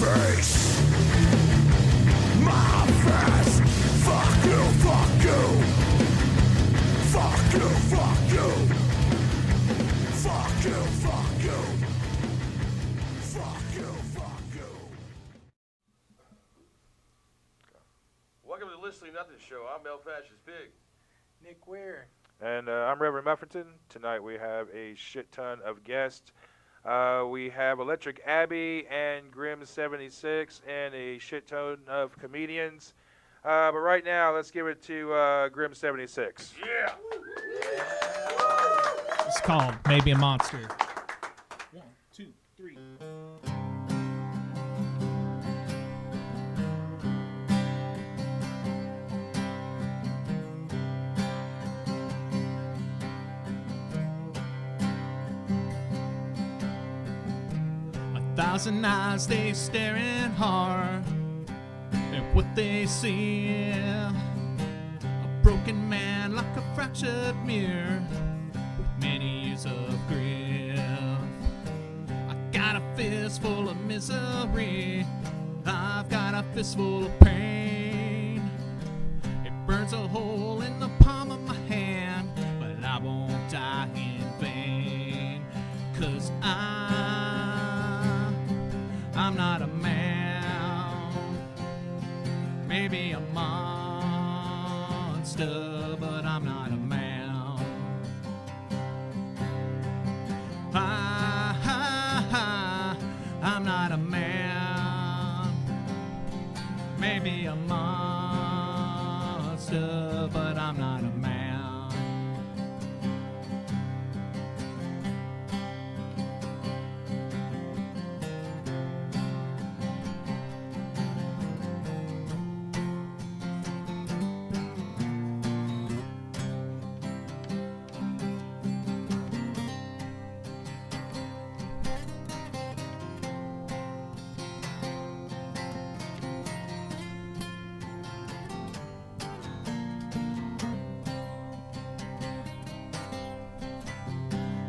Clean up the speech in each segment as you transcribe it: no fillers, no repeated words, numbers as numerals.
face. My face. Fuck you, fuck you. Fuck you, fuck you. Fuck you, fuck you. Fuck you, fuck you. Welcome to the Deliciously Nothing Show. I'm Fascist Pig. Nick Weir. And I'm Reverend Muffington. Tonight we have a shit ton of guests. We have Electric ABBEY and GRIM76 and a shit ton of comedians. But right now, let's give it to GRIM76. Yeah! It's called Maybe a Monster. 1, 2, 3. Thousand eyes, they staring hard at what they see. A broken man like a fractured mirror with many years of grief. I got a fist full of misery. I've got a fistful of pain. It burns a hole in the palm of my hand, but I won't die in vain. 'Cause I'm not a man, maybe a monster, but I'm not a man. I'm not a man, maybe a monster, but I'm not a man.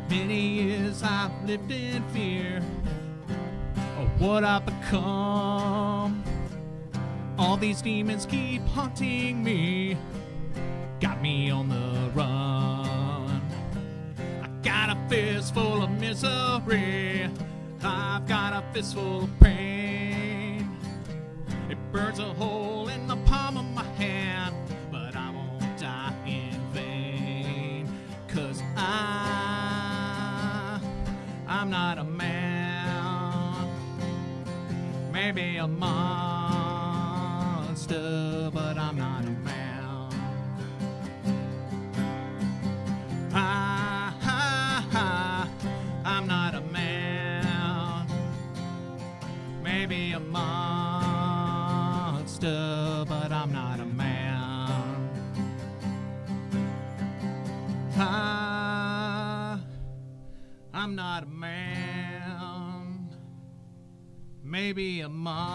Many years I've lived in fear of what I've become. All these demons keep haunting me, got me on the run. I got a fist full of misery, I've got a fistful of pain. It burns a hole in the palm of my hand, but I won't die in vain. 'Cause I'm not a man, maybe a monster, but I'm not a man. I'm not a man, maybe a monster, but I'm not a man. I'm not a man, maybe a monster,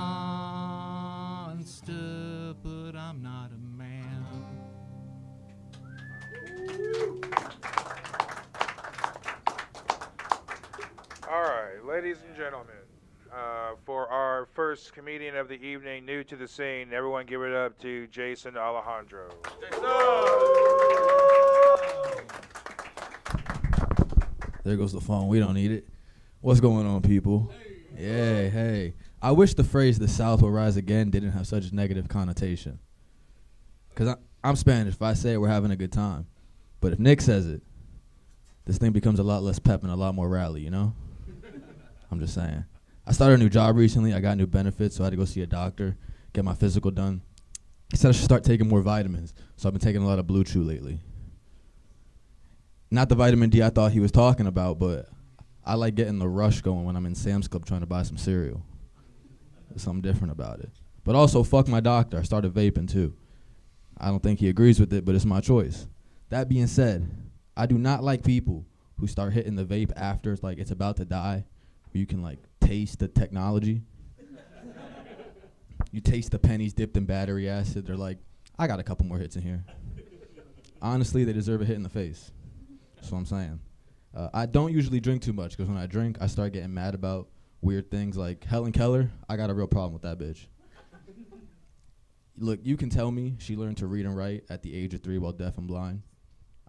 but I'm not a man. All right, ladies and gentlemen, for our first comedian of the evening, new to the scene, everyone give it up to Jason Alejandro. There goes the phone. We don't need it. What's going on, people? Yeah, hey. I wish the phrase "the South will rise again" didn't have such a negative connotation. Because I'm Spanish. If I say it, we're having a good time. But if Nick says it, this thing becomes a lot less pep and a lot more rally, you know? I'm just saying. I started a new job recently. I got new benefits, so I had to go see a doctor, get my physical done. He said I should start taking more vitamins, so I've been taking a lot of Blue Chew lately. Not the vitamin D I thought he was talking about, but I like getting the rush going when I'm in Sam's Club trying to buy some cereal. There's something different about it. But also, fuck my doctor. I started vaping too. I don't think he agrees with it, but it's my choice. That being said, I do not like people who start hitting the vape after it's about to die, where you can taste the technology. You taste the pennies dipped in battery acid. They're like, I got a couple more hits in here. Honestly, they deserve a hit in the face. That's what I'm saying. I don't usually drink too much, because when I drink, I start getting mad about weird things like Helen Keller. I got a real problem with that bitch. Look, you can tell me she learned to read and write at the age of 3 while deaf and blind.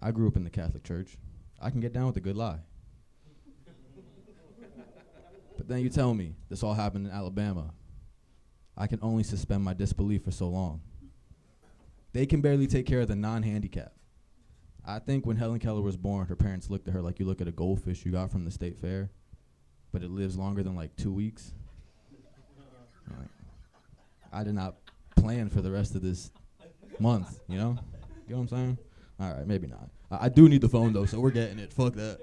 I grew up in the Catholic Church. I can get down with a good lie. But then you tell me this all happened in Alabama. I can only suspend my disbelief for so long. They can barely take care of the non-handicapped. I think when Helen Keller was born, her parents looked at her like you look at a goldfish you got from the state fair, but it lives longer than like 2 weeks. Like, I did not plan for the rest of this month, you know? You know what I'm saying? All right, maybe not. I do need the phone though, so we're getting it. Fuck that.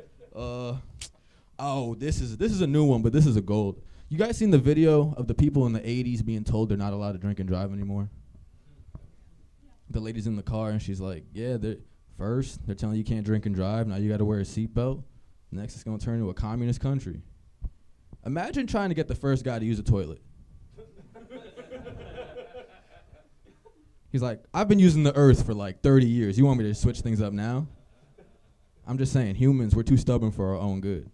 Oh, this is a new one, but this is a gold. You guys seen the video of the people in the 80s being told they're not allowed to drink and drive anymore? The lady's in the car and she's like, yeah, they're telling you can't drink and drive. Now you got to wear a seatbelt. Next, it's going to turn into a communist country. Imagine trying to get the first guy to use a toilet. He's like, I've been using the earth for like 30 years. You want me to switch things up now? I'm just saying, humans, we're too stubborn for our own good.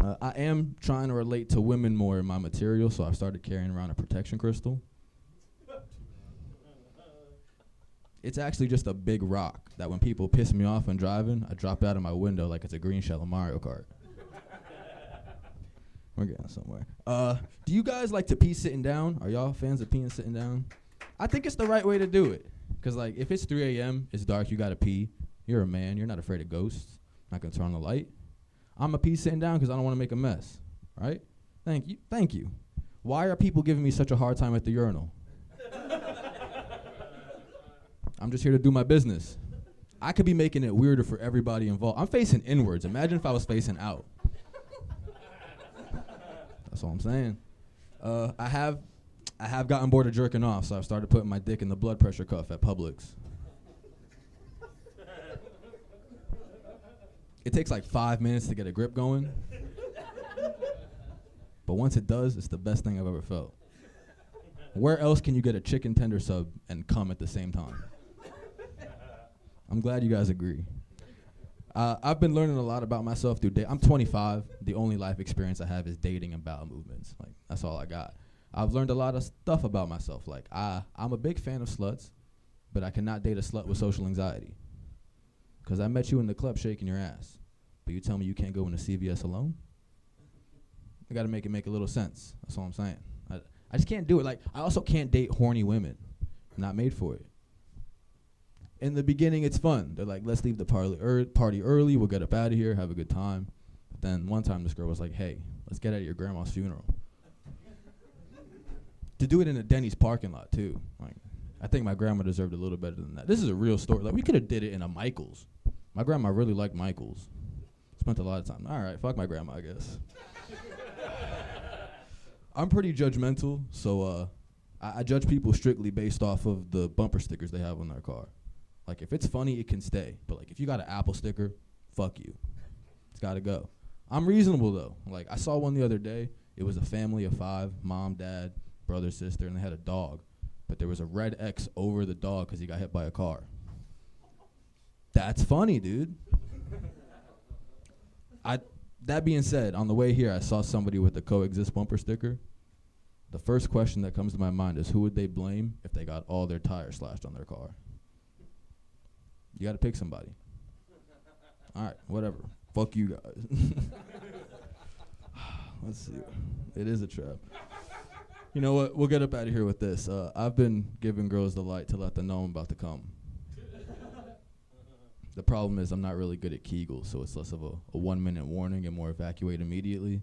I am trying to relate to women more in my material, so I've started carrying around a protection crystal. It's actually just a big rock that when people piss me off when driving, I drop it out of my window like it's a green shell in Mario Kart. We're getting somewhere. Do you guys like to pee sitting down? Are y'all fans of peeing sitting down? I think it's the right way to do it. Because like, if it's 3 a.m., it's dark, you got to pee. You're a man. You're not afraid of ghosts. Not going to turn on the light. I'm a pee sitting down because I don't want to make a mess. Right? Thank you. Thank you. Why are people giving me such a hard time at the urinal? I'm just here to do my business. I could be making it weirder for everybody involved. I'm facing inwards. Imagine if I was facing out. That's all I'm saying. I have gotten bored of jerking off, so I've started putting my dick in the blood pressure cuff at Publix. It takes like 5 minutes to get a grip going. But once it does, it's the best thing I've ever felt. Where else can you get a chicken tender sub and come at the same time? I'm glad you guys agree. I've been learning a lot about myself through I'm 25. The only life experience I have is dating and bowel movements. Like, that's all I got. I've learned a lot of stuff about myself. Like, I'm a big fan of sluts, but I cannot date a slut with social anxiety. Because I met you in the club shaking your ass, but you tell me you can't go into CVS alone? I got to make it make a little sense. That's all I'm saying. I just can't do it. Like, I also can't date horny women. I'm not made for it. In the beginning, it's fun. They're like, let's leave the party early. We'll get up out of here, have a good time. But then one time this girl was like, hey, let's get out of your grandma's funeral. To do it in a Denny's parking lot, too. Like, I think my grandma deserved a little better than that. This is a real story. Like, we could have did it in a Michael's. My grandma really liked Michael's. Spent a lot of time. All right, fuck my grandma, I guess. I'm pretty judgmental, so I judge people strictly based off of the bumper stickers they have on their car. Like, if it's funny, it can stay. But, like, if you got an Apple sticker, fuck you. It's got to go. I'm reasonable, though. Like, I saw one the other day. It was a family of 5, mom, dad, brother, sister, and they had a dog. But there was a red X over the dog because he got hit by a car. That's funny, dude. That being said, on the way here, I saw somebody with a coexist bumper sticker. The first question that comes to my mind is, who would they blame if they got all their tires slashed on their car? You got to pick somebody. All right, whatever. Fuck you guys. Let's see. It is a trap. You know what? We'll get up out of here with this. I've been giving girls the light to let them know I'm about to come. The problem is I'm not really good at Kegels, so it's less of a 1-minute warning and more evacuate immediately.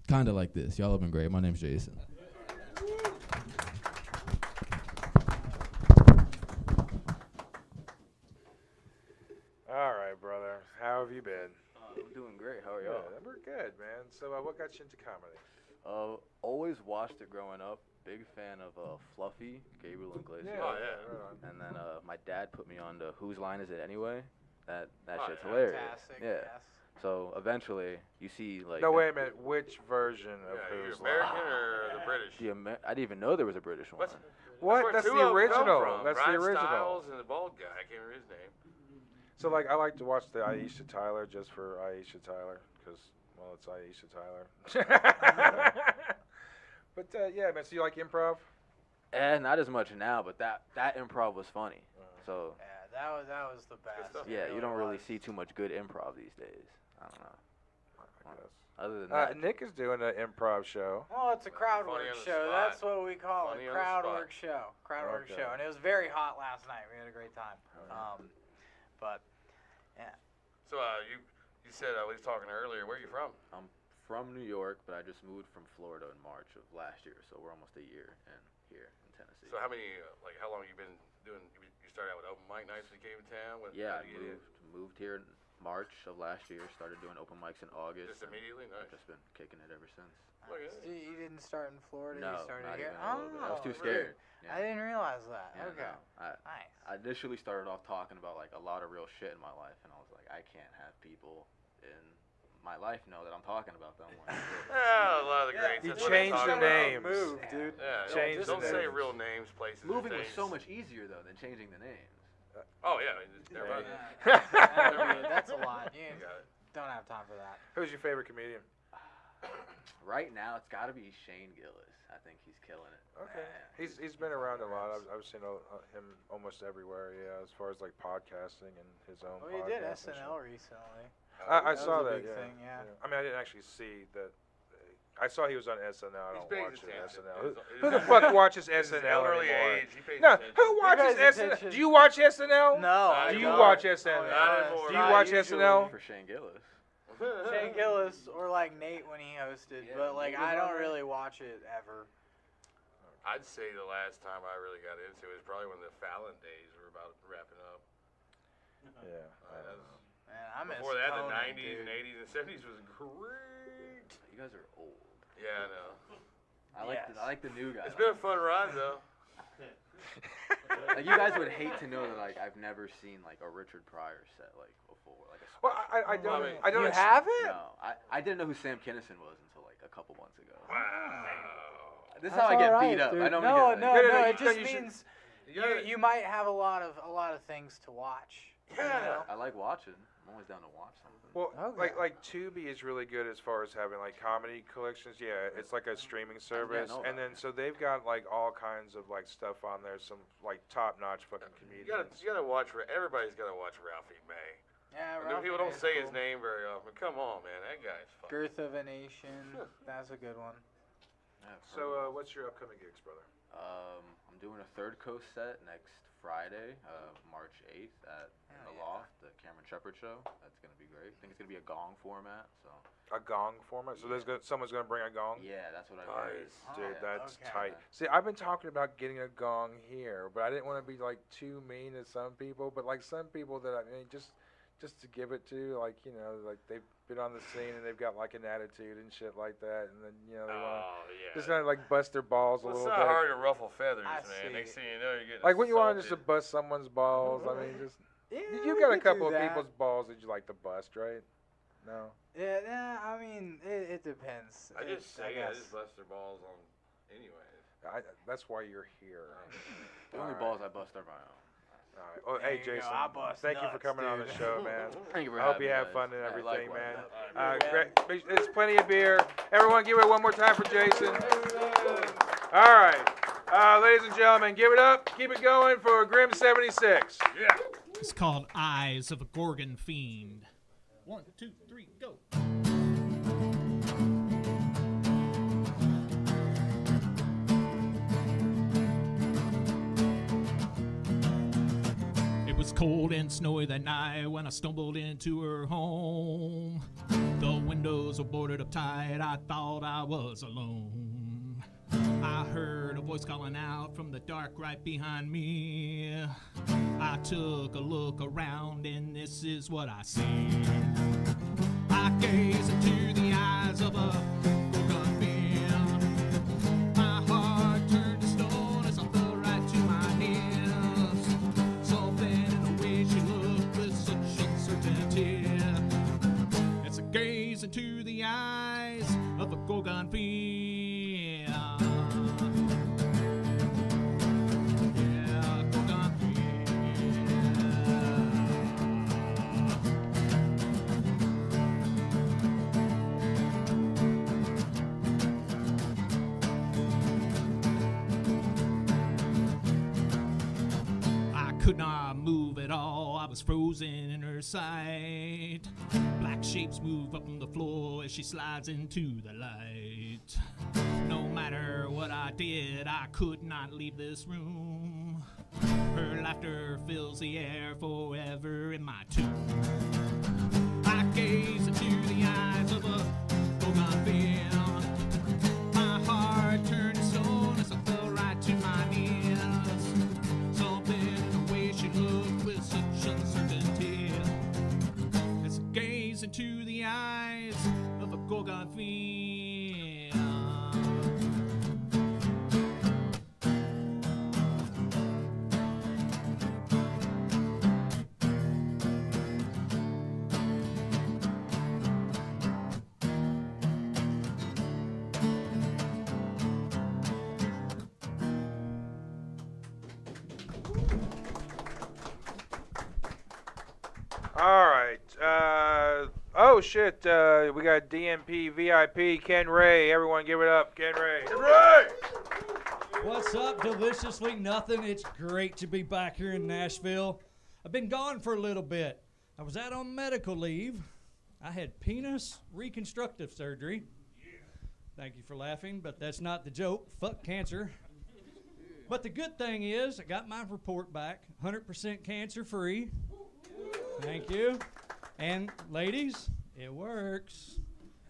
Kind of like this. Y'all have been great. My name's Jason. All right, brother. How have you been? I'm doing great. How are y'all? Yeah, we're good, man. So what got you into comedy? Always watched it growing up. Big fan of Fluffy, Gabriel Iglesias. Yeah, right on. And then my dad put me on to Whose Line Is It Anyway? That shit's hilarious. Fantastic, Yeah. yes. So eventually, you see like. No, wait a minute. Which version of Yeah, Who's American Line? or the British? I didn't even know there was a British one. What? where That's two the of 'em come original. from. That's the Brian original. Stiles and the bald guy. I can't remember his name. So, like, I like to watch the Aisha Tyler just for Aisha Tyler, because Well, it's Aisha Tyler. But yeah, man. So you like improv? Not as much now, but that improv was funny. So Yeah, that was the best. stuff. yeah, you don't really was. see too much good improv these days. I don't know. I guess. Other than that, Nick is doing an improv show. Well, it's a crowd Funny work on the show. spot. That's what we call Funny it. on the Crowd spot. work show. Crowd work Okay. show. And it was very hot last night. We had a great time. But yeah. So you said we was talking earlier. Where are you from? I'm from New York, but I just moved from Florida in March of last year, so we're almost a year in here in Tennessee. So how long you been doing? You started out with open mic nights when you came to town. Yeah, how'd you get in? moved here in March of last year. Started doing open mics in August. Just immediately. I've Nice. just been kicking it ever since. Look at that. You didn't start in Florida. No, you started not here. even a little bit. I was too really? scared. Yeah. I didn't realize that. Yeah, okay. no. Nice. I initially started off talking about like a lot of real shit in my life, and I was like, I can't have people in my life know that I'm talking about them. Like, Yeah, a lot of the greats. He that's what they changed talk the about. names. Move, dude. Yeah, Changed don't the say names. real names, places. and moving was things. so much easier though than changing the names. Oh yeah, never mind. That's a lot. You You got it. don't have time for that. Who's your favorite comedian? Right now, it's got to be Shane Gillis. I think he's killing it. Okay. Yeah, He's been around a lot. I've seen him almost everywhere. Yeah, as far as like podcasting and his own. Well, you did podcast and SNL shit. recently. I That saw was a that. big Yeah. thing, yeah. I mean, I didn't actually see that. I saw he was on SNL. I He's don't paying watch attention. SNL. He's- Who the fuck watches His SNL elderly anymore? age, he pays No, attention. who watches pays SNL? attention. Do you watch SNL? No. I Do you don't. watch SNL? Not anymore. Do you Not watch usually. SNL? For Shane Gillis. Shane Gillis or like Nate when he hosted, Yeah, but like Nate was I on don't there. really watch it ever. I'd say the last time I really got into it was probably when the Fallon days were about wrapping up. Yeah. That's- Man, I miss Before that, the Conan, 90s and dude. 80s and 70s was great. You guys are old. Yeah, I know. I like the new guys. It's been a fun ride, though. Like you guys would hate to know that like I've never seen like a Richard Pryor set like before. Like a Well, I don't. I mean, I don't. You haven't? No, I didn't know who Sam Kinison was until like a couple months ago. Wow. This is how I get beat up. Dude. I don't No, get, no, No, no, no. no, It just you should- means You gotta- you might have a lot of things to watch. you Yeah. know? I like watching. I'm always down to watch something. Well, Okay. like Tubi is really good as far as having like comedy collections. Yeah, it's like a streaming service, know and about then that. so they've got like all kinds of like stuff on there. Some like top-notch fucking You comedians. gotta watch. Everybody's gotta watch Ralphie May. Yeah, I know Ralphie people don't May's say his cool. name very often. Come on, man, that guy's fucking. Girth of a Nation. That's a good one. Yeah, I've heard So, of it. what's your upcoming gigs, brother? I'm doing a Third Coast set next Friday, March 8th at Hell the yeah. Loft, the Cameron Shepard show. That's gonna be great. I think it's gonna be a gong format. So A gong format. So someone's gonna bring a gong. yeah, that's what I've heard. Nice. Oh, Dude, that's okay. tight. See, I've been talking about getting a gong here, but I didn't want to be like too mean to some people. But like some people that I mean, just to give it to, like like they've been on the scene and they've got like an attitude and shit like that, and then they want Oh yeah. to just kind of like bust their balls Well, a it's little not bit. hard to ruffle feathers, I man. see. Next thing you know, you're getting Like when you want just to assaulted. bust someone's balls, I mean, just Yeah, you we got a could couple do of that. people's balls that you like to bust, right? No. Yeah, I mean, it depends. I just say I guess. just bust their balls on, anyways. That's why you're here. The only Alright. balls I bust are my own. All right. Well, There hey, you go. Jason, I bust thank you for nuts, coming on the dude. show, man. Thank you for I hope having you me, have guys. fun and Yeah, everything, likewise. man. Yeah. Great. There's plenty of beer. Everyone, give it one more time for Jason. All right. Ladies and gentlemen, give it up. Keep it going for GRIM76. Yeah. It's called Eyes of a Gorgon Fiend. 1, 2, 3, go. It was cold and snowy that night when I stumbled into her home. The windows were boarded up tight, I thought I was alone. I heard a voice calling out from the dark right behind me. I took a look around and this is what I see. I gaze into the eyes of a gorgon fiend. My heart turned to stone as I fell right to my knees. Something in the way she looked with such uncertainty. As I gaze into the eyes of a gorgon fiend. Yeah, gorgon fiend. could not move at all. I was frozen in her sight. Black shapes move up on the floor as she slides into the light. No matter what I did, I could not leave this room. Her laughter fills the air forever in my tomb. I gaze into the eyes of a Bowman film. My heart turned stone as I fell right to my knees. Something in the way she looked with such uncertainty. As I gaze into the eyes of a Gorgon fiend. All right. Oh shit. We got DMP VIP Ken Ray. Everyone, give it up, Ken Ray. Ken Ray. What's up, Deliciously Nothing? It's great to be back here in Nashville. I've been gone for a little bit. I was out on medical leave. I had penis reconstructive surgery. Thank you for laughing, but that's not the joke. Fuck cancer. But the good thing is, I got my report back, 100% cancer-free. Thank you. And ladies, it works.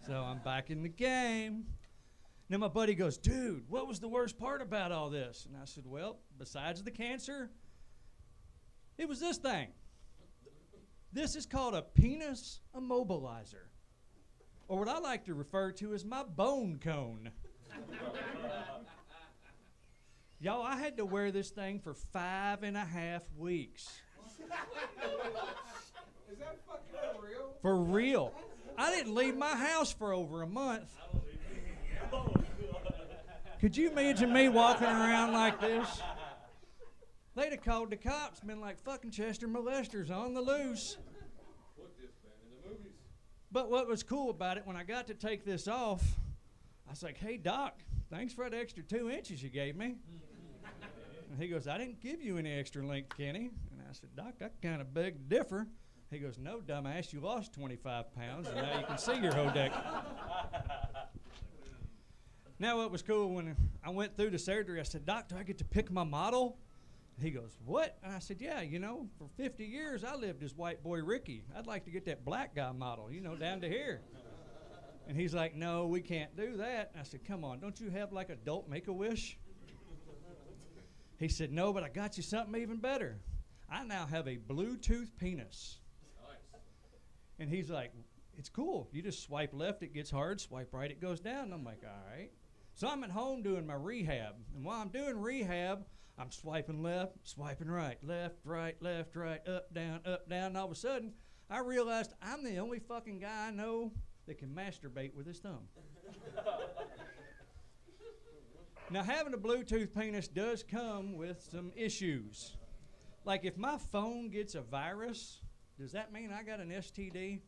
So I'm back in the game. Now my buddy goes, dude, what was the worst part about all this? And I said, well, besides the cancer, it was this thing. This is called a penis immobilizer, or what I like to refer to as my bone cone. Y'all, I had to wear this thing for 5.5 weeks. Is that fucking for real? For real. I didn't leave my house for over a month. Could you imagine me walking around like this? They'd have called the cops, been like fucking Chester molesters on the loose. Put this man in the movies. But what was cool about it, when I got to take this off, I was like, hey, Doc, thanks for that extra 2 inches you gave me. And he goes, I didn't give you any extra length, Kenny. And I said, Doc, I kind of beg to differ. He goes, no, dumbass, you lost 25 pounds, and now you can see your whole deck. Now, what was cool, when I went through the surgery, I said, Doc, do I get to pick my model? He goes, what? And I said, yeah, you know, for 50 years, I lived as white boy Ricky. I'd like to get that black guy model, you know, down to here. And he's like, no, we can't do that. And I said, come on, don't you have like adult Make-A-Wish? He said, no, but I got you something even better. I now have a Bluetooth penis. Nice. And he's like, it's cool. You just swipe left, it gets hard. Swipe right, it goes down. And I'm like, all right. So I'm at home doing my rehab. And while I'm doing rehab, I'm swiping left, swiping right, left, right, up, down, up, down. And all of a sudden, I realized I'm the only fucking guy I know that can masturbate with his thumb. Now, having a Bluetooth penis does come with some issues. Like, if my phone gets a virus, does that mean I got an STD?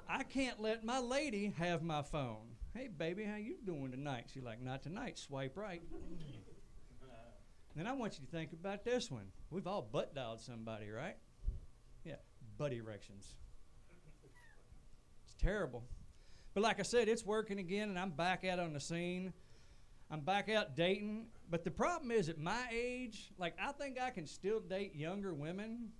I can't let my lady have my phone. Hey, baby, how you doing tonight? She's like, not tonight, swipe right. Then I want you to think about this one. We've all butt dialed somebody, right? Yeah, butt erections. It's terrible. But like I said, it's working again, and I'm back out on the scene. I'm back out dating. But the problem is, at my age, like, I think I can still date younger women.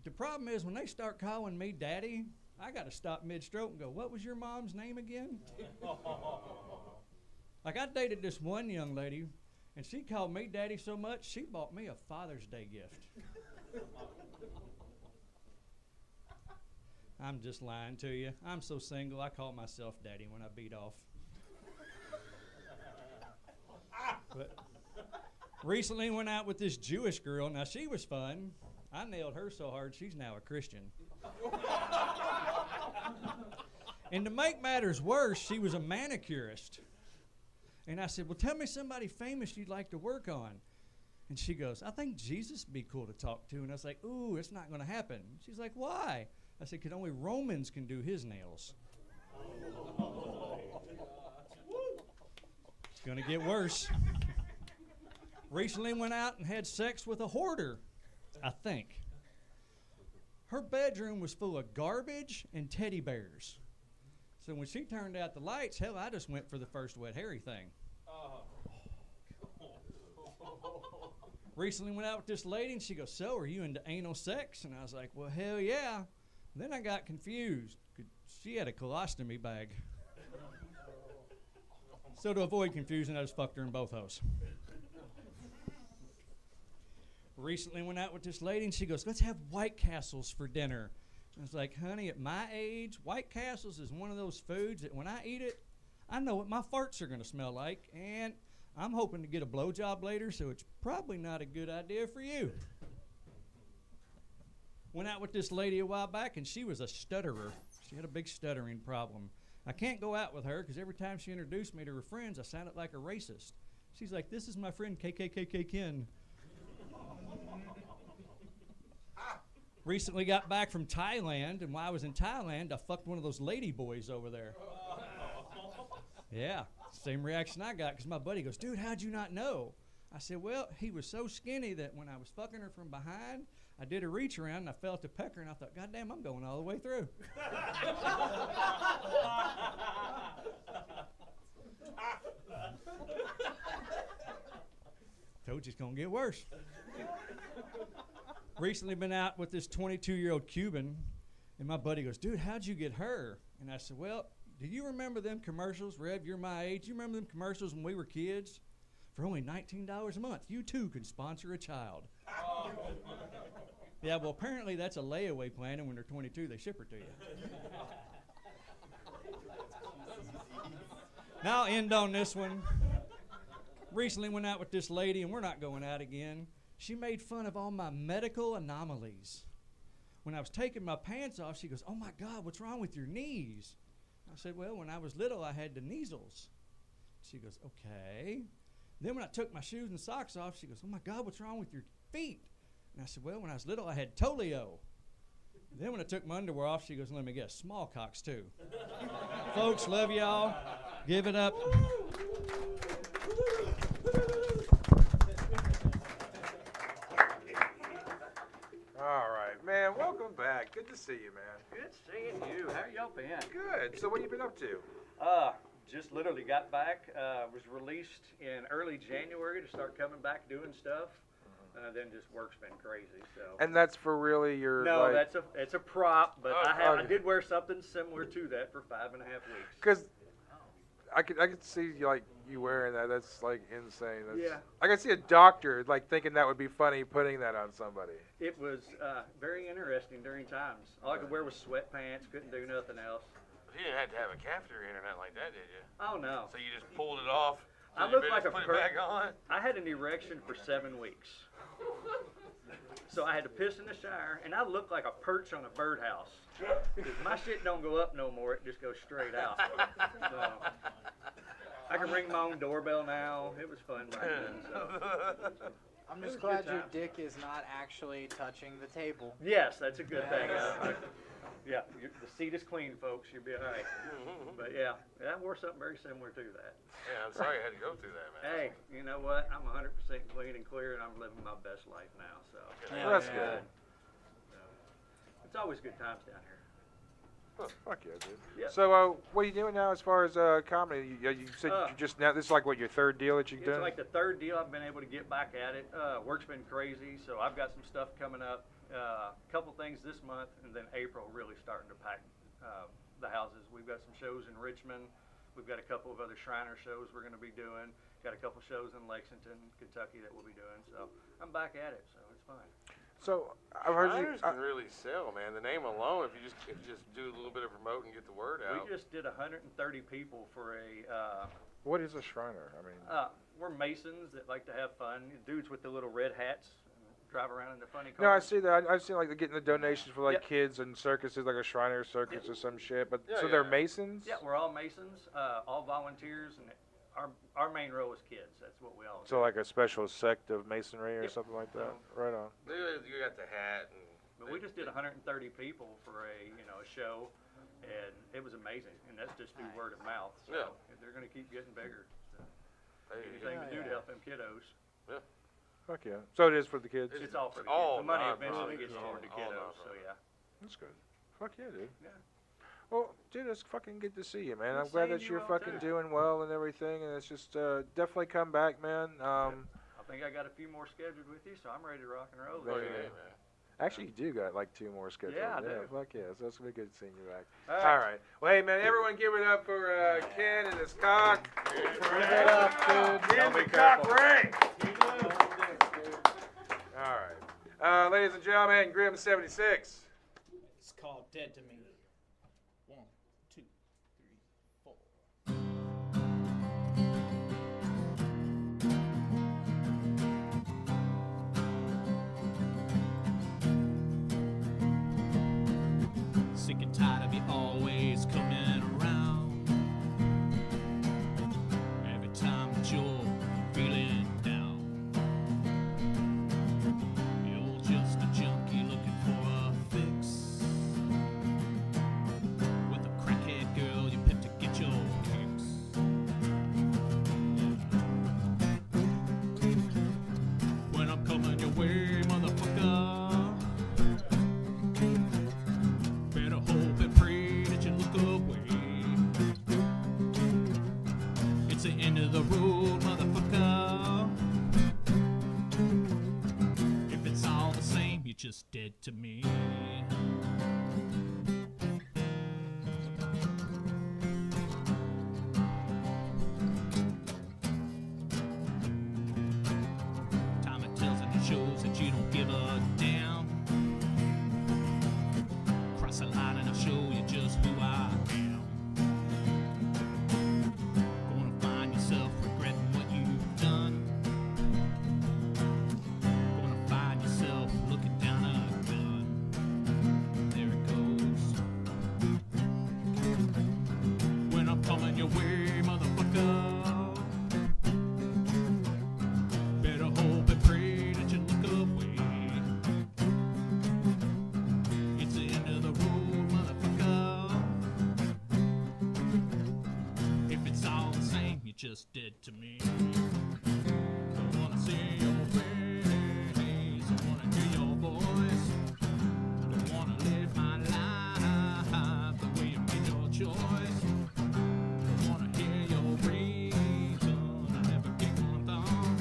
The problem is, when they start calling me daddy, I got to stop mid-stroke and go, what was your mom's name again? Like, I dated this one young lady, and she called me daddy so much, she bought me a Father's Day gift. I'm just lying to you. I'm so single, I call myself daddy when I beat off. But recently went out with this Jewish girl. Now, she was fun. I nailed her so hard, she's now a Christian. And to make matters worse, she was a manicurist. And I said, well, tell me somebody famous you'd like to work on. And she goes, I think Jesus would be cool to talk to. And I was like, ooh, it's not going to happen. She's like, why? I said, because only Romans can do his nails. It's going to get worse. Recently went out and had sex with a hoarder, I think. Her bedroom was full of garbage and teddy bears. So when she turned out the lights, hell, I just went for the first wet Harry thing. Recently went out with this lady, and she goes, so are you into anal sex? And I was like, well, hell yeah. Then I got confused. She had a colostomy bag. So to avoid confusion, I just fucked her in both hoes. Recently went out with this lady, and she goes, let's have White Castles for dinner. I was like, honey, at my age, White Castles is one of those foods that when I eat it, I know what my farts are going to smell like, and I'm hoping to get a blowjob later, so it's probably not a good idea for you. Went out with this lady a while back, and she was a stutterer. She had a big stuttering problem. I can't go out with her because every time she introduced me to her friends, I sounded like a racist. She's like, this is my friend KKKK Ken. Recently got back from Thailand, and while I was in Thailand, I fucked one of those lady boys over there. Yeah, same reaction I got because my buddy goes, dude, how'd you not know? I said, well, he was so skinny that when I was fucking her from behind, I did a reach around and I felt a pecker and I thought, God damn, I'm going all the way through. Told you it's going to get worse. Recently been out with this 22-year-old Cuban, and my buddy goes, dude, how'd you get her? And I said, well, do you remember them commercials? Rev, you're my age. You remember them commercials when we were kids? For only $19 a month, you too can sponsor a child. Yeah, well, apparently that's a layaway plan, and when they're 22, they ship her to you. Now I'll end on this one. Recently went out with this lady, and we're not going out again. She made fun of all my medical anomalies. When I was taking my pants off, she goes, oh my God, what's wrong with your knees? I said, well, when I was little, I had the measles. She goes, okay. Then when I took my shoes and socks off, she goes, oh my God, what's wrong with your feet? And I said, well, when I was little, I had polio. Then when I took my underwear off, she goes, let me guess, small cocks too. Folks, love y'all. Give it up. All right, man. Welcome back. Good to see you, man. Good seeing you. How y'all been? Good. So what you been up to? Just literally got back. Was released in early January to start coming back doing stuff. Then just work's been crazy. So. And that's for really your. No, like, it's a prop, but I okay. did wear something similar to that for 5.5 weeks. Because I could see like you wearing that. That's like insane. That's, Yeah. I could see a doctor like thinking that would be funny putting that on somebody. It was very interesting during times. All I could wear was sweatpants. Couldn't do nothing else. You didn't have to have a catheter in or nothing like that, did you? Oh no. So you just pulled it off. So I you looked like a put it back on. I had an erection for 7 weeks. So I had to piss in the shower, and I looked like a perch on a birdhouse. Because my shit don't go up no more, it just goes straight out. So, I can ring my own doorbell now. It was fun back then. So. I'm just glad your dick is not actually touching the table. Yes, that's a good thing. Yeah, the seat is clean, folks. You'll be all right. But yeah, I wore something very similar to that. Yeah, I'm sorry you had to go through that, man. Hey, you know what? I'm 100% clean and clear, and I'm living my best life now. So Well, that's good. It's always good times down here. Oh, fuck yeah, dude. Yep. So what are you doing now as far as comedy? You said you just now. This is like what your third deal that you've It's done. like the third deal I've been able to get back at it. Work's been crazy, so I've got some stuff coming up. A couple things this month, and then April really starting to pack the houses. We've got some shows in Richmond. We've got a couple of other Shriner shows we're going to be doing. Got a couple shows in Lexington, Kentucky that we'll be doing. So I'm back at it, so it's fine. So I've heard you. Shriners can really sell, man. The name alone, if you just do a little bit of promote and get the word out. We just did 130 people for a. What is a Shriner? I mean. We're Masons that like to have fun. Dudes with the little red hats. Drive around in the funny cars. No, I see that. I've seen like getting the donations for like Yep. kids and circuses, like a Shriner circus or some shit. But Yeah, so yeah. they're Masons. Yeah, we're all Masons, all volunteers, and our main role is kids. That's what we all do. So like a special sect of Masonry or Yep. something like that. Right on. You got the hat and. But we just did 130 people for a show, and it was amazing. And that's just through word of mouth. So Yeah. they're going to keep getting bigger. So Hey, anything to do to help them kiddos. Yeah. Fuck yeah. So it is for the kids. It's all for the all kids. The money nonprofit. eventually gets All- toward the all kiddos, so nonprofit. yeah. That's good. Fuck yeah, dude. Yeah. Well, dude, it's fucking good to see you, man. Good I'm glad seeing that you you're all, fucking too. doing well and everything, and it's just definitely come back, man. I think I got a few more scheduled with you, so I'm ready to rock and roll. There this you year. go. Actually, you do got like 2 more scheduled. Yeah, I do. Fuck yeah. So it's gonna be good seeing you back. All All right. right. Well, hey, man, everyone give it up for Ken and his cock. Give it up, dude. Don't be Be careful. cock ring. All right. Ladies and gentlemen, Grim76. It's called Dead to Me. 1, 2, 3, 4. Sick and tired of you always coming around. Every time that you're feeling down, you're just a junkie looking for a fix. With a crackhead girl you pick to get your kicks. When I'm coming your way, motherfucker, better hope and pray that you look away. It's the end of the road, motherfucker. If it's all the same, you're just dead to me. Time it tells and it shows that you don't give a damn. Cross the line and I'll show you just who I am. Gonna find yourself regretting what you've done. Gonna find yourself looking down a gun. There it goes. When I'm coming your way, motherfucker, better hope and pray that you look away. It's the end of the road, motherfucker. If it's all the same, you're just dead to me. Don't wanna see your face, don't wanna hear your voice. Don't wanna live my life the way you made your choice. Don't wanna hear your reason, I never get one thought.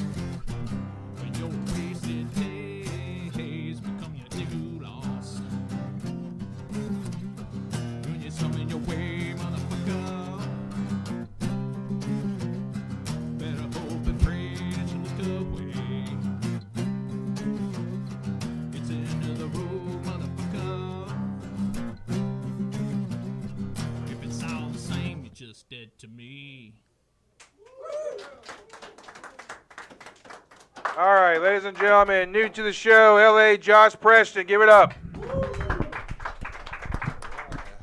When your wasted days become your new loss. When you're coming your way, motherfucker, better hope and pray that you look away. It's the end of the road, motherfucker. If it's all the same, you're just dead to me. All right, ladies and gentlemen, new to the show, L.A. Josh Preston. Give it up.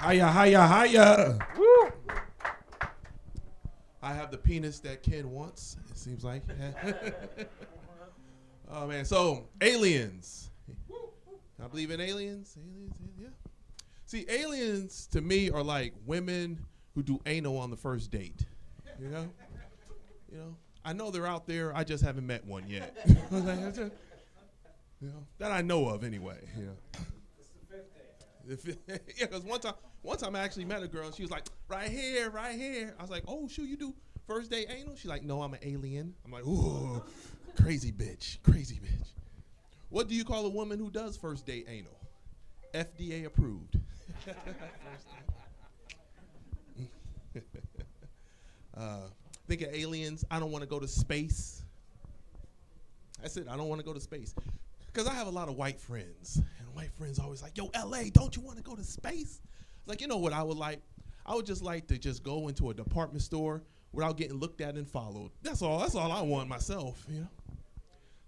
Hiya, hiya, hiya. Woo! I have the penis that Ken wants, it seems like. Oh, man. So, aliens. I believe in aliens. Aliens, yeah. See, aliens to me are like women who do anal on the first date. You know? You know? I know they're out there. I just haven't met one yet. You know, that I know of anyway. You know. It's the fifth day. Yeah, because one time I actually met a girl and she was like, right here, right here. I was like, oh, shoot, you do first day anal? She's like, no, I'm an alien. I'm like, ooh, crazy bitch, crazy bitch. What do you call a woman who does first day anal? FDA approved. Think of aliens. I don't want to go to space. That's it. I don't want to go to space. Because I have a lot of white friends. And white friends always like, yo, LA, don't you want to go to space? Like, you know what I would like? I would just like to just go into a department store without getting looked at and followed. That's all I want myself, you know?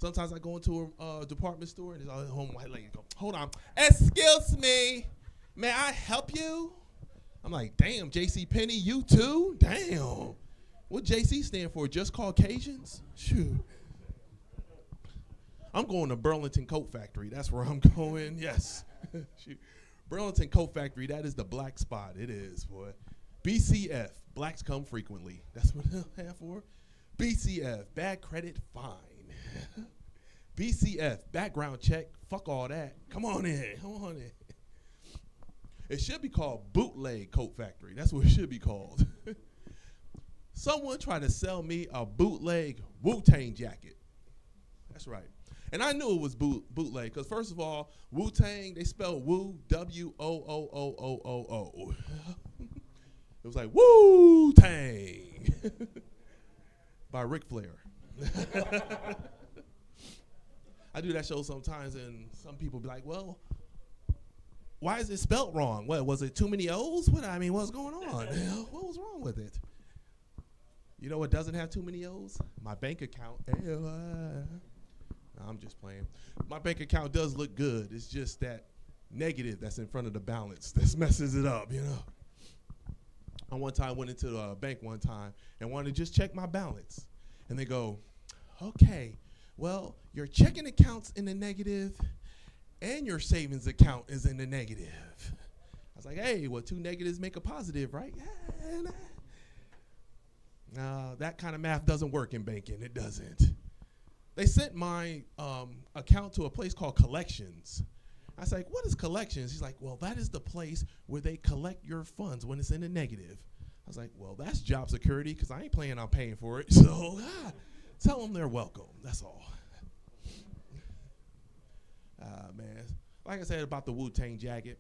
Sometimes I go into a department store and there's a home white lady go, hold on. Excuse me. May I help you? I'm like, damn, JCPenney, you too? Damn. What JC stand for? Just Caucasians? Shoot. I'm going to Burlington Coat Factory. That's where I'm going. Yes. Shoot. Burlington Coat Factory, that is the black spot. It is, boy. BCF, blacks come frequently. That's what they'll have for. BCF, bad credit, fine. BCF, background check. Fuck all that. Come on in. Come on in. It should be called Bootleg Coat Factory. That's what it should be called. Someone tried to sell me a bootleg Wu-Tang jacket. That's right. And I knew it was bootleg because, first of all, Wu-Tang, they spell Wu, W-O-O-O-O-O-O. It was like, Wu-Tang by Ric Flair. I do that show sometimes, and some people be like, well, why is it spelt wrong? What, was it too many O's? What's going on? What was wrong with it? You know what doesn't have too many O's? My bank account. I'm just playing. My bank account does look good. It's just that negative that's in front of the balance that messes it up, you know. I one time went into the bank one time and wanted to just check my balance. And they go, okay, well, your checking account's in the negative and your savings account is in the negative. I was like, hey, well, two negatives make a positive, right? No, that kind of math doesn't work in banking. It doesn't. They sent my account to a place called Collections. I was like, what is Collections? He's like, well, that is the place where they collect your funds when it's in the negative. I was like, well, that's job security because I ain't planning on paying for it. So tell them they're welcome. That's all. Man, like I said about the Wu-Tang jacket,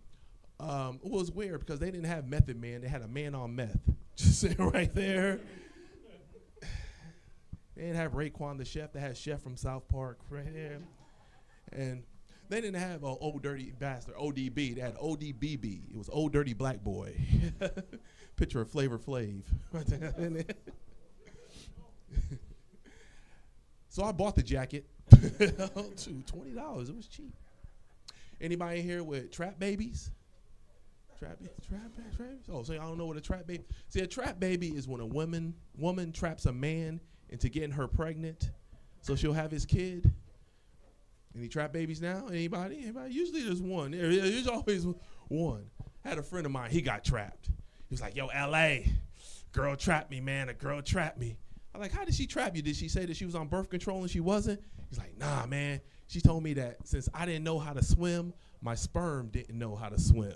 it was weird because they didn't have Method Man. They had a man on meth just sitting right there. They didn't have Raekwon the chef. They had Chef from South Park right there. And they didn't have Old Dirty Bastard, ODB. They had ODBB. It was Old Dirty Black Boy. Picture of Flavor Flav. So I bought the jacket. $20. It was cheap. Anybody in here with trap babies? Trap babies? Oh, so y'all don't know what a trap baby? See, a trap baby is when a woman traps a man into getting her pregnant so she'll have his kid. Any trap babies now? Anybody? Usually there's one. There's always one. I had a friend of mine, he got trapped. He was like, yo, L.A., girl trapped me, man. A girl trapped me. I'm like, how did she trap you? Did she say that she was on birth control and she wasn't? He's like, nah, man. She told me that since I didn't know how to swim, my sperm didn't know how to swim.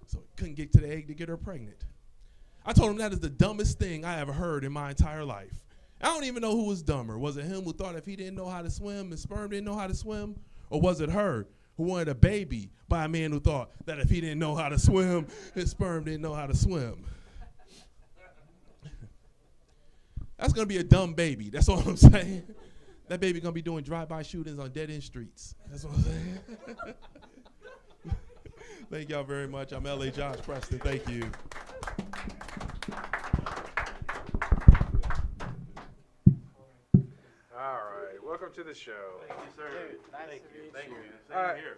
So it couldn't get to the egg to get her pregnant. I told him that is the dumbest thing I ever heard in my entire life. I don't even know who was dumber. Was it him who thought if he didn't know how to swim, his sperm didn't know how to swim? Or was it her who wanted a baby by a man who thought that if he didn't know how to swim, his sperm didn't know how to swim? That's going to be a dumb baby. That's all I'm saying. That baby going to be doing drive-by shootings on dead-end streets. That's what I'm saying. Thank y'all very much. I'm L.A. Josh Preston. Thank you. All right, welcome to the show. Thank you, sir. Dude, nice Thank to you. meet Thank you. you. Same here.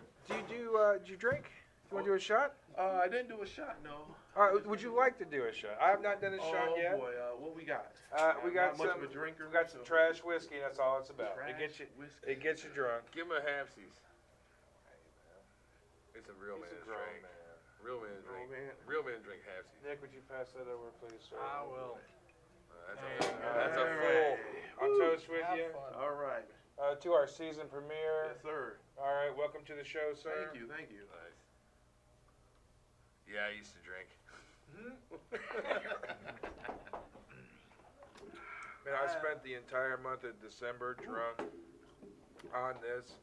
Did you drink? You want to do a shot? I didn't do a shot, no. All right, would you like to do a shot? I have not done a shot yet. Oh boy, what we got? We got not much some. of a drinker. We got some trash whiskey. That's all it's about. It gets you. Whiskey. It gets you drunk. Give him a halfsies. It's a real He's a man's grown drink. man. Real men drink. man. Real men drink halfsies. Nick, would you pass that over, please, sir? I will. That's a All full. right. I'll toast with Have you. fun. All right. To our season premiere. Yes, sir. All right, welcome to the show, sir. Thank you. Thank you. Nice. Yeah, I used to drink. Man, I spent the entire month of December drunk on this.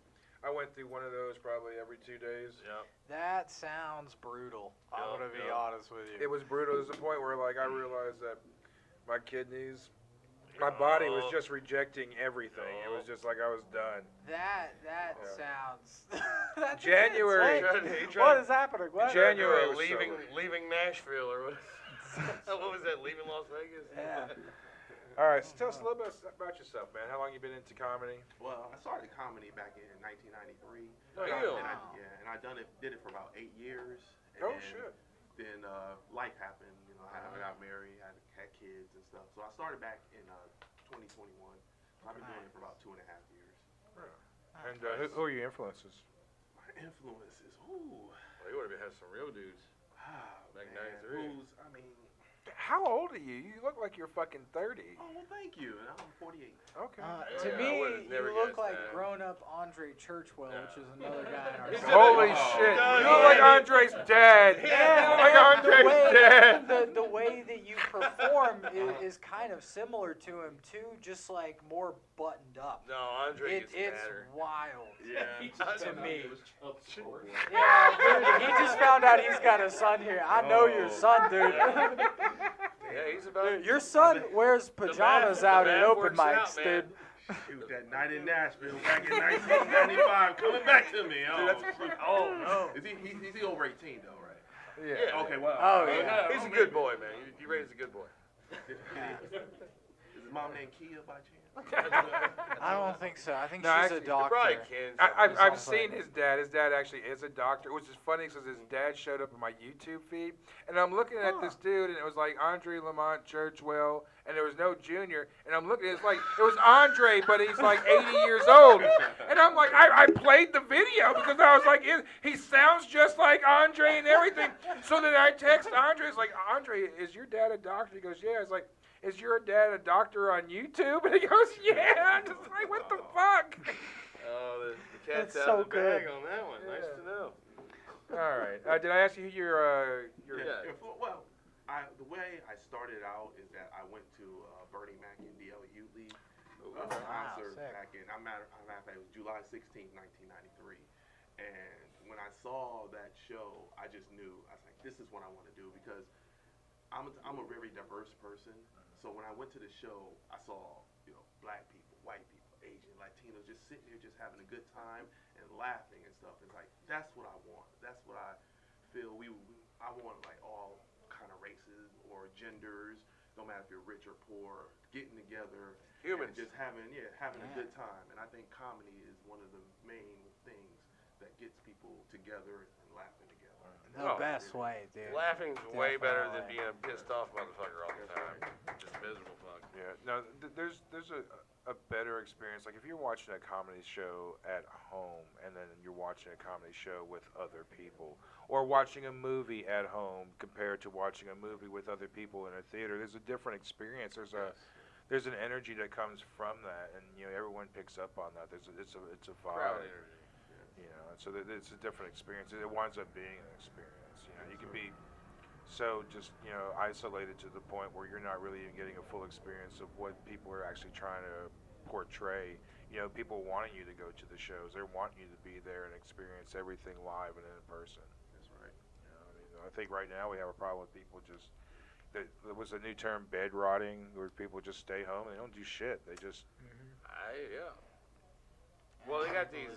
I went through one of those probably every 2 days. Yeah. That sounds brutal. I'm Yeah, gonna be yeah. honest with you. It was brutal. There's a point where like I realized that my kidneys, my body was just rejecting everything. It was just like I was done. That Yeah. sounds. That's January. intense. What is happening? What? January was leaving sober. leaving Nashville or what? What was that? Leaving Las Vegas? Yeah. All right, so tell us a little bit about yourself, man. How long you been into comedy? Well, I started comedy back in 1993. Oh, yeah. And I did it for about 8 years. And Oh, shit. Then life happened. You know, I got married, had kids and stuff. So I started back in 2021. I've been doing it for about 2.5 years. And who are your influences? My influences, ooh. Well, you would have had some real dudes. Ah, Back man, 93. who's, I mean, How old are you? You look like you're fucking 30. Oh, well, thank you. I'm 48. Okay. To Yeah, I me, would've never you look guessed like that. grown-up Andre Churchwell, which is another guy in our He's group. Holy Oh, shit. God. You look like Andre's dad. You look like Andre's dad. The way that you perform is kind of similar to him too, just like more buttoned up. No, Andre gets It's fatter. wild Yeah. to me. Short. Yeah, dude, he just found out he's got a son here. I know your son, dude. Yeah, he's about. Dude, your son wears pajamas out at open works out, mics, man. dude. Shoot, that night in Nashville back in 1995 coming back to me. Oh, no. Is he over 18 though, right? Yeah. Okay, well. Oh, yeah. He's a good boy, man. You raised a good boy. Is his mom named Kia by chance? I don't think so. I think No, she's actually, a doctor. Probably Ken. I've seen his dad. His dad actually is a doctor, which is funny because his dad showed up in my YouTube feed, and I'm looking at this dude, and it was like Andre Lamont Churchwell, and there was no Junior, and I'm looking, it's like it was Andre, but he's like 80 years old, and I'm like, I played the video because I was like, he sounds just like Andre and everything. So then I text Andre, it's like, Andre, is your dad a doctor? He goes, yeah. I was like, is your dad a doctor on YouTube? And he goes, yeah. I'm just like, what the fuck? Oh, the cat's That's out so of the bag good. on that one. Nice to know. All right. Did I ask you who your Yeah. Well, the way I started out is that I went to Bernie Mac and DL Utley concert sick. back in, it was July 16, 1993. And when I saw that show, I just knew, I was like, this is what I want to do because I'm a very diverse person. So when I went to the show, I saw, black people, white people, Asian, Latinos just sitting there just having a good time and laughing and stuff. It's like, that's what I want. That's what I feel I want, like, all kind of races or genders, no matter if you're rich or poor, getting together Humans. and just having a good time. And I think comedy is one of the main things that gets people together and laughing together. The best way, dude. Laughing's way better than Definitely. being a pissed off motherfucker all the time. Just miserable fuck. Yeah. No, there's a better experience. Like if you're watching a comedy show at home and then you're watching a comedy show with other people, or watching a movie at home compared to watching a movie with other people in a theater, there's a different experience. There's an energy that comes from that, and everyone picks up on that. It's a Crowd vibe. energy. So it's a different experience. It winds up being an experience. You can be so just isolated to the point where you're not really even getting a full experience of what people are actually trying to portray. People wanting you to go to the shows. They're wanting you to be there and experience everything live and in person. That's right. I think right now we have a problem with people just. There was a new term, bed rotting, where people just stay home. They don't do shit. They just. Yeah. Well, they got these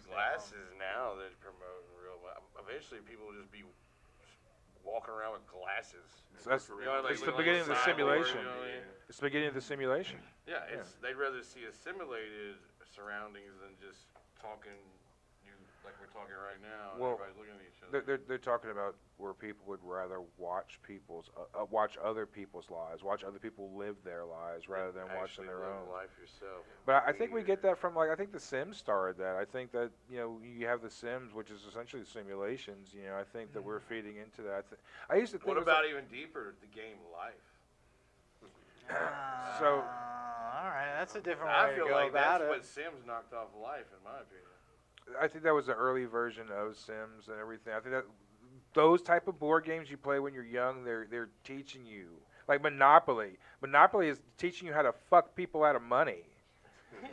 glasses now that promote real. Eventually, people will just be walking around with glasses. So that's it's the beginning of the simulation. It's the beginning of the simulation. Yeah, they'd rather see a simulated surroundings than just talking like we're talking right now. Well, everybody's looking at each other. they're talking about where people would rather watch other people's lives, watch other people live their lives rather than watching their own. Life yourself. But I think we get that from I think The Sims started that. I think that you have The Sims, which is essentially simulations. I think that we're feeding into that. I used to think. What about even deeper, the game Life? All right, that's a different I way feel to go like about that's it. what Sims knocked off Life, in my opinion. I think that was the early version of Sims and everything. I think that those type of board games you play when you're young, they're teaching you. Like Monopoly. Monopoly is teaching you how to fuck people out of money.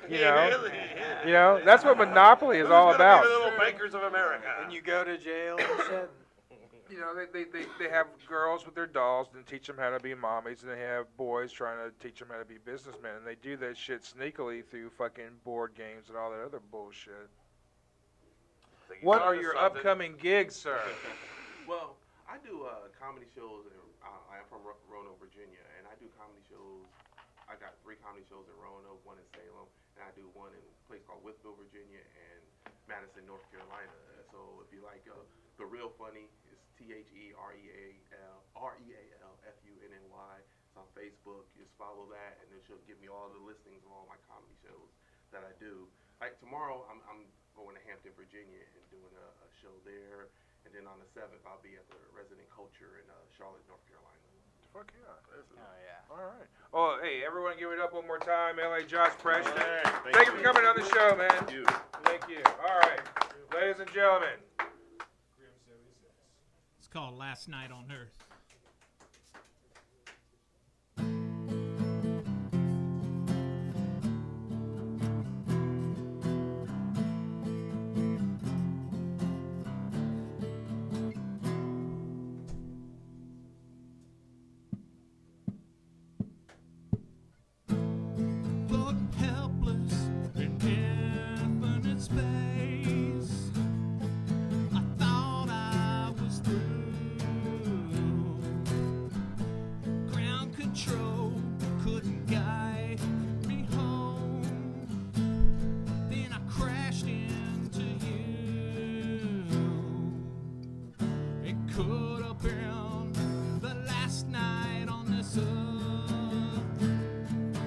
That's what Monopoly is all about. The little bakers of America. And you go to jail and shit. They have girls with their dolls and teach them how to be mommies, and they have boys trying to teach them how to be businessmen, and they do that shit sneakily through fucking board games and all that other bullshit. What are your upcoming gigs, sir? Well, I do comedy shows. I am from Roanoke, Virginia, and I do comedy shows. I got 3 comedy shows in Roanoke, 1 in Salem, and I do 1 in a place called Wytheville, Virginia, and Madison, North Carolina. So if you like the real funny, it's TheRealFunny. It's on Facebook. You just follow that, and then she'll give me all the listings of all my comedy shows that I do. Like tomorrow, I'm going to Hampton, Virginia, and doing a show there. And then on the 7th, I'll be at the Resident Culture in Charlotte, North Carolina. fuck yeah. Oh yeah. All right. Oh, hey, everyone give it up one more time. LA Josh Preston. Hey, Thank you for coming on the show, man. Thank you. Thank you. All right. Ladies and gentlemen. It's called Last Night on Earth. Floating helpless in infinite space. I thought I was through. Ground control couldn't guide me home. Then I crashed into you. It could have been the last night on this earth.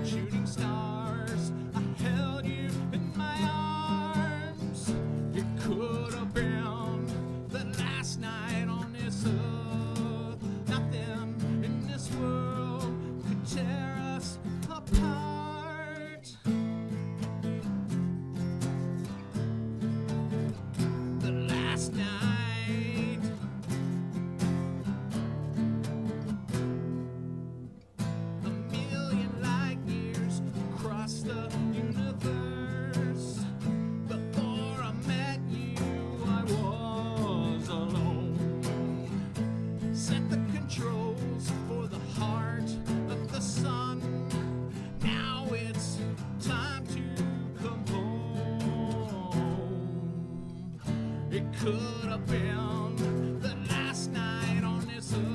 Shooting stars, I held you in my arms. It could have been the last night on this earth. Nothing in this world could tear us apart. The last night. A million light years across the universe. Before I met you, I was alone. Set the controls for the heart of the sun. Now it's time to come home. It could have been the last night on this earth.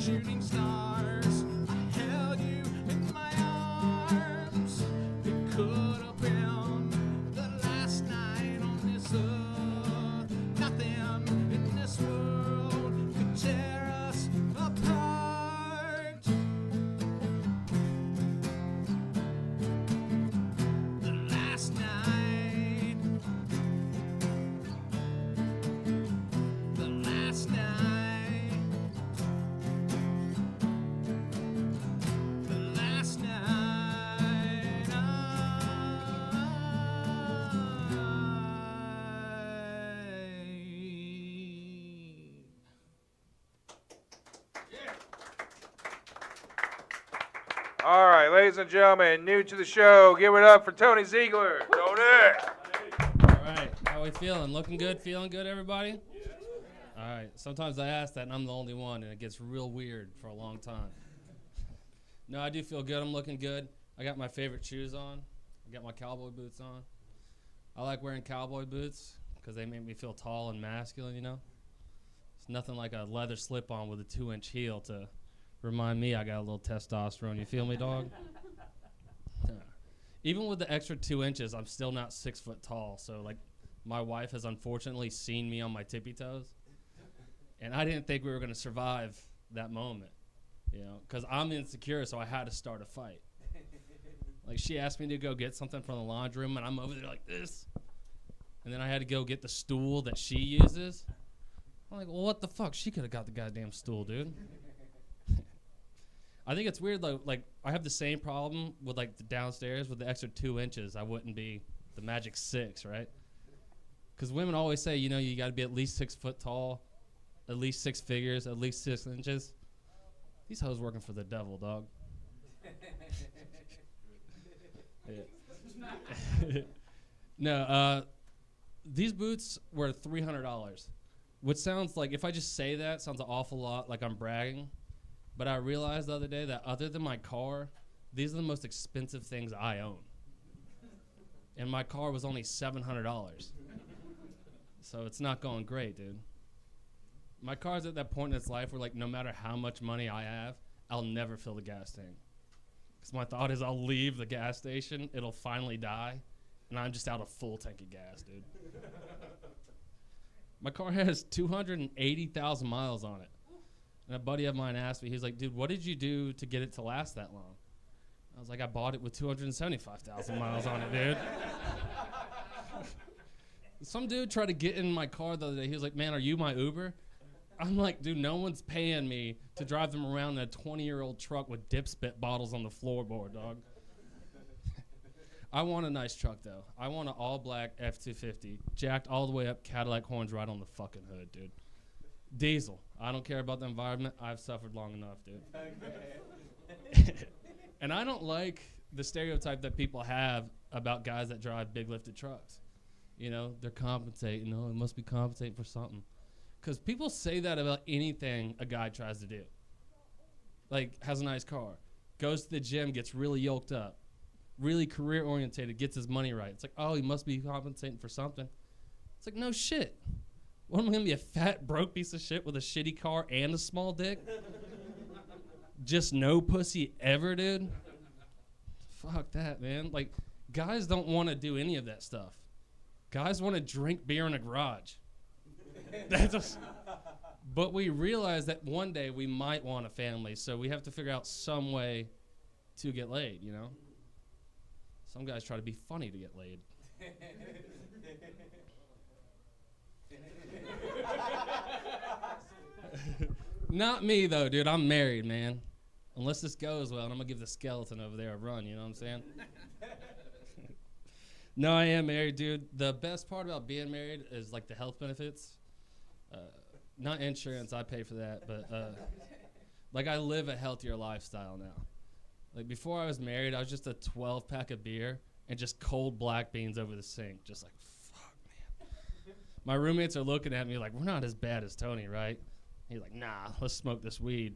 Shooting stars, I held you in my arms. It could have been the last night on this earth. Nothing in this world could tear us apart. The last night. The last night. The last night. All right, ladies and gentlemen, new to the show, give it up for Tony Ziegler. Tony! All right, how we feeling? Looking good? Feeling good, everybody? All right, sometimes I ask that and I'm the only one and it gets real weird for a long time. No, I do feel good. I'm looking good. I got my favorite shoes on. I got my cowboy boots on. I like wearing cowboy boots because they make me feel tall and masculine, you know? It's nothing like a leather slip-on with a 2-inch heel to remind me I got a little testosterone. You feel me, dog? Even with the extra 2 inches, I'm still not 6 foot tall. So, like, my wife has unfortunately seen me on my tippy toes. And I didn't think we were going to survive that moment, you know, because I'm insecure, so I had to start a fight. Like, she asked me to go get something from the laundry room, and I'm over there like this. And then I had to go get the stool that she uses. I'm like, well, what the fuck? She could have got the goddamn stool, dude. I think it's weird, though. Like, I have the same problem with, like, the downstairs with the extra 2 inches. I wouldn't be the magic 6, right? Because women always say, you know, you got to be at least 6 foot tall, at least 6 figures, at least 6 inches. These hoes working for the devil, dog. No, these boots were $300, which sounds like, if I just say that, sounds an awful lot like I'm bragging. But I realized the other day that other than my car, these are the most expensive things I own. And my car was only $700. So it's not going great, dude. My car's at that point in its life where, like, no matter how much money I have, I'll never fill the gas tank. Because my thought is I'll leave the gas station, it'll finally die, and I'm just out a full tank of gas, dude. My car has 280,000 miles on it. And a buddy of mine asked me, he's like, dude, what did you do to get it to last that long? I was like, I bought it with 275,000 miles on it, dude. Some dude tried to get in my car the other day. He was like, man, are you my Uber? I'm like, dude, no one's paying me to drive them around in a 20-year-old truck with dip spit bottles on the floorboard, dog. I want a nice truck, though. I want an all-black F-250, jacked all the way up, Cadillac horns right on the fucking hood, dude. Diesel. I don't care about the environment. I've suffered long enough, dude. And I don't like the stereotype that people have about guys that drive big lifted trucks. You know, they're compensating. No, it must be compensating for something. Because people say that about anything a guy tries to do. Like, has a nice car, goes to the gym, gets really yoked up, really career orientated, gets his money right. It's like, oh, he must be compensating for something. It's like, no shit. What, am I gonna be a fat, broke piece of shit with a shitty car and a small dick? Just no pussy ever, dude? Fuck that, man. Like, guys don't want to do any of that stuff. Guys want to drink beer in a garage. That's just, but we realize that one day we might want a family, so we have to figure out some way to get laid, you know? Some guys try to be funny to get laid. Not me, though, dude. I'm married, man. Unless this goes well, and I'm going to give the skeleton over there a run, you know what I'm saying? No, I am married, dude. The best part about being married is, like, the health benefits. Not insurance, I pay for that, but, like, I live a healthier lifestyle now. Like, before I was married, I was just a 12-pack of beer and just cold black beans over the sink. Just like, fuck, man. My roommates are looking at me like, we're not as bad as Tony, right? He's like, nah, let's smoke this weed.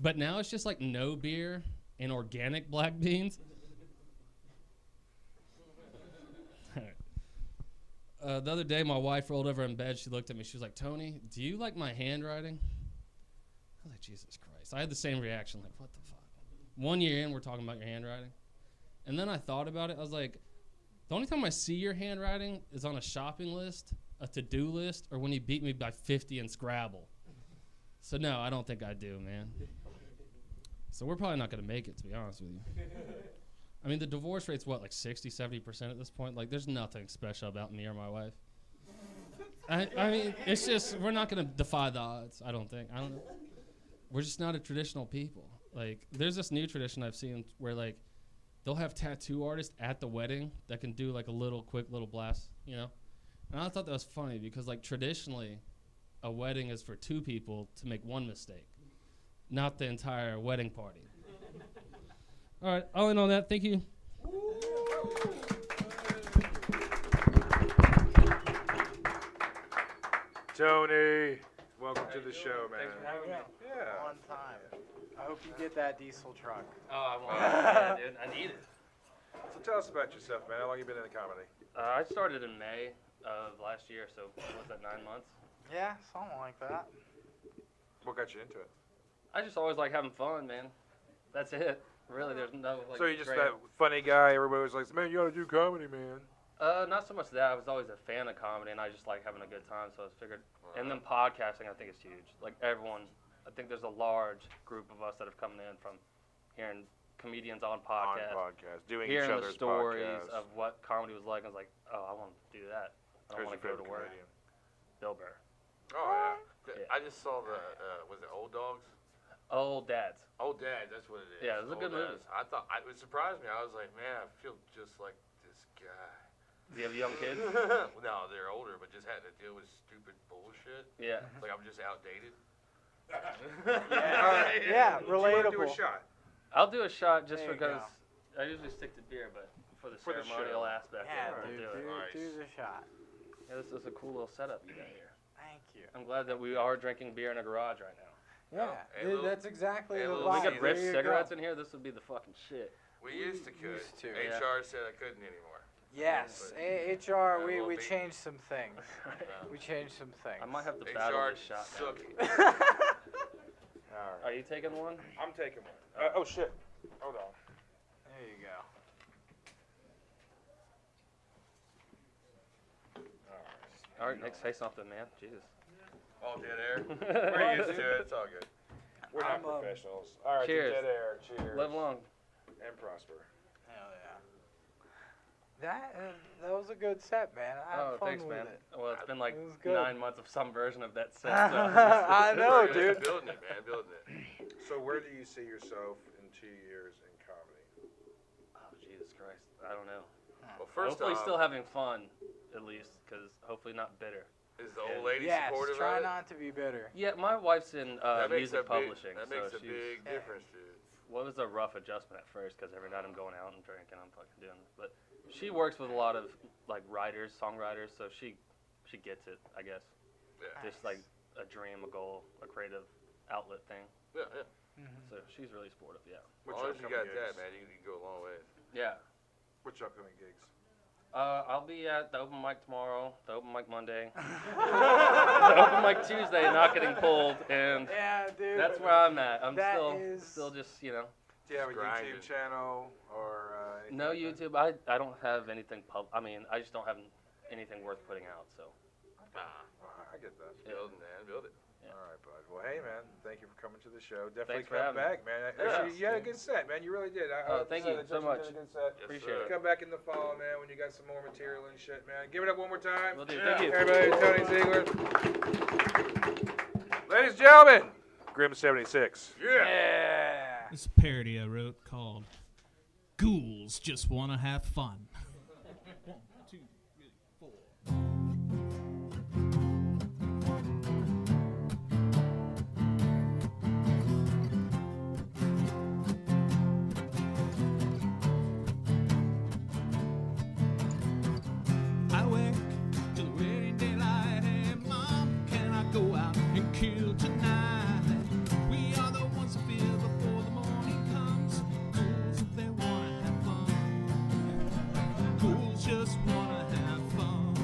But now it's just like no beer and organic black beans. The other day, my wife rolled over in bed. She looked at me. She was like, Tony, do you like my handwriting? I was like, Jesus Christ. I had the same reaction, like, what the fuck? 1 year in, we're talking about your handwriting. And then I thought about it. I was like, the only time I see your handwriting is on a shopping list, a to-do list, or when you beat me by 50 in Scrabble. So, no, I don't think I do, man. So we're probably not going to make it, to be honest with you. I mean, the divorce rate's what, like 60, 70% at this point? Like, there's nothing special about me or my wife. I mean, it's just, we're not going to defy the odds, I don't think. I don't know. We're just not a traditional people. Like, there's this new tradition I've seen where, like, they'll have tattoo artists at the wedding that can do, like, a little quick little blast, you know? And I thought that was funny because, like, traditionally, a wedding is for two people to make one mistake, not the entire wedding party. All right, all in on that, thank you. Tony, welcome to the show, man. Thanks for having me. Yeah. On time. I hope you get that diesel truck. Oh, I want it, yeah, dude. I need it. So tell us about yourself, man. How long you been in the comedy? I started in May of last year, so what was that, 9 months? Yeah, something like that. What got you into it? I just always like having fun, man. That's it. Really, there's no, like, So you're just great- that funny guy. Everybody was like, man, you ought to do comedy, man. Not so much that. I was always a fan of comedy, and I just like having a good time, so I figured. And then podcasting, I think, is huge. Like, everyone, I think there's a large group of us that have come in from hearing comedians on podcasts. Doing hearing each other's the stories podcasts. of what comedy was like. I was like, oh, I want to do that. I don't Who's want to your go to favorite work. comedian? Bill Burr. Oh, yeah. Yeah. I just saw the, was it Old Dogs? Old Dads. Old Dad, that's what it is. Yeah, it was a good movie. I thought, it surprised me. I was like, man, I feel just like this guy. Do you have young kids? No, they're older, but just had to deal with stupid bullshit. Yeah. Like I'm just outdated. Yeah, Do you wanna relatable. do a shot? I'll do a shot just There you because go. I usually stick to beer, but for the For the ceremonial show. aspect, Yeah, I'll dude, do it. do the shot. Yeah, this is a cool little setup you got here. Thank you. I'm glad that we are drinking beer in a garage right now. Yeah, Hey, little- that's exactly hey, the little vibe. We got rich There you cigarettes go. in here. This would be the fucking shit. We used to could. Used to. Yeah. HR said I couldn't anymore. Yes, But- HR, Yeah, we well, me- changed some things. We changed some things. I might have to battle HR this shot now. suck. All right. Are you taking one? I'm taking one. Oh, shit. Hold on. There you go. All right, Nick, say something, man. Jesus. All dead air. We're used to it. It's all good. We're not I'm, professionals. All right, cheers. to dead air. Cheers. Live long. And prosper. Hell That was a good set, man. I had fun thanks, with man. it. Well, it's been like It was good. 9 months of some version of that set. So I know, Yeah, dude. Building it, man. Building it. So where do you see yourself in 2 years in comedy? Oh, Jesus Christ. I don't know. Well, first hopefully off, still having fun, at least, because hopefully not bitter. is the old lady Yes, supportive try of it? not to be bitter. Yeah, my wife's in That makes music a big- publishing. That so makes a she's, big difference, dude. Well, it was a rough adjustment at first because every night I'm going out and drinking, I'm fucking doing it. But she works with a lot of like writers, songwriters, so she gets it, I guess. Yeah. Just like a dream, a goal, a creative outlet thing. Yeah, yeah. So she's really supportive, yeah. As long as you got that, man, you can go a long way. Yeah. What's your upcoming gigs? I'll be at the open mic tomorrow, the open mic Monday, the open mic Tuesday, not getting pulled, and Yeah, dude. that's where I'm at. I'm That still just, Do you have a Grinding. YouTube channel or anything no like that? YouTube. I don't have anything I mean, I just don't have anything worth putting out. So. I get that. Building, man. Build it. All right, bud. Well, hey, man, thank you for coming to the show. Definitely Thanks for come having back, me. man. Yeah. Actually, you had a good set, man. You really did. Thank you so much. Did a good set. Yes, Appreciate sir. it. Come back in the fall, man, when you got some more material and shit, man. Give it up one more time. Will do. Thank you. Everybody, Tony Ziegler. Ladies and gentlemen, GRIM76. Yeah. This parody I wrote called Ghouls Just Wanna Have Fun. 1, 2, 3, 4. I wake till the wedding daylight. Hey, Mom, can I go out and kill tonight? We are the ones who feel before the morning comes. Ghouls, they wanna have fun. Ghouls just wanna have fun.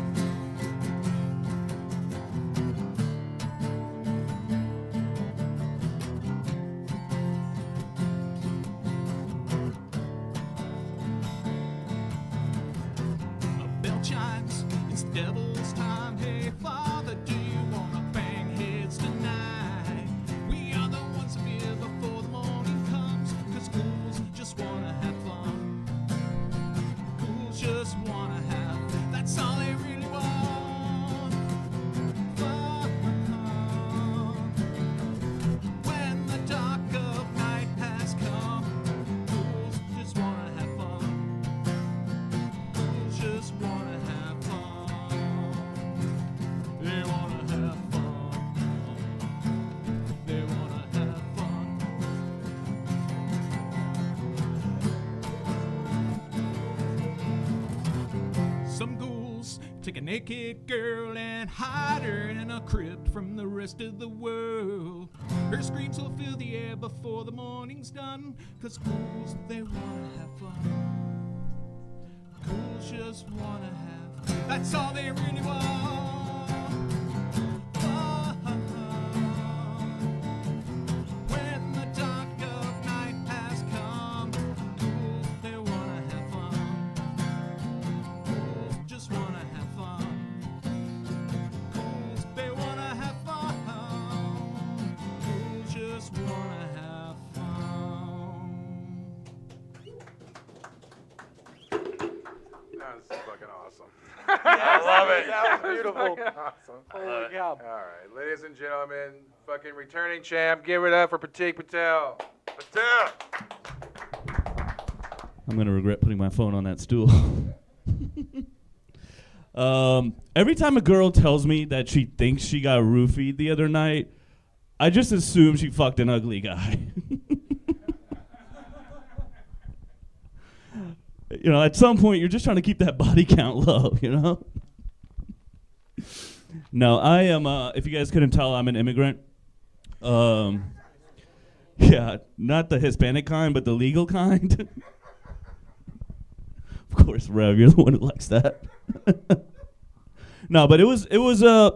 A bell chimes, it's devil's time. Hey, Father, do you wanna bang heads tonight? We are the ones who feel before the morning comes. 'Cause ghouls just wanna have fun. Ghouls just wanna have, that's all they really want. Fun. When the dark of night has come, ghouls just wanna have fun. Ghouls just wanna have fun. They wanna have fun. They wanna have fun. Some ghouls take a naked girl and hide her in a crypt from the rest of the world. Her screams will fill the air before the morning's done. 'Cause ghouls, they wanna have fun. Ghouls just wanna have, that's all they really want. Fun. When the dark of night has come, ghouls, they wanna have fun. Ghouls just wanna have fun. Ghouls, they wanna have fun. Ghouls just wanna have fun. That was fucking awesome. I love it. That was beautiful. Fucking awesome. Holy cow. All right, ladies and gentlemen, fucking returning champ, give it up for Pratik Patel. Patel. I'm gonna regret putting my phone on that stool. Every time a girl tells me that she thinks she got roofied the other night, I just assume she fucked an ugly guy. You know, at some point, you're just trying to keep that body count low, you know? No, I am, if you guys couldn't tell, I'm an immigrant. Yeah, not the Hispanic kind, but the legal kind. Of course, Rev, you're the one who likes that. No, but it was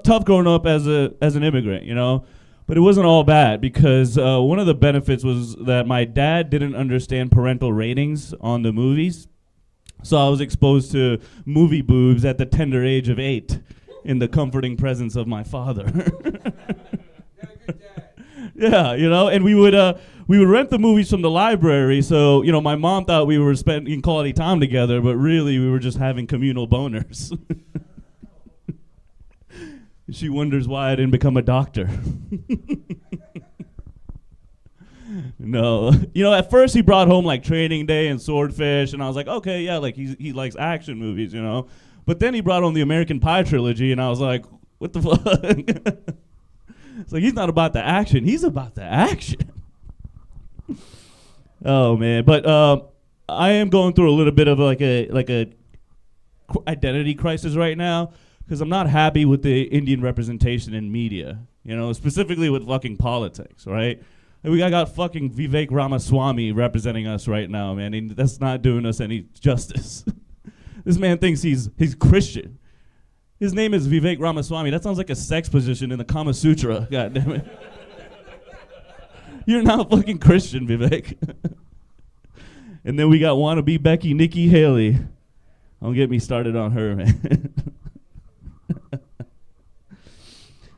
tough growing up as an immigrant, you know? But it wasn't all bad because one of the benefits was that my dad didn't understand parental ratings on the movies. So I was exposed to movie boobs at the tender age of 8 in the comforting presence of my father. Yeah, you know, and we would we would rent the movies from the library. So, you know, my mom thought we were spending quality time together, but really we were just having communal boners. She wonders why I didn't become a doctor. No. You know, at first he brought home like Training Day and Swordfish, and I was like, okay, yeah, like he likes action movies, you know. But then he brought home the American Pie trilogy, and I was like, what the fuck? It's like, he's not about the action, he's about the action. Oh man, but I am going through a little bit of like a identity crisis right now, because I'm not happy with the Indian representation in media, you know, specifically with fucking politics, right? And we got fucking Vivek Ramaswamy representing us right now, man, and that's not doing us any justice. This man thinks he's Christian. His name is Vivek Ramaswamy. That sounds like a sex position in the Kama Sutra, God damn it. You're not fucking Christian, Vivek. And then we got wannabe Becky Nikki Haley. Don't get me started on her, man.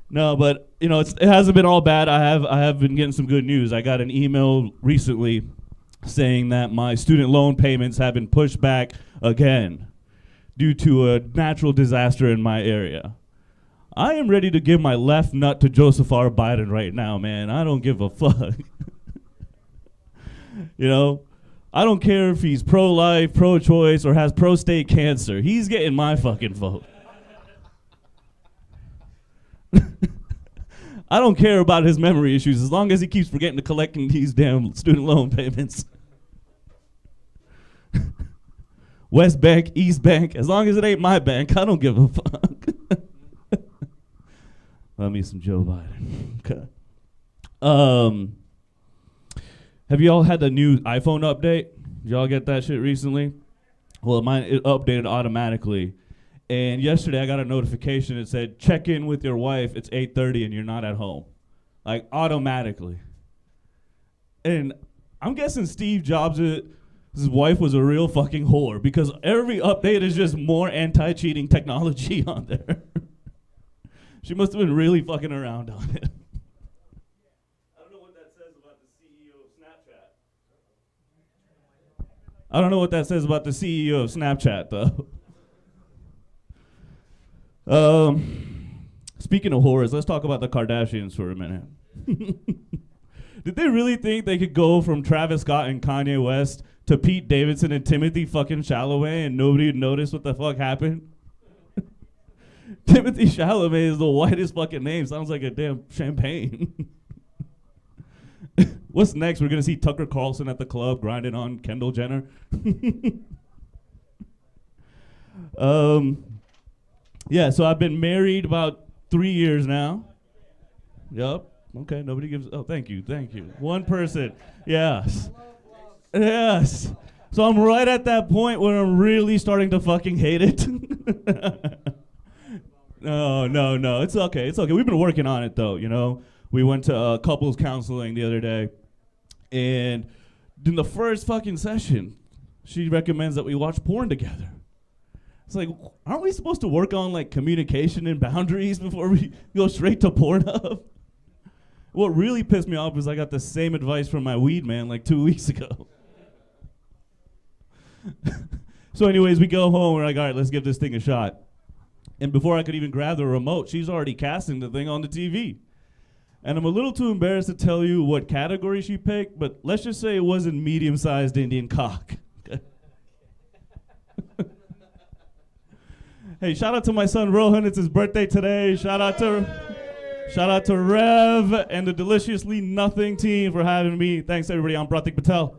No, but you know, it hasn't been all bad. I have been getting some good news. I got an email recently saying that my student loan payments have been pushed back again due to a natural disaster in my area. I am ready to give my left nut to Joseph R. Biden right now, man. I don't give a fuck. You know, I don't care if he's pro-life, pro-choice, or has prostate cancer. He's getting my fucking vote. I don't care about his memory issues as long as he keeps forgetting to collecting these damn student loan payments. West Bank, East Bank, as long as it ain't my bank, I don't give a fuck. Love me some Joe Biden. Okay. Have you all had the new iPhone update? Did y'all get that shit recently? Well, mine it updated automatically. And yesterday I got a notification that said, check in with your wife, it's 8:30 and you're not at home. Like, automatically. And I'm guessing Steve Jobs' his wife was a real fucking whore, because every update is just more anti-cheating technology on there. She must have been really fucking around on it. I don't know what that says about the CEO of Snapchat, though. Speaking of whores, let's talk about the Kardashians for a minute. Did they really think they could go from Travis Scott and Kanye West to Pete Davidson and Timothy fucking Chalamet and nobody would notice what the fuck happened? Timothy Chalamet is the whitest fucking name. Sounds like a damn champagne. What's next? We're going to see Tucker Carlson at the club grinding on Kendall Jenner. Yeah, so I've been married about 3 years now. Yup. Okay, nobody gives... Oh, thank you. One person. Yes. Yes. So I'm right at that point where I'm really starting to fucking hate it. No. It's okay. We've been working on it, though, you know. We went to couples counseling the other day. And in the first fucking session, she recommends that we watch porn together. It's like, aren't we supposed to work on like communication and boundaries before we go straight to Pornhub? What really pissed me off was I got the same advice from my weed man like 2 weeks ago. So anyways, we go home, we're like, all right, let's give this thing a shot. And before I could even grab the remote, she's already casting the thing on the TV. And I'm a little too embarrassed to tell you what category she picked, but let's just say it wasn't medium-sized Indian cock. Hey, shout out to my son Rohan. It's his birthday today. Shout out to Rev and the Deliciously Nothing team for having me. Thanks everybody. I'm Pratik Patel.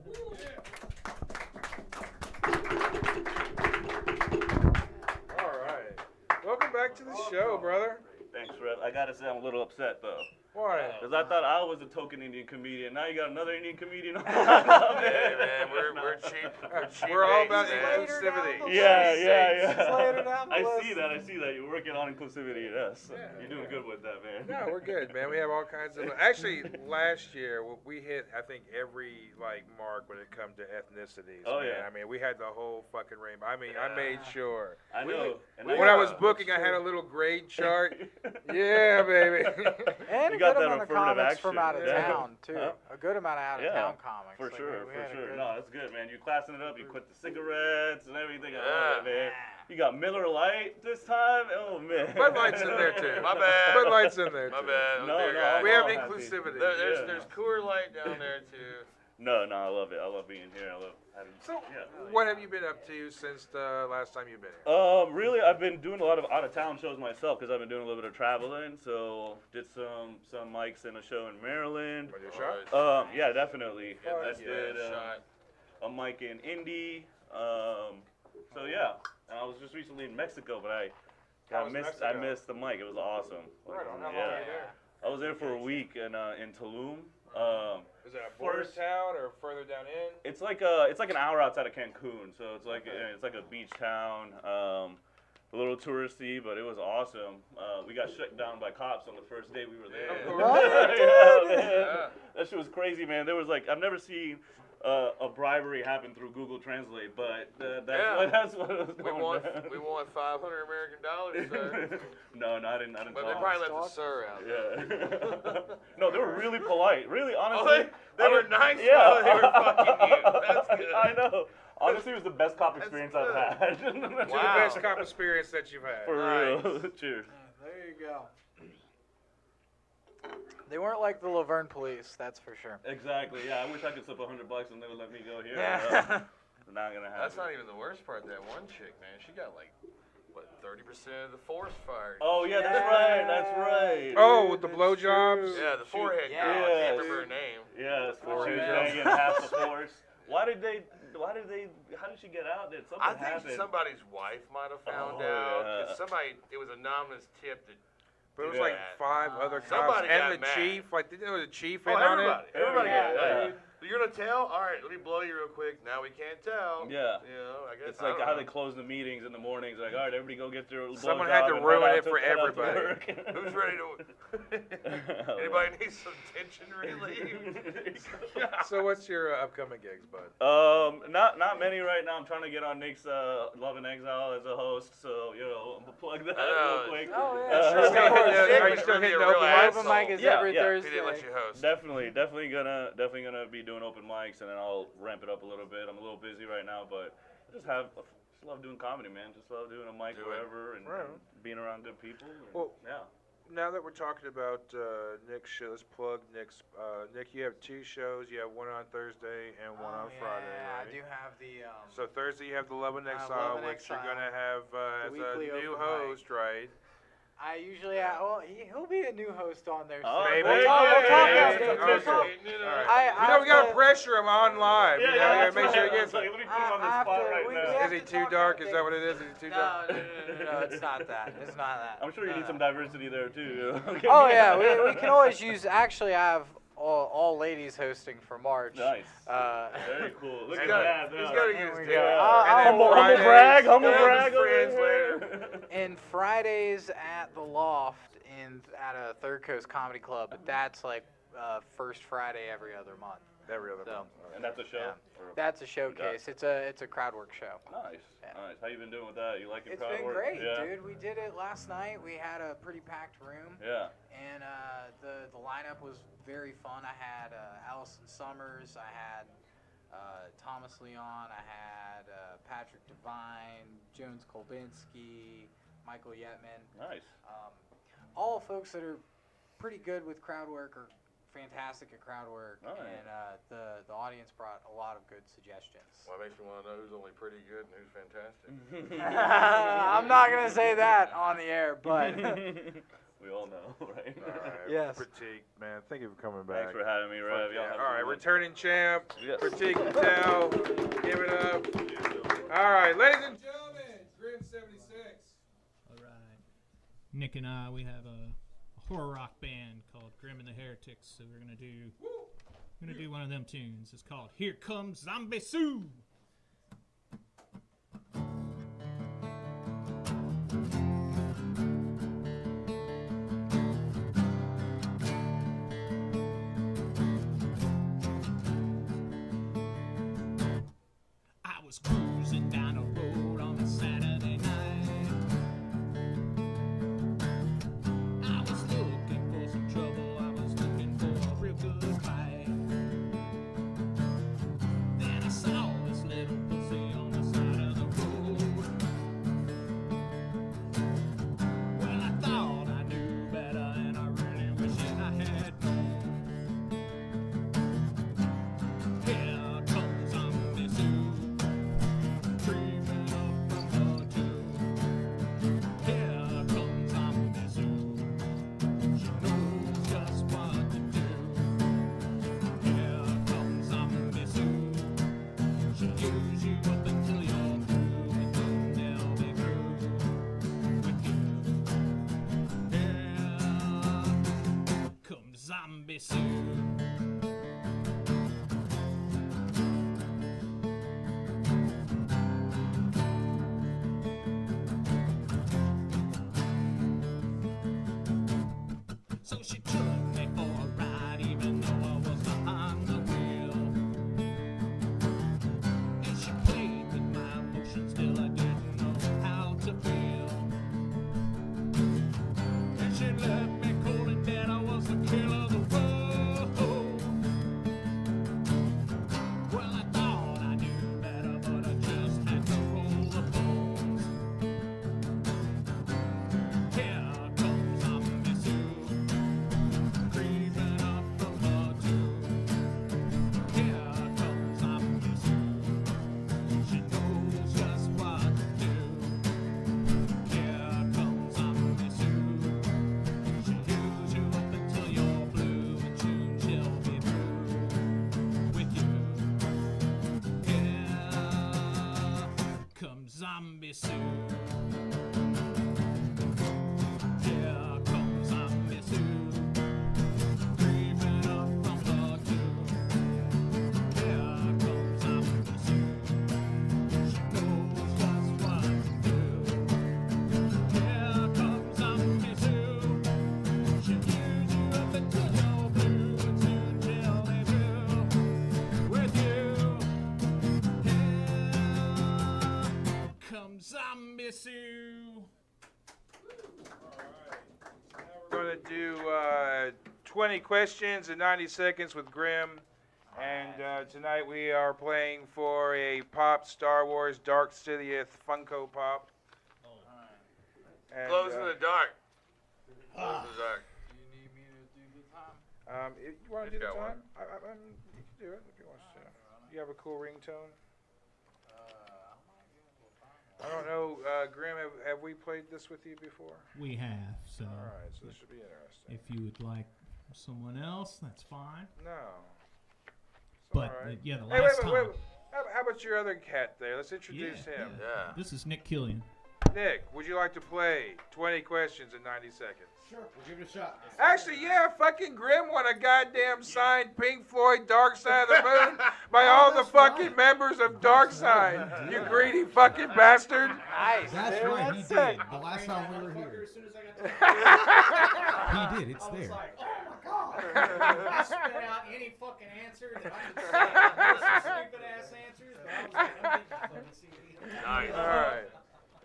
All right. Welcome back to the show, brother. Thanks, Rev. I gotta say I'm a little upset though. Why? Because I thought I was a token Indian comedian. Now you got another Indian comedian on the Hey, man, we're cheap. We're all about man. inclusivity. Yeah. I see that. You're working on inclusivity, yes. Yeah. You're doing good with that, man. No, we're good, man. We have all kinds of... Actually, last year, we hit, I think, every, mark when it comes to ethnicities. Oh, man. yeah. I mean, we had the whole fucking rainbow. I mean, I made sure. I know. When I was booking, I had a little grade chart. Yeah, baby. And good that amount of affirmative comics action. from out of Yeah. town too. Huh? A good amount of out of Yeah, town comics. for Like, sure, we for had a sure. good- No, that's good, man. You classing it up. You quit the cigarettes and everything. I Yeah. love it, man. You got Miller Lite this time. Oh man. Bud Light's in there too. My bad. Bud Light's in there My too. bad. No, Dear no, God. We have I'm happy. inclusivity. There's Coors Light down there too. No, I love it. I love being here. I love having. So, yeah. what have you been up to since the last time you've been here? Really, I've been doing a lot of out of town shows myself because I've been doing a little bit of traveling. So did some mics in a show in Maryland. Want to do a shot? Yeah, definitely. Yeah, I that's did shot. a mic in Indy. So yeah, and I was just recently in Mexico, but I missed the mic. It was awesome. Right on. How long Yeah. were you there? I was there for a week in Tulum. Is that a border town or further down in? It's like an hour outside of Cancun, so it's like a beach town, a little touristy, but it was awesome. We got shut down by cops on the first day we were there. Yeah. That shit was crazy, man. There was like I've never seen a bribery happen through Google Translate, but that's what it was going down. We want $500 American, sir. No, I didn't. But they probably left the sir out. Yeah. No, they were really polite. Really, honestly. They were nice. Yeah. They were fucking you. That's good. I know. Honestly, it was the best cop experience I've had. Wow. The best cop experience that you've had. For real. Cheers. There you go. They weren't like the Laverne police, that's for sure. Exactly. Yeah, I wish I could slip $100 and they would let me go here. Yeah. Not gonna happen. That's not even the worst part. That one chick, man, she got like, what, 30% of the force fired. Oh yeah, that's right. That's right. Oh, with the blowjobs? Yeah, the forehead girl. I Yeah. can't remember her name. Yes, Oh, she was yeah. banging half the force. How did she get out? Did something I think happen? somebody's wife might have found Oh, out. yeah. 'Cause it was an anonymous tip that. But it was did like that. 5 other cops Somebody and got the mad. chief. Like, didn't there was a chief Oh, in on everybody. it? Everybody Yeah. got it. Yeah. You're gonna tell? All right, let me blow you real quick. Now we can't tell. Yeah. You know, I guess. It's like I how don't they close the meetings in the mornings. Like, all right, everybody go get their Someone blowjob had to and ruin head it out for head out to everybody. work. know. Who's ready to? Anybody need some tension relief? So what's your upcoming gigs, bud? Not many right now. I'm trying to get on Nick's Love and Exile as a host, so I'm gonna plug that real quick. Oh, yeah. Are you still hitting the open mics? Open mic is every Thursday. He didn't let you host. Definitely gonna be doing open mics, and then I'll ramp it up a little bit. I'm a little busy right now, but I just love doing comedy, man. Just love doing a mic wherever and being around good people. And, Well, yeah. Now that we're talking about Nick's show, let's plug Nick's. Nick, you have 2 shows. You have one on Thursday and one on Friday, Yeah, right? I do have the. So Thursday you have the Love and Exile, Love and which you're Exile, gonna have as a weekly new open mic. host, right? I usually, he'll be a new host on there. Oh, soon. Maybe. We'll talk Maybe. after. Okay. We'll talk. You know, we gotta pressure him on live. Yeah, you know, yeah, we that's gotta make sure he right. gets. Let me put him on the spot right now. Is he too dark? Is that what it is? Is he too dark? No, it's not that. It's not that. I'm sure you need some diversity there too. Oh yeah, we can always use. Actually, I have all ladies hosting for March. Nice. Very cool. Look He's at got- that. he's gotta use we Dick. go. Humble brag over there. And Fridays at the Loft at a Third Coast Comedy Club. But that's like first Friday every other month. Every other month. And that's a show. Yeah. That's a showcase. It's a crowd work show. Nice. Nice. How you been doing with that? You liking It's crowd been work? great, Yeah. dude. We did it last night. We had a pretty packed room. Yeah. And the lineup was very fun. I had Allison Summers. I had Thomas Leon. I had Patrick Devine, Jones Kolbinski, Michael Yetman. Nice. All folks that are pretty good with crowd work or fantastic at crowd work. Nice. And the audience brought a lot of good suggestions. Well, it makes me want to know who's only pretty good and who's fantastic. I'm not going to say that on the air, but... We all know, right? All right. Yes. Pratik, man, thank you for coming back. Thanks for having me, Rev. Yeah. Y'all have All a right, good one. returning champ, Yes. Pratik Patel. Give it up. All right, ladies and gentlemen, GRIM76. All right. Nick and I, we have a horror rock band called Grim and the Heretics, so we're gonna do one of them tunes. It's called Here Comes Zombie Sue. I was cruising down a road on a Saturday night. I was looking for some trouble. I was zombie suit. So she took me for a ride, even though I was behind the wheel. And she played with my emotions, still I didn't know how to feel. And she left me cold and dead, I was the kill of the road. Well, I thought I knew better, but I just had to roll the bones. Here comes zombie Sue, creeping up from the tube. Here comes zombie Sue, she knows just what to do. Here comes zombie Sue, she'll use you up until you're blue, and soon she'll be through with you. Here comes zombie Sue. Here comes zombie Sue, creeping up from the tube. Here comes zombie Sue, she knows just what to do. Here comes zombie Sue, she'll use you up until you're blue, and soon she'll be through with you. Here comes zombie Sue. We're going to do 20 questions in 90 seconds with Grim. And tonight we are playing for a Pop Star Wars Dark Sidious Funko Pop. And, Glows in the dark. Glows in the dark. If you want to do the Got one. time? You can do it if you want to. You have a cool ringtone? I don't know, Grim, have we played this with you before? We have, so All right, so this should be interesting. if you would like someone else, that's fine. No. It's But all right. yeah, the Hey, last wait, time. How about your other cat there? Let's introduce him. Yeah. This is Nick Killian. Nick, would you like to play 20 questions in 90 seconds? Sure, we'll give it a shot. Actually, yeah, fucking Grim won a goddamn signed Pink Floyd Dark Side of the Moon by all the fucking members of Dark Side. You greedy fucking bastard. Nice. That's dude, right, he that's did. sick. The last time we were here. He did, it's there. I spit out any fucking answer that I could say. Some stupid ass answers, but I was like, I'm getting the fucking CD. Nice. All right.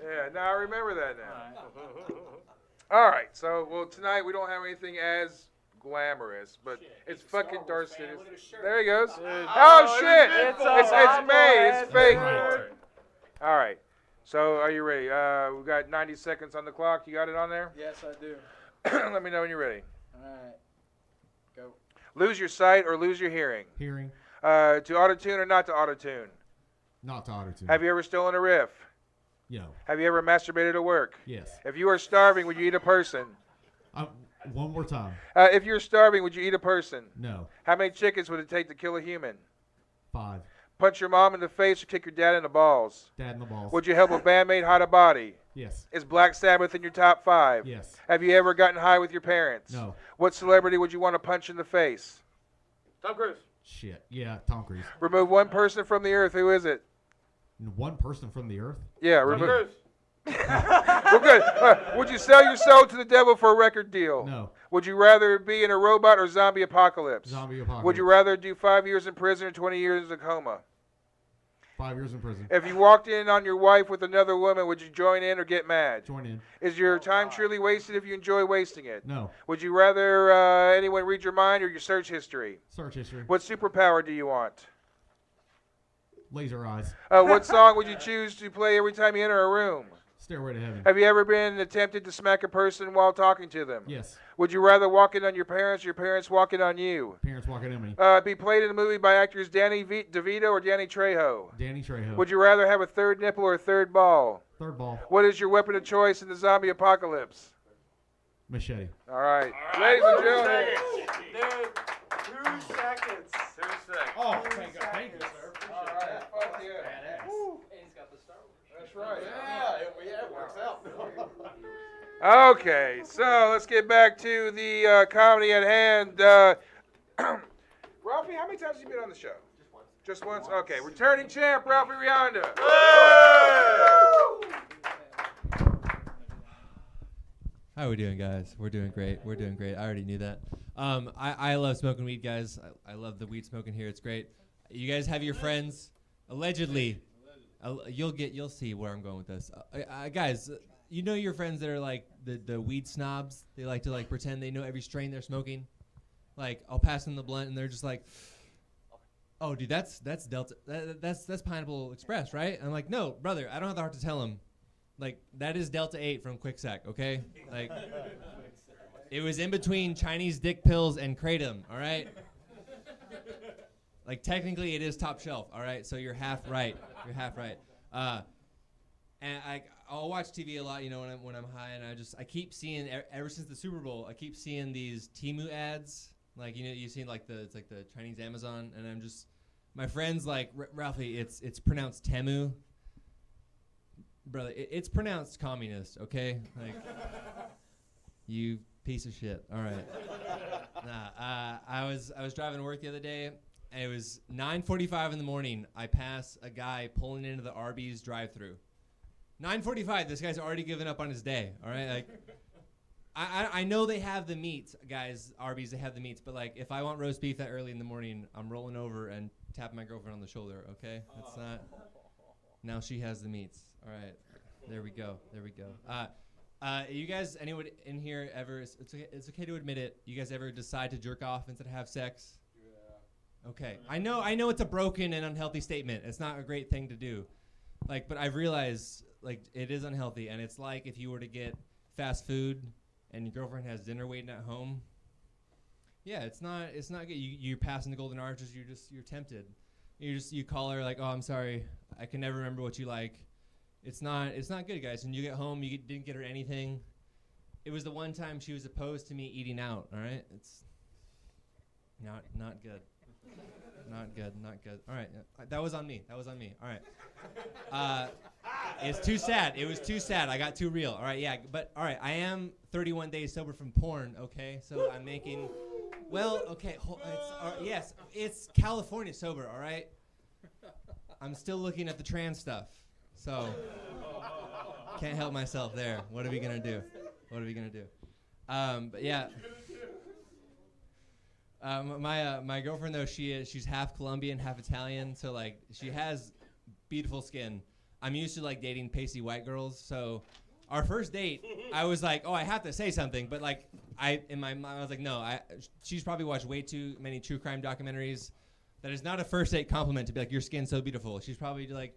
Yeah, now I remember that now. All right, so, well, tonight we don't have anything as glamorous, but it's fucking Dark Sidious. There he goes. Oh, shit! It's May. It's fake. All right. So, are you ready? We've got 90 seconds on the clock. You got it on there? Yes, I do. Let me know when you're ready. All right. Go. Lose your sight or lose your hearing? Hearing. To auto-tune or not to auto-tune? Not to auto-tune. Have you ever stolen a riff? Yo. Have you ever masturbated at work? Yes. If you are starving, would you eat a person? One more time. If you're starving, would you eat a person? No. How many chickens would it take to kill a human? 5. Punch your mom in the face or kick your dad in the balls? Dad in the balls. Would you help a bandmate hide a body? Yes. Is Black Sabbath in your top 5? Yes. Have you ever gotten high with your parents? No. What celebrity would you want to punch in the face? Tom Cruise. Shit. Yeah, Tom Cruise. Remove one person from the earth. Who is it? One person from the earth? Yeah, Tom remove. Cruise. Well, good. Would you sell your soul to the devil for a record deal? No. Would you rather be in a robot or zombie apocalypse? Zombie apocalypse. Would you rather do 5 years in prison or 20 years in a coma? 5 years in prison. If you walked in on your wife with another woman, would you join in or get mad? Join in. Is your time truly wasted if you enjoy wasting it? No. Would you rather anyone read your mind or your search history? Search history. What superpower do you want? Laser eyes. What song would you choose to play every time you enter a room? Stairway to heaven. Have you ever been tempted to smack a person while talking to them? Yes. Would you rather walk in on your parents or your parents walk in on you? Parents walking in me. Be played in a movie by actors Danny DeVito or Danny Trejo? Danny Trejo. Would you rather have a third nipple or a third ball? Third ball. What is your weapon of choice in the zombie apocalypse? Machete. All right. Ladies and gentlemen. Dude, 2 seconds. 2 seconds. Oh, thank God. Thank you, sir. All right. Fuck yeah. And he's got the Star Wars. That's right. Yeah, it works out. Okay, so let's get back to the comedy at hand. Ralphie, how many times have you been on the show? Just once. Okay, returning champ, Ralphie Rianda. How are we doing, guys? We're doing great. We're doing great. I already knew that. I love smoking weed, guys. I love the weed smoking here. It's great. You guys have your friends. Allegedly. You'll see where I'm going with this. Guys, you know your friends that are like the weed snobs. They like to like pretend they know every strain they're smoking. Like I'll pass them the blunt and they're just like, "Oh, dude, that's Delta. That's Pineapple Express, right?" And I'm like, "No, brother, I don't have the heart to tell him. Like that is Delta 8 from Quicksack, okay? Like it was in between Chinese dick pills and kratom, all right? Like technically it is top shelf, all right? So you're half right. You're half right. And I'll watch TV a lot, you know, when I'm high, and I keep seeing ever since the Super Bowl, I keep seeing these Temu ads, like you know you've seen like it's like the Chinese Amazon, and I'm just my friends like Ralphie, it's pronounced Temu. Brother, it's pronounced communist, okay? Like, you piece of shit. All right. I was driving to work the other day, and it was 9:45 in the morning. I pass a guy pulling into the Arby's drive-thru. 9:45. This guy's already given up on his day. All right, like, I know they have the meats, guys. Arby's, they have the meats, but like, if I want roast beef that early in the morning, I'm rolling over and tapping my girlfriend on the shoulder. Okay, that's not. Now she has the meats. All right, there we go. There we go. You guys, anyone in here ever? It's okay to admit it. You guys ever decide to jerk off instead of have sex? Yeah. Okay, I know it's a broken and unhealthy statement. It's not a great thing to do. Like, but I've realized like it is unhealthy, and it's like if you were to get fast food and your girlfriend has dinner waiting at home. Yeah, it's not good. You're passing the golden arches. You're tempted. You call her like, "Oh, I'm sorry, I can never remember what you like." It's not good, guys. When you get home, you didn't get her anything. It was the one time she was opposed to me eating out. All right, it's not good. Not good. All right, that was on me. All right. It's too sad. It was too sad. I got too real. All right, yeah. But all right, I am 31 days sober from porn. Okay, so I'm making. Well, okay. Yes, it's California sober. All right. I'm still looking at the trans stuff. So, can't help myself there. What are we gonna do? But yeah. My girlfriend though, she's half Colombian, half Italian, so like she has beautiful skin. I'm used to like dating pasty white girls, so our first date, I was like, oh, I have to say something, but like in my mind I was like, no, she's probably watched way too many true crime documentaries. That is not a first date compliment to be like, your skin's so beautiful. She's probably like.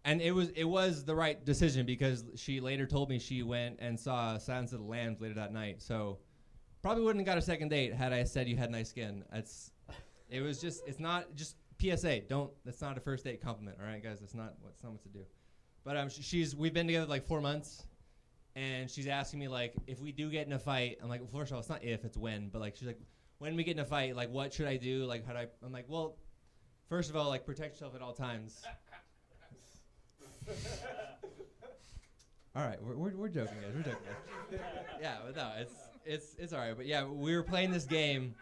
And it was the right decision because she later told me she went and saw Silence of the Lambs later that night. So probably wouldn't have got a second date had I said you had nice skin. It's not just PSA. That's not a first date compliment. All right, guys, that's not what to do. But we've been together like 4 months, and she's asking me like if we do get in a fight. I'm like, well, first of all, it's not if, it's when. But like she's like, when we get in a fight, like what should I do? Like I'm like, well, first of all, like protect yourself at all times. All right, we're joking, guys. Yeah, but no, it's all right. But yeah, we were playing this game.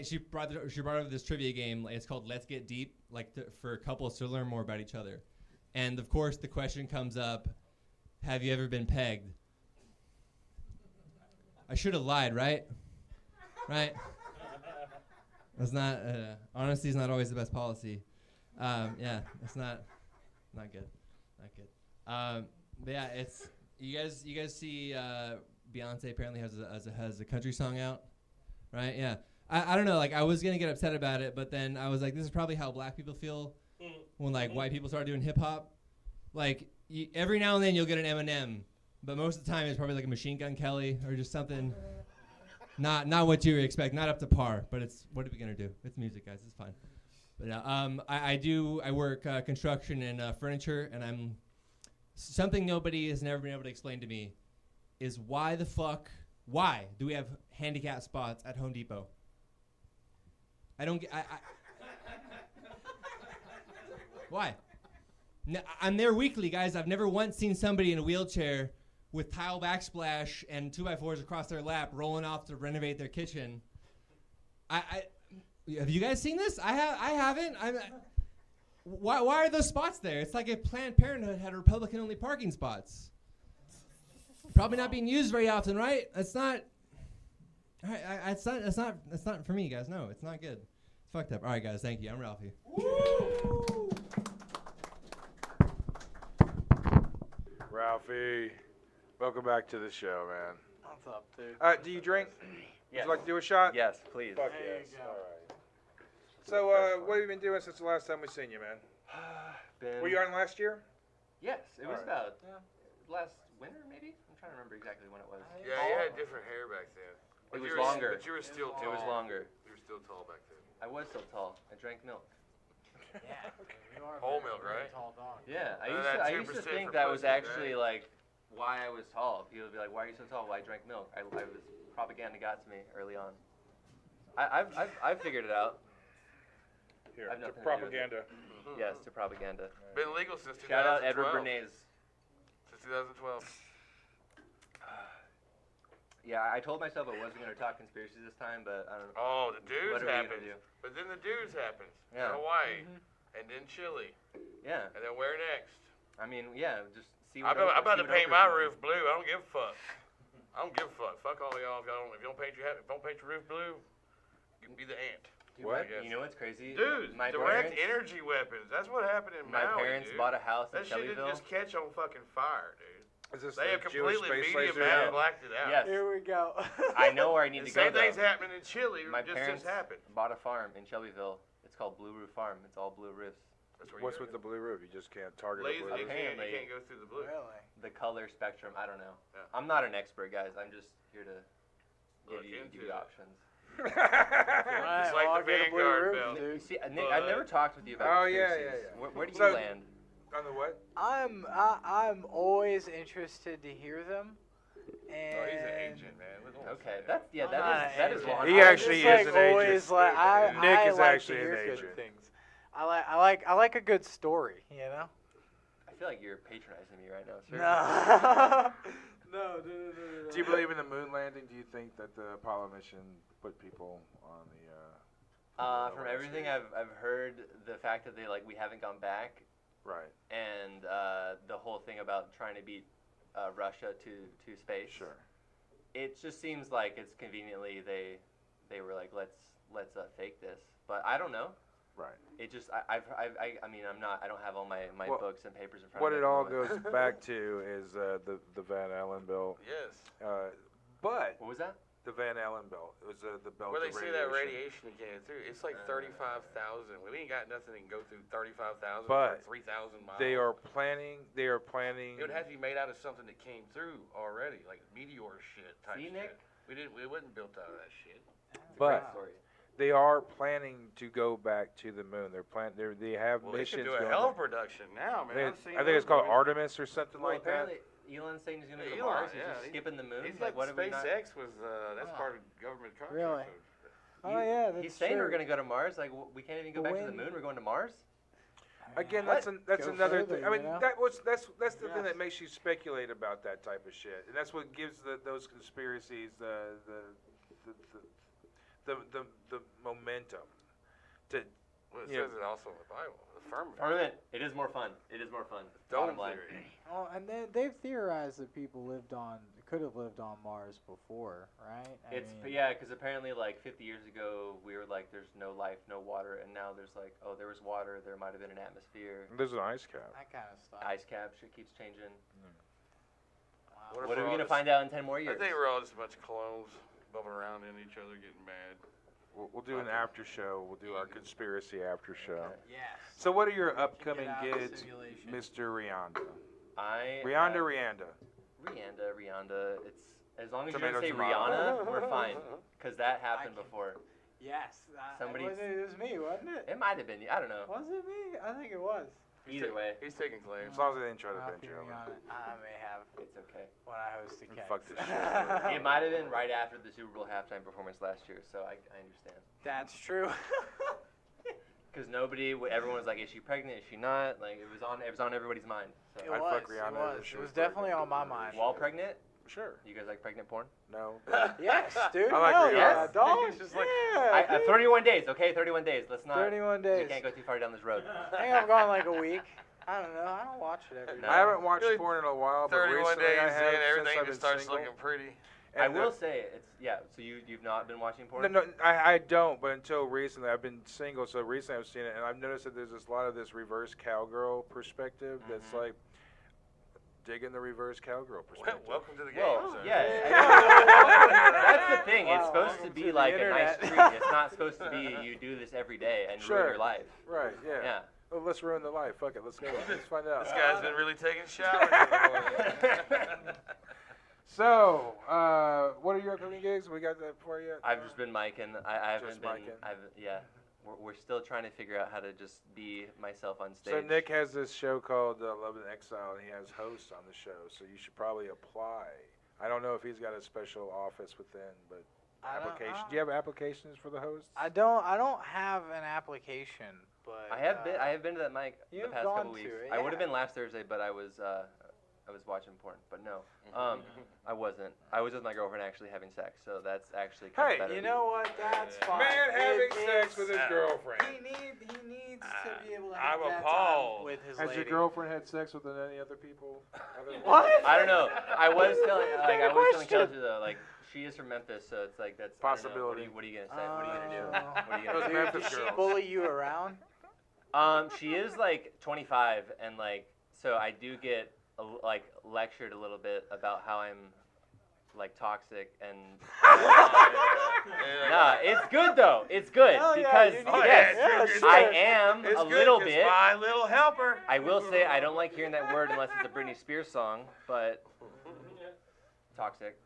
She brought up this trivia game. It's called Let's Get Deep, like for couples to learn more about each other. And of course, the question comes up: have you ever been pegged? I should have lied, right? Right? That's not. Honesty is not always the best policy. Yeah, it's not good. But yeah, it's you guys see Beyonce apparently has a country song out, right? Yeah, I don't know. Like I was gonna get upset about it, but then I was like, this is probably how black people feel when like white people start doing hip hop. Like every now and then you'll get an Eminem, but most of the time it's probably like a Machine Gun Kelly or just something not what you expect, not up to par. But it's what are we gonna do? It's music, guys. It's fine. But I work construction and furniture, and I'm something nobody has never been able to explain to me is why do we have handicap spots at Home Depot? I don't get. Why? I'm there weekly, guys. I've never once seen somebody in a wheelchair with tile backsplash and 2x4s across their lap rolling off to renovate their kitchen. Have you guys seen this? I haven't. Why are those spots there? It's like if Planned Parenthood had Republican-only parking spots. Probably not being used very often, right? It's not. All right, it's not for me, guys. No, it's not good. It's fucked up. All right, guys. Thank you. I'm Ralphie. Ralphie, welcome back to the show, man. What's up, dude? Do you drink? Yes. Would you like to do a shot? Yes, please. Fuck There yes. you go. All right. So, what have you been doing since the last time we seen you, man? Were you on last year? Yes, it was Alright. about last winter, maybe. I'm trying to remember exactly when it was. Yeah, you had different hair back then. It was you were, longer. But you were still tall. It was longer. You were still tall back then. I was still tall. I drank milk. Yeah. You are Whole very, milk, very right? Tall dog. Yeah, None of that I used to 2% think for that was pussy, actually right? like why I was tall. People would be like, "Why are you so tall?" Well, I drank milk. I was propaganda got to me early on. I've figured it out. Here, I've to nothing to do with it. propaganda. Yes, to propaganda. Been legal since 2012. Shout out Edward Bernays. Since 2012. Yeah, I told myself I wasn't gonna talk conspiracies this time, but I don't know. Oh, the dudes What are we gonna happens. do? But then the dudes happens. Yeah. In Hawaii. And then Chile. Yeah. And then where next? I mean, yeah, just see I'm what. about to see what paint Oprah's my doing. roof blue. I don't give a fuck. I don't give a fuck. Fuck all y'all. If you don't paint your roof blue, you can be the ant. What? You know what's crazy? Dude, my direct parents, energy weapons. That's what happened in My Maui, parents dude. bought a house in That shit didn't Shelbyville. just catch on fucking fire, dude. Is this They the have Jewish completely space media laser? man Yeah. blacked it out. Yes. Here we go. I know where I need The to go. same thing's though. happening in Chile. My Just parents happened. bought a farm in Shelbyville. It's called Blue Roof Farm. It's all blue roofs. What's with the blue roof? You just can't target Laser, a blue roof. you can't go through the blue. Really? The color spectrum, I don't know. Yeah. I'm not an expert, guys. I'm just here to Look give into you it. options. Right, It's like well, the I'll get a blue Vanguard roof, belt. dude. See, Nick, I've never talked with you about Oh, yeah, conspiracies. yeah, yeah. Where do you So- land? On the what? I'm always interested to hear them. And Oh, he's an agent, man. Okay, that's I'm not that an is agent. long. He I'm actually just, is like, an agent. always like, Nick I is like actually to an hear good agent. things. I like a good story, you know. I feel like you're patronizing me right now, sir. No. Do you believe in the moon landing? Do you think that the Apollo mission put people on the? From everything I've heard, the fact that we haven't gone back, Right. and the whole thing about trying to beat Russia to space. Sure. It just seems like it's conveniently they were like, let's fake this, but I don't know. Right. It just I mean I don't have all my Well, books and papers in front What of me. it all goes back to is the Van Allen bill. Yes. But What was that? the Van Allen bill. It was the belt. Where they of say that radiation came through, it's like 35,000. We ain't got nothing that can go through 35,000 But for 3,000 miles. They are planning. It would have to be made out of something that came through already, like meteor shit type See, shit. Nick? We wasn't built out of that shit. But Story. they are planning to go back to the moon. They have Well, they missions should do a going hell back. of production now, man. I've seen I think it's those called movies. Artemis or something Well, like that. apparently Elon's saying he's gonna go to Elon, Mars. He's yeah, just skipping the moon. He's Like, what if we not? SpaceX was that's part of government contract. Really? So- Oh yeah, that's He's saying true. we're gonna go to Mars. Like we can't even go back to the When- moon. We're going to Mars. Again, What? that's Go another further, thing. I mean, you know? that's the thing Yes. that makes you speculate about that type of shit, and that's what gives those conspiracies the momentum. Well, it Yeah. says it also in the Bible. The firmament. Firmament. It is more fun. It is more fun. Dome Bottom line. theory. Oh, and they've theorized that people could have lived on Mars before, right? I mean, Yeah, because apparently like 50 years ago we were like there's no life, no water, and now there's like there was water, there might have been an atmosphere. There's an ice cap. that kind of stuff. Ice cap shit keeps changing. Wow. What if What are we're we all gonna just- find out in 10 more I years? think we're all just a bunch of clones bumping around in each other, getting mad. We'll do an after show. We'll do our conspiracy after show. Okay. Yes. So, what are your upcoming out of the gigs, simulation. Mr. Rianda? Rianda. Rianda. It's as long as Tomato, you don't say tomato. Rihanna, we're fine. Because that happened before. Yes. Somebody- It was me, wasn't it? It might have been. I don't know. Was it me? I think it was. Either way, He's taking claims. As long as they didn't try to Ralphie bench you over. Rianda. I may have it's okay. when I hosted Keks. Fuck this shit. It might have been right after the Super Bowl halftime performance last year, so I understand. That's true. Because everyone was like, "Is she pregnant? Is she not?" Like it was on everybody's mind. So. It I'd was. fuck Rihanna It if was. she It was was definitely pregnant. on my mind. While pregnant, Sure. You guys like pregnant porn? No. Yes, dude. I like Hell reality. yeah, dog. It's just like, Yeah, 31 days, okay? 31 days. Let's not. 31 days. We can't go too far down this road. I think I've gone like a week. I don't know. I don't watch it every day. I haven't watched porn in a while, but 31 recently days I have in, everything since I've just been starts single. looking pretty. I And, will say it's So you've not been watching porn? No, I don't. But until recently, I've been single. So recently, I've seen it, and I've noticed that there's a lot of this reverse cowgirl perspective. That's like digging the reverse cowgirl perspective. Welcome to the game. Well, sir. yeah. That's the thing. It's Wow, supposed to welcome be to the like a nice internet. treat. It's not supposed to be you do this every day and ruin your life. Right. Yeah. Yeah. Well, let's ruin the life. Fuck it. Let's go. Let's find out. This guy's been really taking showers. in the morning. So, what are your upcoming gigs? We got that for you? I've just been micing. I haven't Just been. micing. Yeah. We're still trying to figure out how to just be myself on stage. So Nick has this show called Love in Exile, and he has hosts on the show. So you should probably apply. I don't know if he's got a special office within, but application. Do you have applications for the hosts? I don't have an application, but I have been to that mic the you've past gone couple to weeks. it, I would have yeah. been last Thursday, but I was watching porn. But no, I wasn't. I was with my girlfriend actually having sex, so that's actually kind of better. you know what? That's fine. Man having sex it's- with his girlfriend. He needs to be able to I'm have that appalled. time with his Has lady. your girlfriend had sex with any other people? What? I don't know. I was telling Question. Kelsey though, like she is from Memphis, so it's like that's I don't know. Possibility. What are you gonna say? What are you gonna do? Oh. What are you Those gonna do? Memphis Did she girls. bully you around? She is like 25, and like so I do get like lectured a little bit about how I'm like toxic and. Nah, it's good though. It's good Hell yeah, because you need yes, it. Yeah, I sure. am It's a good little 'cause bit. my little helper. I will say I don't like hearing that word unless it's a Britney Spears song, but toxic.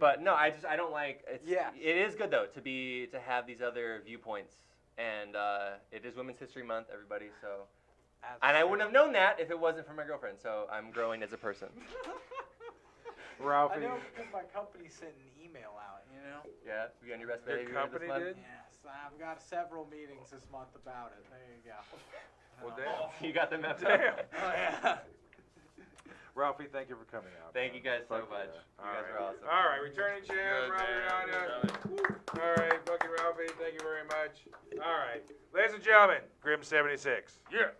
But no, I don't like it's Yeah. It is good though to have these other viewpoints, and it is Women's History Month, everybody. So, and I wouldn't have known that if it wasn't for my girlfriend. So I'm growing as a person. Ralphie. I know because my company sent an email out, you know? Yeah, you on your best Your behavior company this month? did? Yes, I've got several meetings this month about it. There you go. Well, damn. You got them up. Damn. Oh, yeah. Ralphie, thank you for coming out. Thank you guys so Fuck much. yeah. You guys are awesome. All right, returning champ, Ralphie Rianda. All right, fucking Ralphie, thank you very much. All right, ladies and gentlemen, GRIM76. Yeah.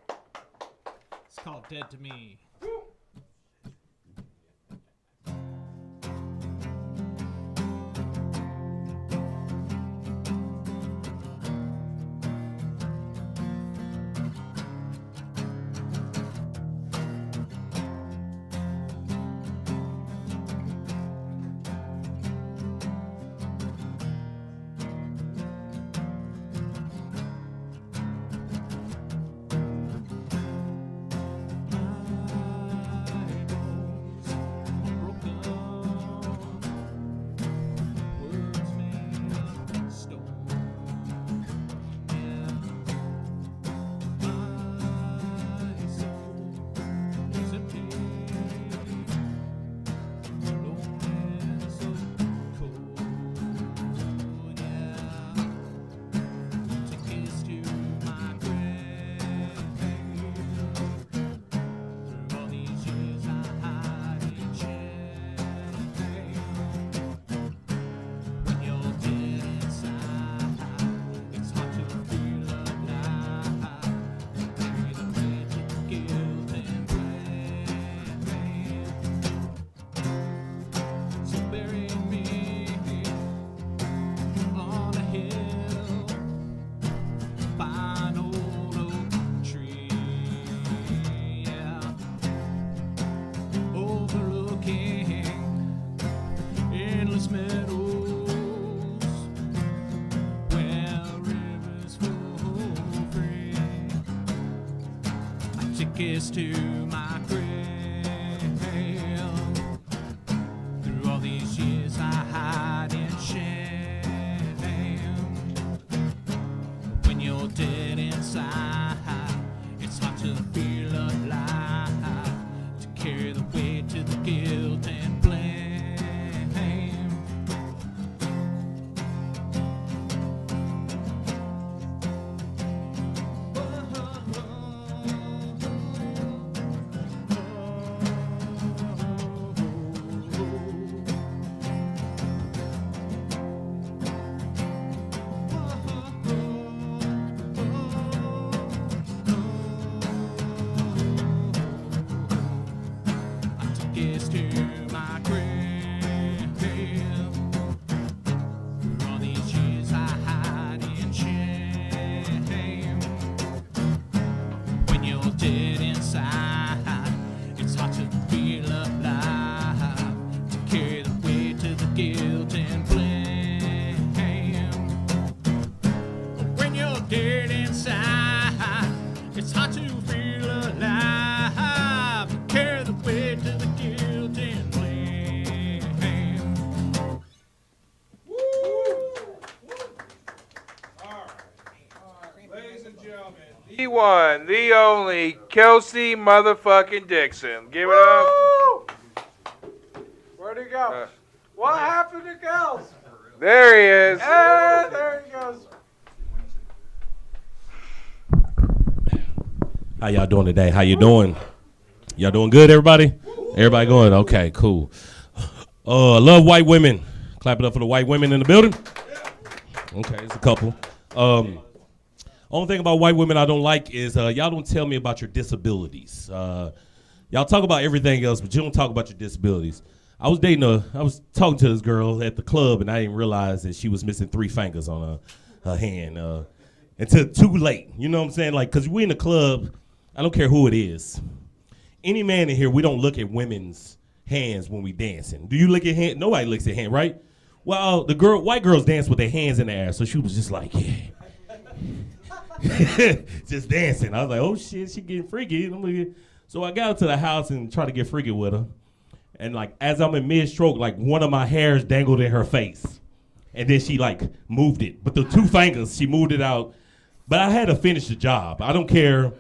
It's called Dead to Me. Kiss to my grave. Through all these years I hide in shame. When you're dead inside, it's hard to feel alive, to carry the weight to the guilt and blame. The one, the only, Kelsey motherfucking Dixon. Give it up. Where'd he go? What happened to Kels? There he is. Hey, there he goes. How y'all doing today? How you doing? Y'all doing good, everybody? Everybody going? Okay, cool. I love white women. Clap it up for the white women in the building. Okay, it's a couple. Only thing about white women I don't like is y'all don't tell me about your disabilities. Y'all talk about everything else, but you don't talk about your disabilities. I was talking to this girl at the club, and I didn't realize that she was missing 3 fingers on her hand until too late. You know what I'm saying? Like, cause we in the club, I don't care who it is. Any man in here, we don't look at women's hands when we dancing. Do you look at hand? Nobody looks at hand, right? Well, white girls dance with their hands in the air, so she was just like, yeah. Just dancing. I was like, oh shit, she getting freaky. So I got up to the house and tried to get freaky with her. And like, as I'm in mid-stroke, like one of my hairs dangled in her face. And then she like moved it. But the 2 fingers, she moved it out. But I had to finish the job. I don't care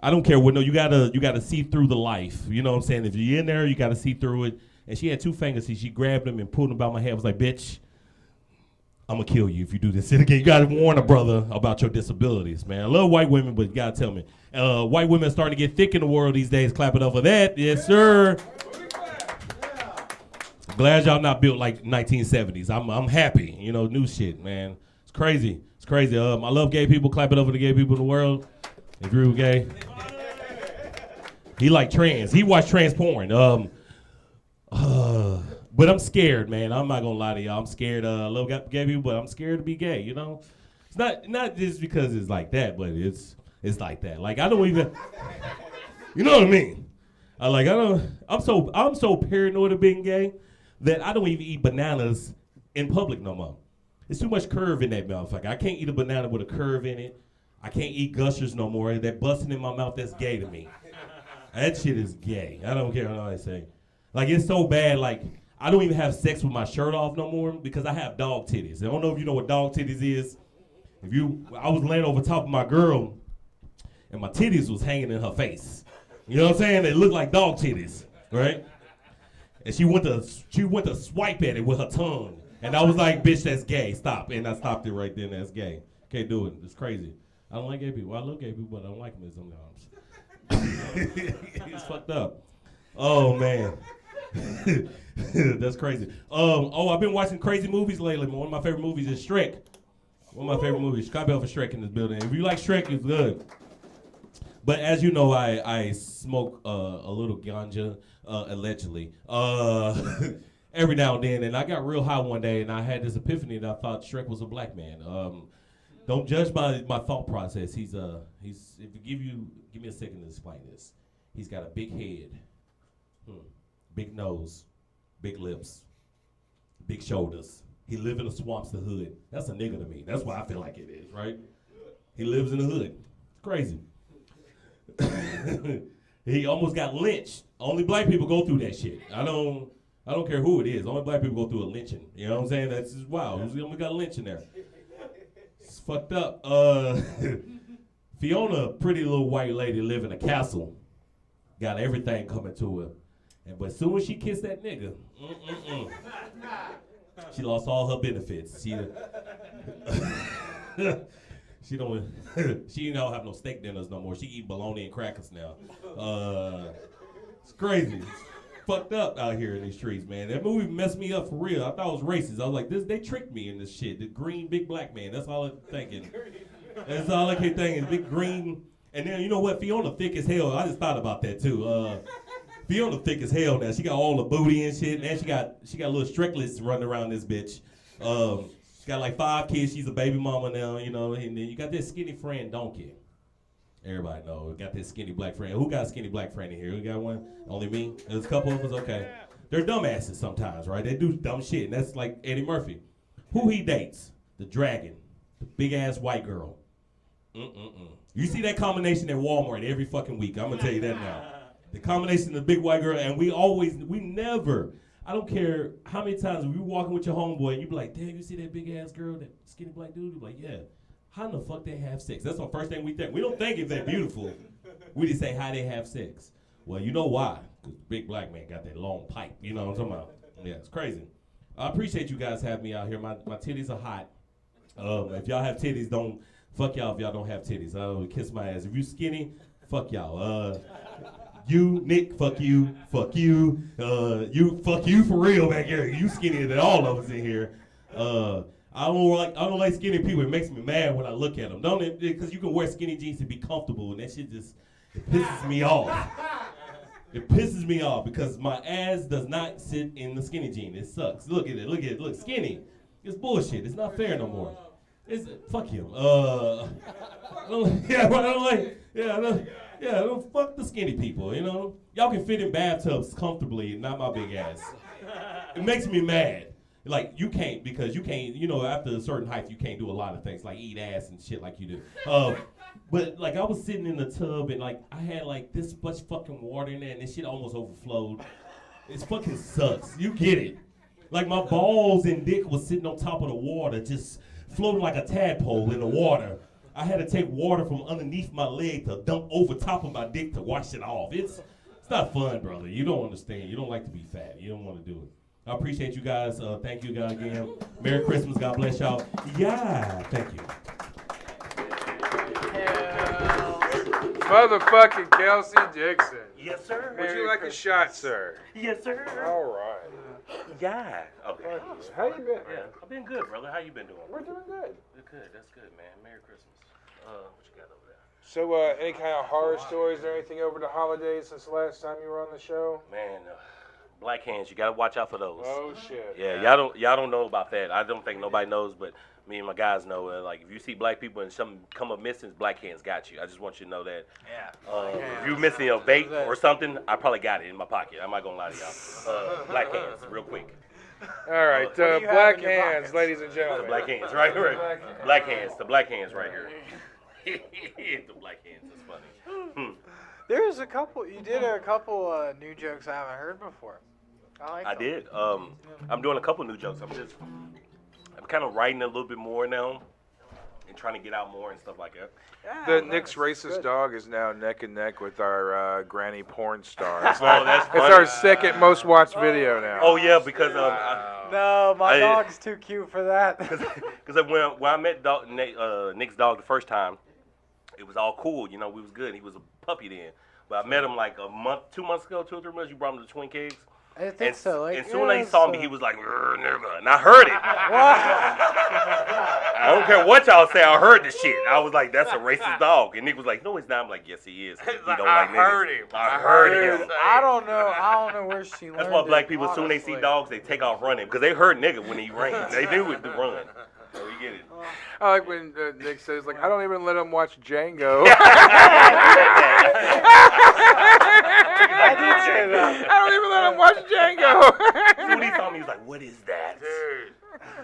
what, no, you gotta see through the life. You know what I'm saying? If you're in there, you gotta see through it. And she had 2 fingers, she grabbed them and pulled them about my head. I was like, bitch, I'm gonna kill you if you do this again. You gotta warn a brother about your disabilities, man. I love white women, but you gotta tell me. White women are starting to get thick in the world these days. Clap it up for that. Yes, sir. Glad y'all not built like 1970s. I'm happy. You know, new shit, man. It's crazy. It's crazy. I love gay people. Clap it up for the gay people in the world. If you're gay. He like trans. He watch trans porn. But I'm scared, man. I'm not gonna lie to y'all. I'm scared. I love gay people, but I'm scared to be gay. You know, it's not just because it's like that, but it's like that. Like I don't even. You know what I mean? I'm so paranoid of being gay that I don't even eat bananas in public no more. There's too much curve in that motherfucker. I can't eat a banana with a curve in it. I can't eat gushers no more. That busting in my mouth, that's gay to me. That shit is gay. I don't care what I say. Like, it's so bad, like, I don't even have sex with my shirt off no more because I have dog titties. I don't know if you know what dog titties is. I was laying over top of my girl, and my titties was hanging in her face. You know what I'm saying? They looked like dog titties, right? And she went to swipe at it with her tongue. And I was like, bitch, that's gay. Stop. And I stopped it right then. That's gay. Can't do it. It's crazy. I don't like gay people. I love gay people, but I don't like them sometimes. It's fucked up. Oh, man. That's crazy. I've been watching crazy movies lately. One of my favorite movies is Shrek. One of my favorite movies. Clap it up for Shrek in this building. If you like Shrek, it's good. But as you know, I smoke a little ganja, allegedly, every now and then. And I got real high one day, and I had this epiphany that I thought Shrek was a black man. Don't judge my thought process. He's if you give me a second to explain this. He's got a big head, big nose, big lips, big shoulders. He live in the swamps, the hood. That's a nigga to me. That's why I feel like it is, right? He lives in the hood. It's crazy. He almost got lynched. Only black people go through that shit. I don't care who it is. Only black people go through a lynching. You know what I'm saying? That's just wild. We only got a lynch in there. It's fucked up. Fiona, pretty little white lady, live in a castle. Got everything coming to her. But as soon as she kissed that nigga, she lost all her benefits. She don't have no steak dinners no more. She eat bologna and crackers now. It's crazy. It's fucked up out here in these streets, man. That movie messed me up for real. I thought it was racist. I was like, they tricked me in this shit. The green big black man. That's all I'm thinking. That's all I keep thinking. Big green. And then you know what? Fiona thick as hell. I just thought about that too. Fiona thick as hell now. She got all the booty and shit. And she got little strictlets running around this bitch. She got like 5 kids. She's a baby mama now, you know. And then you got this skinny friend, Donkey. Everybody knows. Got this skinny black friend. Who got a skinny black friend in here? Who got one? Only me? There's a couple of us? Okay. They're dumbasses sometimes, right? They do dumb shit. And that's like Eddie Murphy. Who he dates? The dragon. The big-ass white girl. You see that combination at Walmart every fucking week. I'm going to tell you that now. The combination of the big white girl, and we never, I don't care how many times we walking with your homeboy and you be like, damn, you see that big ass girl, that skinny black dude? You be like, yeah. how in the fuck they have sex? That's the first thing we think. We don't think if they're beautiful. We just say how they have sex. Well, you know why? Because the big black man got that long pipe. You know what I'm talking about? Yeah, it's crazy. I appreciate you guys having me out here. My titties are hot. If y'all have titties, don't fuck y'all if y'all don't have titties. I'll kiss my ass. If you skinny, fuck y'all. You, Nick, fuck you. You, fuck you for real back here. You skinnier than all of us in here. I don't like skinny people. It makes me mad when I look at them, don't it? Because you can wear skinny jeans to be comfortable, and that shit just pisses me off. It pisses me off because my ass does not sit in the skinny jean. It sucks. Look at it. Look, skinny. It's bullshit. It's not fair no more. Fuck him. Fuck the skinny people, you know? Y'all can fit in bathtubs comfortably, not my big ass. It makes me mad. Like, you can't, because you can't, you know, after a certain height, you can't do a lot of things, like eat ass and shit like you do. But, like, I was sitting in the tub, and, like, I had, like, this much fucking water in there, and this shit almost overflowed. It fucking sucks. You get it. Like, my balls and dick was sitting on top of the water, just floating like a tadpole in the water. I had to take water from underneath my leg to dump over top of my dick to wash it off. It's not fun, brother. You don't understand. You don't like to be fat. You don't want to do it. I appreciate you guys. Thank you guys again. Merry Christmas. God bless y'all. Yeah, thank you. Motherfucking Kelsey Dixon. Yes, sir. Would you like a shot, sir? Yes, sir. All right. Yeah. Okay. How you been? Yeah, I've been good, brother. How you been doing? We're doing good. Good. That's good, man. Merry Christmas. What you got over there? So, any kind of horror stories or anything over the holidays since the last time you were on the show? Man, black hands. You gotta watch out for those. Oh shit. Yeah, y'all don't know about that. I don't think nobody knows, but me and my guys know. Like, if you see black people and something come up missing, black hands got you. I just want you to know that. Yeah. If you missing a vape or something, I probably got it in my pocket. I'm not gonna lie to y'all. Black hands, real quick. All right, black hands, ladies and gentlemen. The black hands, right? Black hands, the black hands right here. The black hands is funny. There's a couple. You did a couple new jokes I haven't heard before. I did. I'm doing a couple new jokes. I'm kind of writing a little bit more now and trying to get out more and stuff like that. The Nick's racist dog is now neck and neck with our granny porn star. It's that's funny. our second most watched video now. Oh yeah, because no, my dog's too cute for that. Because when I met Nick's dog the first time, it was all cool. You know, we was good. He was a puppy then. But I met him like 2 months ago, 2 or 3 months. You brought him to the Twin Caves. I think so. Like, and soon as he saw me, he was like, nigga. And I heard it. I don't care what y'all say. I heard the shit. I was like, that's a racist dog. And Nick was like, no, he's not. I'm like, yes, he is. He don't like niggas. I heard him. I don't know where she learned. That's why black people, as soon as they see dogs, they take off running. Because they heard nigga when he ran. They knew it to run. So you get it. I like when Nick says, like, I don't even let him watch Django. I did say that. I don't even let him watch Django. When he saw me, he was like, what is that? Dude.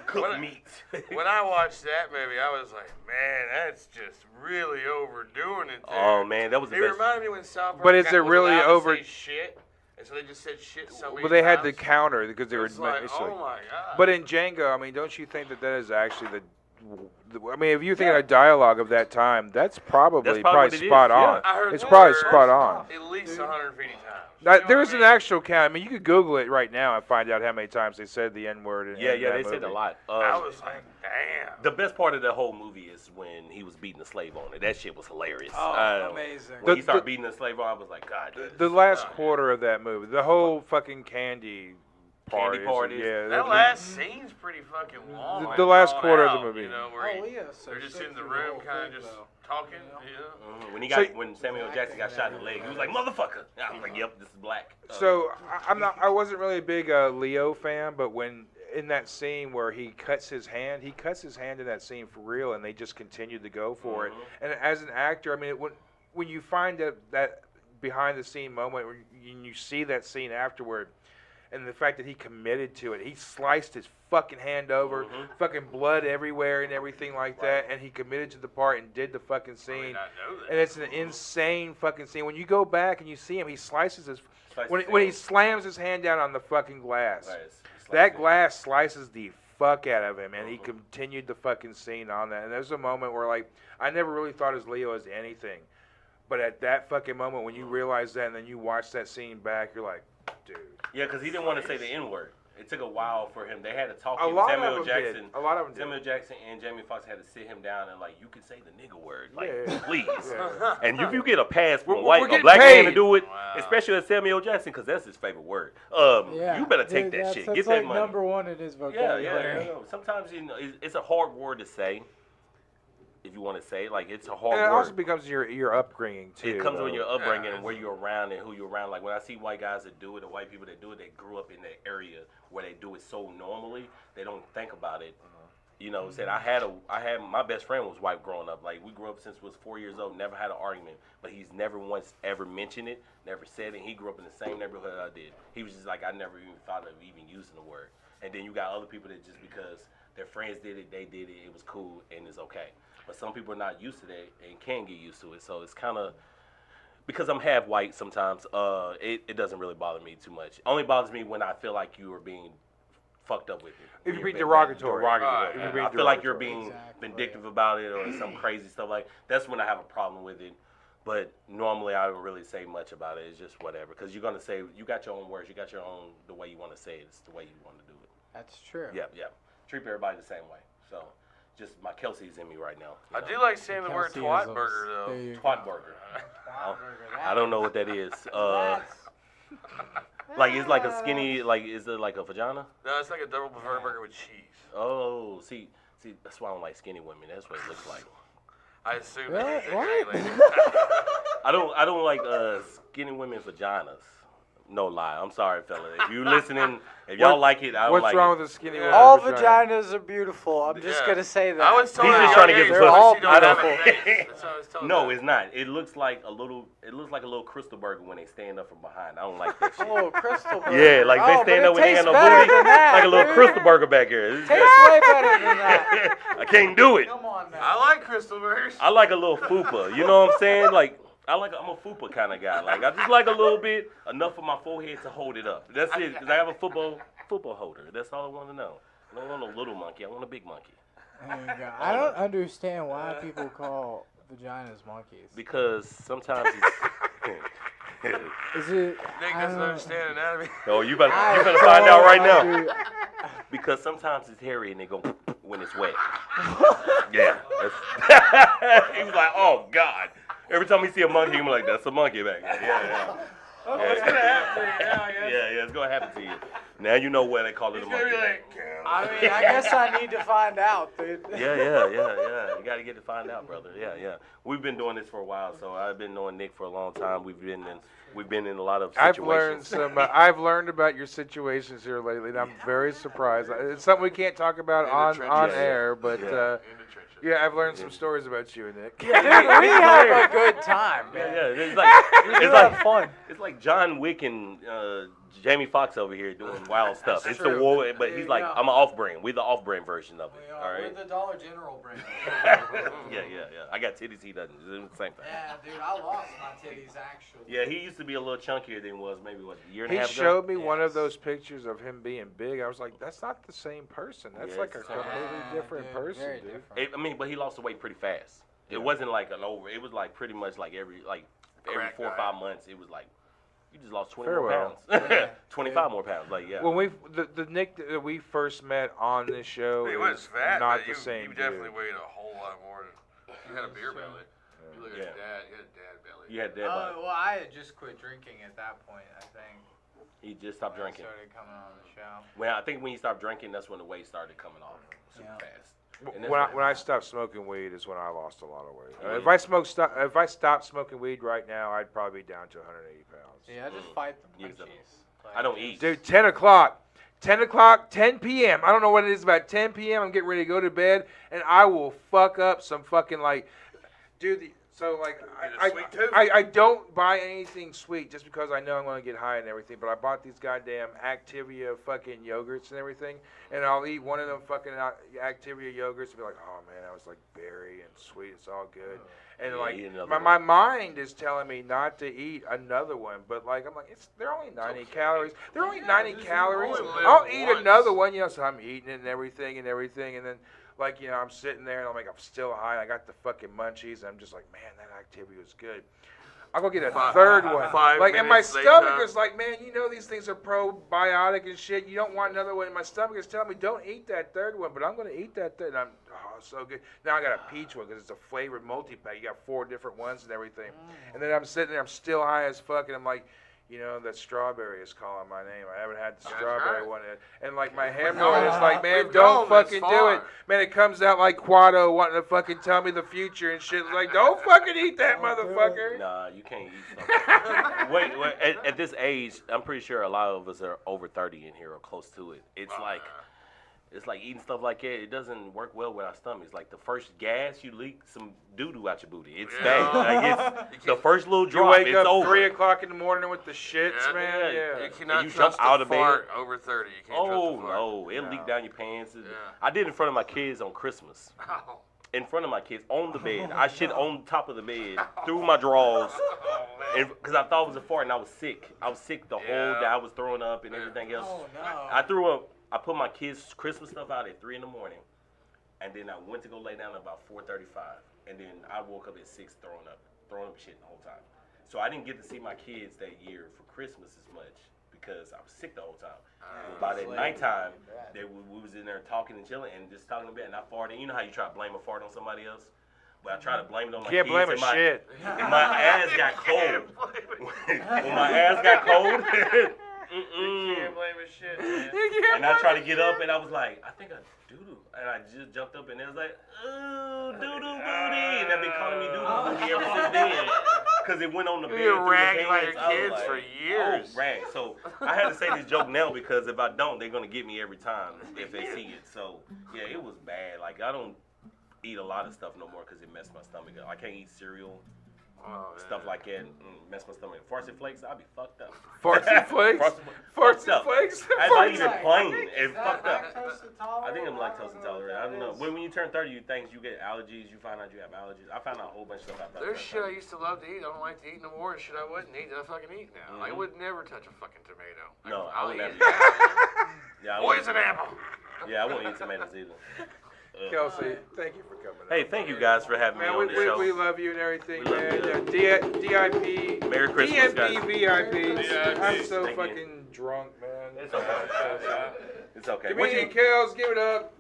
Cooked meat. When I watched that movie, I was like, man, that's just really overdoing it there. Oh, man, that was the It best. reminded me when South Park But is it was really allowed to over- say shit, and so they just said shit so many Well, they had times. to counter because they were. It's like, it's oh like- my God. But in Django, I mean, don't you think that is actually the I mean, if you think of a dialogue of that time, that's probably what it spot is, on. yeah. I heard It's the probably word spot on. At least 150 times. There is an actual count. I mean, you could Google it right now and find out how many times they said the N-word in Yeah, in they that said movie. a lot. I was like, damn. The best part of the whole movie is when he was beating the slave owner. That shit was hilarious. Oh, amazing. When he started beating the slave owner, I was like, God. The last quarter of that movie, the whole fucking candy party. parties. Yeah, That last scene's pretty fucking long. The last drawn quarter of out, the movie. You know, where they're just in the room, kind of just talking. When Samuel Jackson got shot in the leg, he was like, motherfucker. I was like, yep, this is black. So I wasn't really a big Leo fan, but when in that scene where he cuts his hand in that scene for real, and they just continued to go for it. And as an actor, I mean, when you find that behind the scene moment, where you see that scene afterward, and the fact that he committed to it, he sliced his fucking hand over, fucking blood everywhere and everything like that, and he committed to the part and did the fucking scene. And it's an insane fucking scene. When you go back and you see him, he slices his when he slams his hand down on the fucking glass. That glass slices the fuck out of him, and he continued the fucking scene on that. And there's a moment where, like, I never really thought as Leo as anything. But at that fucking moment, when you realize that and then you watch that scene back, you're like, dude. Yeah, because he didn't want to say the N-word. It took a while for him. They had to talk A to him. lot Samuel of them Jackson. did. A lot of them Samuel did. Jackson and Jamie Foxx had to sit him down and, like, you can say the nigga word. Like, Yeah. please. Yeah. And if you get a pass from We're a getting black man to paid. do it, especially with Samuel Jackson, because that's his favorite word, you better take that shit. That's Get that like money. number one in his vocabulary. Yeah. Sometimes, you know, it's a hard word to say. If you want to say, like, it's a hard And it word. also becomes your upbringing, too. It comes though. with your upbringing and where you're around and who you're around. Like when I see white guys that do it, or white people that do it, they grew up in that area where they do it so normally, they don't think about it. You know, said I had my best friend was white growing up. Like we grew up since we was 4 years old, never had an argument, but he's never once ever mentioned it, never said it. He grew up in the same neighborhood I did. He was just like, I never even thought of even using the word. And then you got other people that just because their friends did it, they did it, it was cool and it's okay. But some people are not used to that and can get used to it. So it's kind of, because I'm half white sometimes, it doesn't really bother me too much. It only bothers me when I feel like you are being fucked up with it. If you're being derogatory. I feel like you're being vindictive about it or some crazy stuff like that's when I have a problem with it. But normally I don't really say much about it. It's just whatever. Because you're going to say, you got your own words. You got your own, the way you want to say it. It's the way you want to do it. That's true. Yeah. Treat everybody the same way. So. Just my Kelsey's in me right now. I do like saying the word twat burger though. Twat burger. I don't know what that is. Like it's like a skinny. Like is it like a vagina? No, it's like a double preferred burger with cheese. Oh, see, that's why I don't like skinny women. That's what it looks like. I assume. I don't like skinny women vaginas. No lie. I'm sorry, fella. If you listening, if y'all like it, I don't like it. What's wrong with the skinny woman? All vaginas are beautiful. I'm just gonna say that. I was told he's just trying to get they're all beautiful. No, it's not. It looks like a little crystal burger when they stand up from behind. I don't like that shit. Oh, crystal burger. Yeah, like they stand up when they ain't got no booty. Like a little crystal burger back here. Tastes way better than that. I can't do it. Come on, man. I like crystal burgers. I like a little fupa. You know what I'm saying? Like I'm a fupa kind of guy. Like I just like a little bit, enough of my forehead to hold it up. That's it. Because I have a football holder. That's all I want to know. I don't want a little monkey. I want a big monkey. There you go. I don't understand why people call vaginas monkeys. Because sometimes it's. Is it? Nick doesn't understand anatomy. No, you better find out right now. Because sometimes it's hairy and they go when it's wet. Yeah. He was like, oh God. Every time we see a monkey, I'm like, that's a monkey back there. Yeah. Oh, it's gonna happen to you now, I guess. Yeah, it's gonna happen to you. Now you know why they call it a monkey. I mean, I guess I need to find out, dude. Yeah. You gotta get to find out, brother. Yeah. We've been doing this for a while, so I've been knowing Nick for a long time. We've been in a lot of situations. I've learned about your situations here lately, and I'm very surprised. It's something we can't talk about on air, but I've learned some stories about you, Nick. Yeah, dude, we have a good time, man. Yeah. It's like fun. It's like John Wick and Jamie Foxx over here doing wild stuff. That's It's true. the war, but he's like, Yeah. I'm an off-brand. We're the off-brand version of it. All right. We're the Dollar General brand. Yeah. I got titties. He doesn't. It's the same thing. Yeah, dude, I lost my titties actually. Yeah, he used to be a little chunkier than he was maybe a year and a He half ago. showed me one of those pictures of him being big. I was like, that's not the same person. That's Yeah, like a it's the same. completely different person, very dude. different. But he lost the weight pretty fast. It wasn't like an over. It was like pretty much like every 4 or 5 months. It was like you just lost 20 more Farewell. pounds. 25 more pounds. Like yeah. When the Nick that we first met on this show He is was fat, not but the same you dude. definitely weighed a whole lot more than you had a beer belly. You look at Yeah. dad. You had a dad belly. You had dad belly. Well, I had just quit drinking at that point, I think. He just stopped when I drinking. started coming on the show. Well, I think when he stopped drinking, that's when the weight started coming off super fast. And that's When I stopped smoking weed is when I lost a lot of weight. Yeah. If I stopped smoking weed right now, I'd probably be down to 180 pounds. Yeah, I just fight the Use munchies. them. I don't eat. Dude, 10 o'clock, 10 p.m. I don't know what it is about 10 p.m. I'm getting ready to go to bed, and I will fuck up some fucking dude. I don't buy anything sweet just because I know I'm going to get high and everything, but I bought these goddamn Activia fucking yogurts and everything, and I'll eat one of them fucking Activia yogurts and be like, oh man, that was like berry and sweet, it's all good. And Yeah, like eat another my mind is telling me not to eat another one, but like I'm like they're only 90 calories. They're only 90 calories. only live I'll eat once. another one, so I'm eating it and everything, and then like I'm sitting there and I'm like I'm still high. I got the fucking munchies. And I'm just like, man, that activity was good. I'll go get a third one. 5 Like, and my minutes stomach later. is like, man, these things are probiotic and shit. You don't want another one. And my stomach is telling me, don't eat that third one, but I'm going to eat that third. And I'm, so good. Now I got a peach one because it's a flavored multi-pack. You got 4 different ones and everything. And then I'm sitting there, I'm still high as fuck, and I'm like, that strawberry is calling my name. I haven't had the strawberry right. one yet. And like my hemorrhoid is like, man, We've don't gone this fucking do it. far. Man, it comes out like Quado wanting to fucking tell me the future and shit. It's like, don't fucking eat that motherfucker. Nah, you can't eat something. wait, at this age, I'm pretty sure a lot of us are over 30 in here or close to it. It's like eating stuff like that. It doesn't work well with our stomachs. Like the first gas, you leak some doo-doo out your booty. It's bad. Like it's the first little drop. You wake it's up over. 3 o'clock in the morning with the shits, man. Yeah. You cannot you jump trust out a of bed. fart over 30. You can't trust a fart. No, it'll leak down your pants. I did it in front of my kids on Christmas. Oh. In front of my kids, on the bed. I shit on top of the bed, through my drawers, because I thought it was a fart and I was sick. I was sick the whole day. I was throwing up and everything else. Oh, no. I threw up. I put my kids' Christmas stuff out at 3 in the morning, and then I went to go lay down at about 4:35, and then I woke up at 6 throwing up shit the whole time. So I didn't get to see my kids that year for Christmas as much because I was sick the whole time. By that nighttime, we was in there talking and chilling and just talking about it, and I farted. You know how you try to blame a fart on somebody else? But I try to blame it on my Can't kids. blame and a shit. And my ass got cold. When my ass got cold, You can't blame a shit, man. and I tried to get up, and I was like, I think I doo-doo. And I just jumped up, and it was like, ooh, doo-doo booty. And they've been calling me doo-doo booty ever since then. Because it went on the bed. You through the ragged by your pants. I was kids like, for years. Oh, rag. So I had to say this joke now because if I don't, they're going to get me every time if they see it. So, yeah, it was bad. Like, I don't eat a lot of stuff no more because it messed my stomach up. I can't eat cereal. Stuff like that, mess my stomach. Farcy flakes, I'll be fucked up. Farcy flakes? Farcy flakes? I eat it plain. It's Is that fucked up. lactose intolerant? I think I'm lactose intolerant. I don't know. When you turn 30, you think you get allergies. You find out you have allergies. I found out a whole bunch of stuff after I There's turned shit I used to love to eat. I don't like to eat no more. And shit I wouldn't eat that I fucking eat now. I would never touch a fucking tomato. No, I would never. Yeah, poison apple. Yeah, I won't eat tomatoes either. Kelsey, thank you for coming. Hey, thank you guys for having me on the show. We love you and everything, man. DIP. Merry Christmas, guys. DMP VIP. DIP. I'm so Thank you. fucking drunk, man. It's okay. It's okay. What Comedian you- Kels, give it up.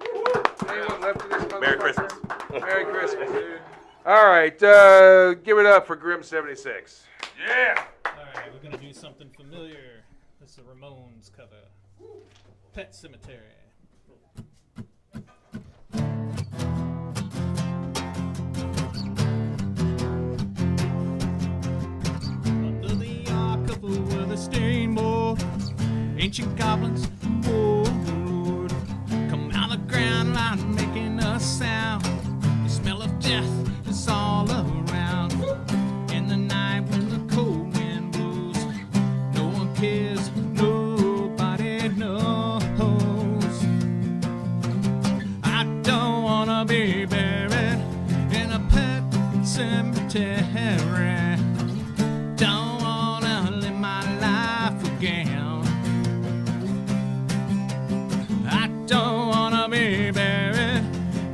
Anyone left in this motherfucker? Merry Christmas. Merry Christmas, dude. All right, give it up for GRIM76. Yeah. All right, we're gonna do something familiar. This is a Ramones cover. Pet Cemetery. Under the ark of a weather-stained board, ancient goblins, oh Lord, come out of the ground line making a sound. The smell of death is all around. In the night when the cold wind blows, no one cares, nobody knows. I don't wanna be buried in a pet cemetery. Don't wanna live my life again. I don't wanna be buried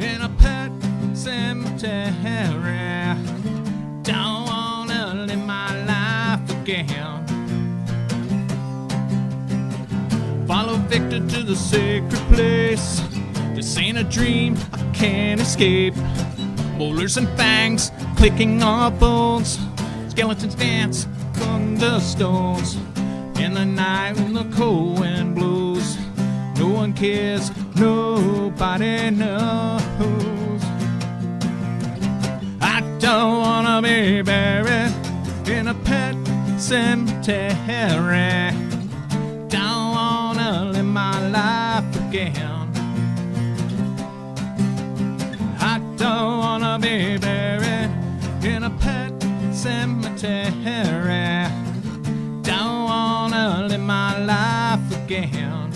in a pet cemetery. Don't wanna live my life again. Follow Victor to the sacred place. This ain't a dream I can't escape. Molars and fangs clicking on bones. Skeletons dance among the stones. In the night when the cold wind blows, no one cares, nobody knows. I don't wanna be buried in a pet cemetery. Don't wanna live my life again. I don't wanna be buried in a pet cemetery. Don't wanna live my life again.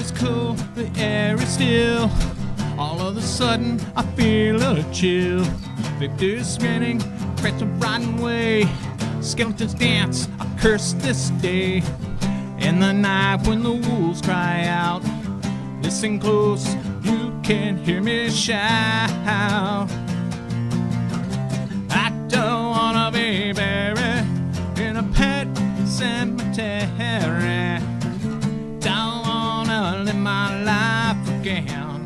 is cool, the air is still. All of a sudden, I feel a chill. Victor's spinning, threats are riding away. Skeletons dance, I curse this day. In the night when the wolves cry out, listen close, you can hear me shout. I don't wanna be buried in a pet cemetery. Don't wanna live my life again.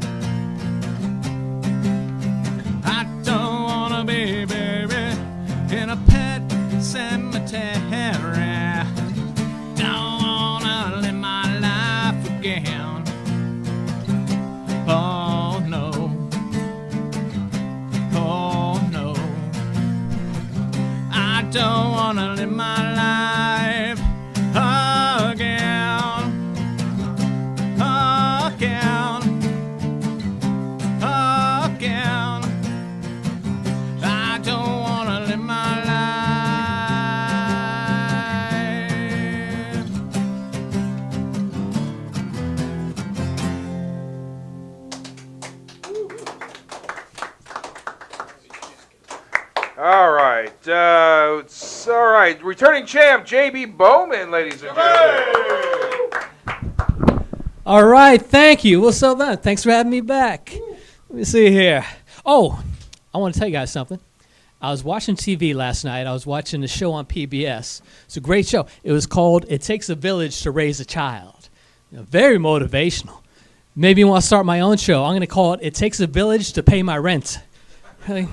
I don't wanna be buried in a pet cemetery. Don't wanna live my life again. Oh no. Oh no. I don't wanna live my life again. Again. Again. I don't wanna live my life. All right. It's all right. Returning champ, JB Bowman, ladies and gentlemen. All right, thank you. Well, so then, thanks for having me back. Let me see here. Oh, I want to tell you guys something. I was watching TV last night. I was watching the show on PBS. It's a great show. It was called It Takes a Village to Raise a Child. You know, very motivational. Maybe you want to start my own show. I'm going to call it Takes a Village to Pay My Rent. Really?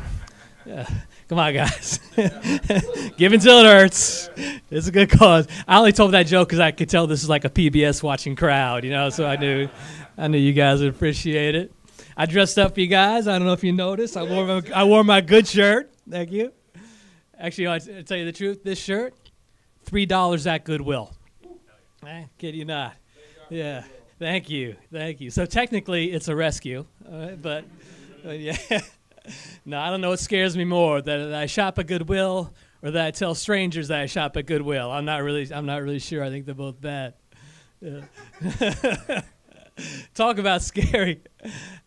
Yeah. Come on, guys. Give until it hurts. It's a good cause. I only told that joke because I could tell this is like a PBS watching crowd, you know, so I knew you guys would appreciate it. I dressed up for you guys. I don't know if you noticed. I wore my good shirt. Thank you. Actually, I'll tell you the truth. This shirt, $3 at Goodwill. Kid you not. Yeah. Thank you. Thank you. So technically, it's a rescue, but yeah. No, I don't know what scares me more, that I shop at Goodwill or that I tell strangers that I shop at Goodwill. I'm not really sure. I think they're both bad. Yeah. Talk about scary.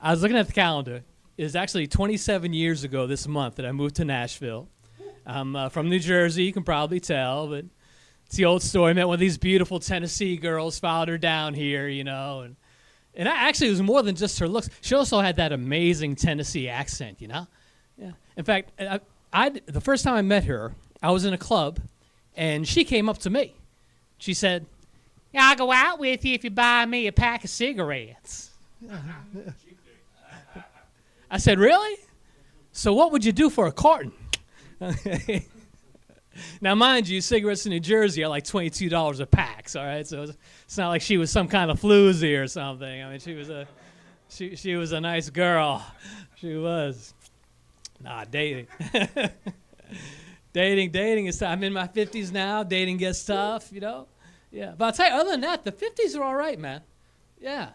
I was looking at the calendar. It was actually 27 years ago this month that I moved to Nashville. I'm from New Jersey, you can probably tell, but it's the old story. I met one of these beautiful Tennessee girls, followed her down here, you know, and actually, it was more than just her looks. She also had that amazing Tennessee accent, you know? Yeah. In fact, the first time I met her, I was in a club, and she came up to me. She said, "Yeah, I'll go out with you if you buy me a pack of cigarettes." I said, "Really? So what would you do for a carton?" Now, mind you, cigarettes in New Jersey are like $22 a pack, all right? So it's not like she was some kind of floozy or something. I mean, she was a nice girl. She was. Nah, dating. Dating is tough. I'm in my 50s now. Dating gets tough, you know? Yeah. But I'll tell you, other than that, the 50s are all right, man. Yeah.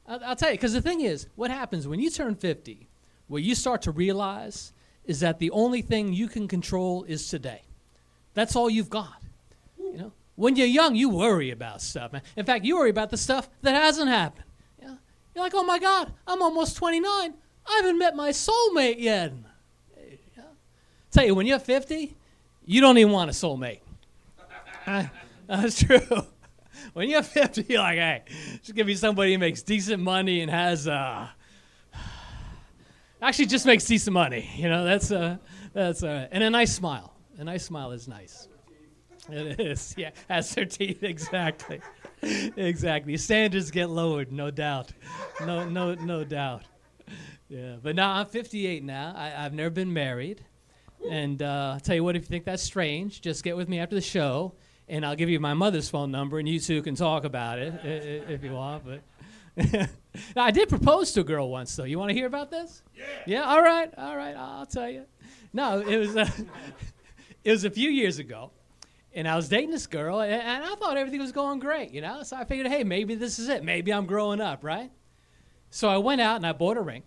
I'll tell you, because the thing is, what happens when you turn 50, what you start to realize is that the only thing you can control is today. That's all you've got, you know? When you're young, you worry about stuff, man. In fact, you worry about the stuff that hasn't happened. Yeah? You're like, oh, my God, I'm almost 29. I haven't met my soulmate yet. Yeah. Tell you, when you're 50, you don't even want a soulmate. That's true. When you're 50, you're like, hey, just give me somebody who makes decent money and has, actually just makes decent money. You know, that's and a nice smile. A nice smile is nice. It is, yeah. Has their teeth, exactly. Exactly. Standards get lowered, no doubt. No doubt. Yeah, but now I'm 58 now. I've never been married. And I'll tell you what, if you think that's strange, just get with me after the show, and I'll give you my mother's phone number, and you two can talk about it if you want. But now, I did propose to a girl once, though. You want to hear about this? Yeah. All right. I'll tell you. No, it was a few years ago, and I was dating this girl, and I thought everything was going great, you know? So I figured, hey, maybe this is it. Maybe I'm growing up, right? So I went out and I bought a ring,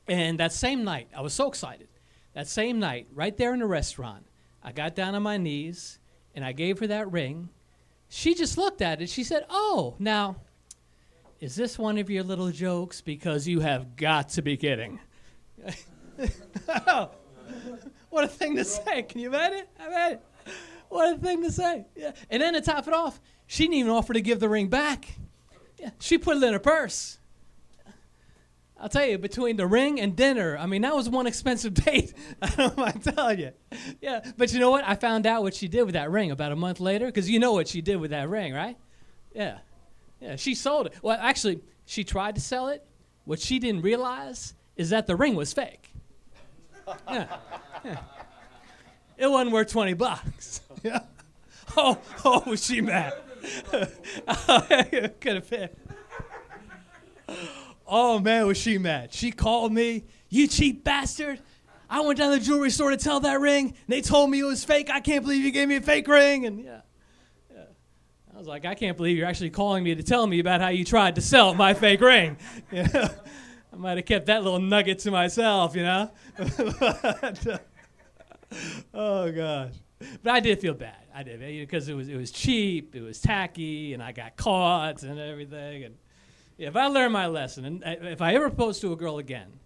and that same night, I was so excited. That same night, right there in the restaurant, I got down on my knees, and I gave her that ring. She just looked at it. She said, oh, now, is this one of your little jokes? Because you have got to be kidding. What a thing to say. Can you imagine? What a thing to say. Yeah. And then to top it off, she didn't even offer to give the ring back. Yeah. She put it in her purse. I'll tell you, between the ring and dinner, I mean, that was one expensive date. I don't mind telling you. Yeah, but you know what? I found out what she did with that ring about a month later, because you know what she did with that ring, right? Yeah. Yeah, she sold it. Well, actually, she tried to sell it. What she didn't realize is that the ring was fake. Yeah. Yeah. It wasn't worth $20. Yeah. Oh, was she mad? Could have been. Oh, man, was she mad. She called me, "You cheap bastard. I went down to the jewelry store to tell that ring, and they told me it was fake. I can't believe you gave me a fake ring." And yeah. I was like, I can't believe you're actually calling me to tell me about how you tried to sell my fake ring. You know? I might have kept that little nugget to myself, you know? Oh, gosh. But I did feel bad. I did, because it was cheap, it was tacky, and I got caught and everything. And if I learn my lesson, and if I ever propose to a girl again,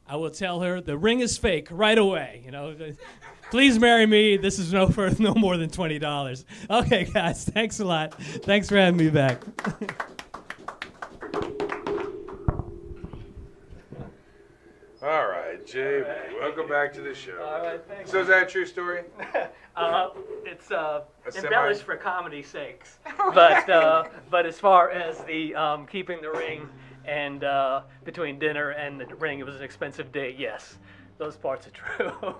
I will tell her the ring is fake right away. You know, please marry me. This is no more than $20. Okay, guys, thanks a lot. Thanks for having me back. All right, JB, welcome back to the show. All right, thanks. So is that a true story? It's embellished for comedy's sakes, but as far as the keeping the ring and between dinner and the ring, it was an expensive date. Yes, those parts are true.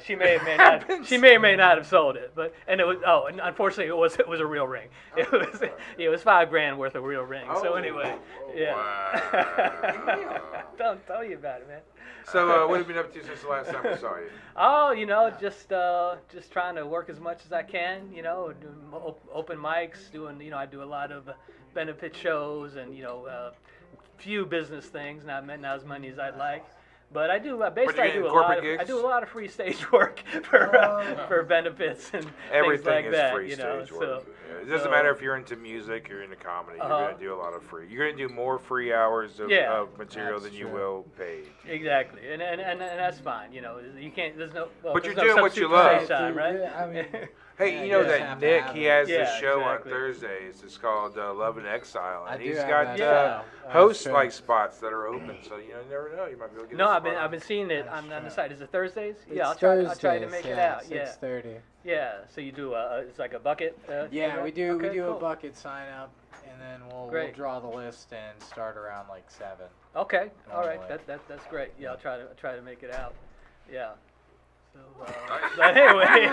She may or may not have sold it, but and unfortunately it was a real ring. It was $5,000 worth of real ring. So anyway, yeah. Wow. Don't tell you about it, man. So what have you been up to since the last time we saw you? Oh, you know, just trying to work as much as I can. You know, doing open mics, doing I do a lot of benefit shows and few business things, not as many as I'd like. But I do basically I do a lot of free stage work for benefits and everything things like is that. free stage work. It doesn't matter if you're into music or into comedy. You're going to do a lot of free. You're going to do more free hours of material than you will paid. Exactly, and that's fine. You know, you can't. There's no. Well, but you're no doing what you love. Time, right? I mean, hey, you know that Nick, he has this show exactly. on Thursdays. It's called Love and Exile, and he's have got host like spots that are open. So you never know. You might be able to get. No, a spot. I've been seeing it on the site. Is it Thursdays? It's I'll try to make it out. 6:30. Yeah. So you do it's like a bucket. Yeah, we do cool. a bucket sign up, and then we'll draw the list and start around like 7. Okay. All right. Normally. That's great. Yeah, I'll try to make it out. Yeah. So, but anyway,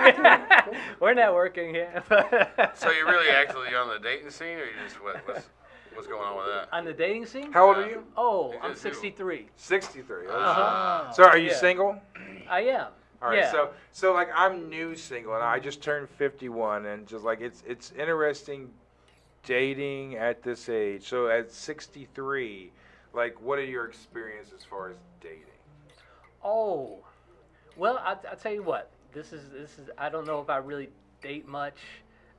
we're networking here. So you're really actively on the dating scene, or you just what's going on with that? On the dating scene? How old are you? Oh, I'm 63. 63. Uh-huh. So are you single? I am. All right. Yeah. So like I'm new single, and I just turned 51, and just like it's interesting dating at this age. So at 63, like what are your experiences as far as dating? Oh. Well, I'll tell you what. This is. I don't know if I really date much.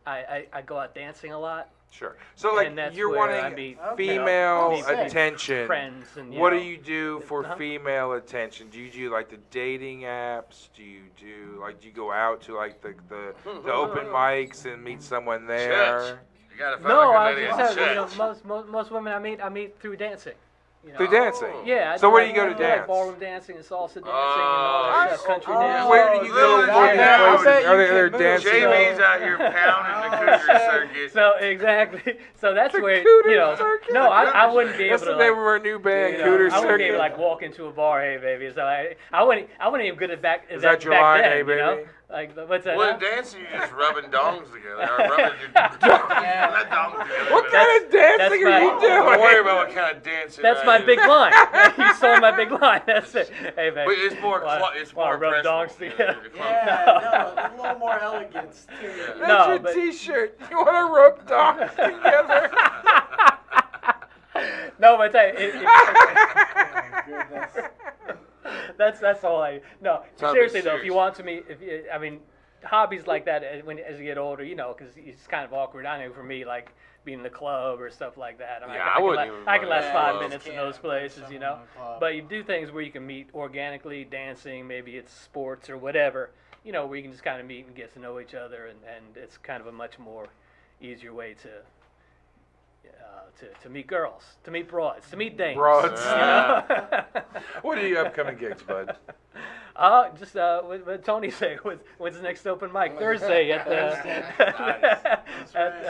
I go out dancing a lot. Sure. So like and that's you're where wanting I meet female attention. Friends and what do you do for female attention? Do you do like the dating apps? Do you go out to like the open mics and meet someone there? Church. You gotta find a good lady at church. Most women I meet through dancing. Through dancing? Yeah. So where do you go to I dance? Like ballroom dancing and salsa dancing and all that stuff, country dancing. Where do you go to places? Are there dancing? JB's out here pounding the cougar circuit. So exactly. So that's where No, I wouldn't be able to. That's the name of our new band, Cooter Circuit. I wouldn't be able to like walk into a bar, hey baby. So I wouldn't even good at back. Is that your line, hey baby? You know? Like what's that? Well, in dancing, you're just rubbing dongs together. Or rubbing not dongs together. What kind of dancing are you doing? Don't worry about what kind of dancing. That's my big line. You saw my big line. That's it. Hey baby. But it's more. It's more rub dongs together. Yeah, no, a little more elegance too. That's your T-shirt. You want to rub dongs together? No, but that's all I. No, seriously though, if you want to meet, hobbies like that as you get older, you know, because it's kind of awkward. I know for me, like being in the club or stuff like that. I mean, Yeah, I wouldn't even I can last run 5 clubs. minutes in those places, you know. But you do things where you can meet organically, dancing, maybe it's sports or whatever, you know, where you can just kind of meet and get to know each other, and it's kind of a much more easier way to meet girls, to meet broads, to meet dames. Broads. You know? What are your upcoming gigs, bud? Just what Tony say? When's the next open mic? Thursday at the.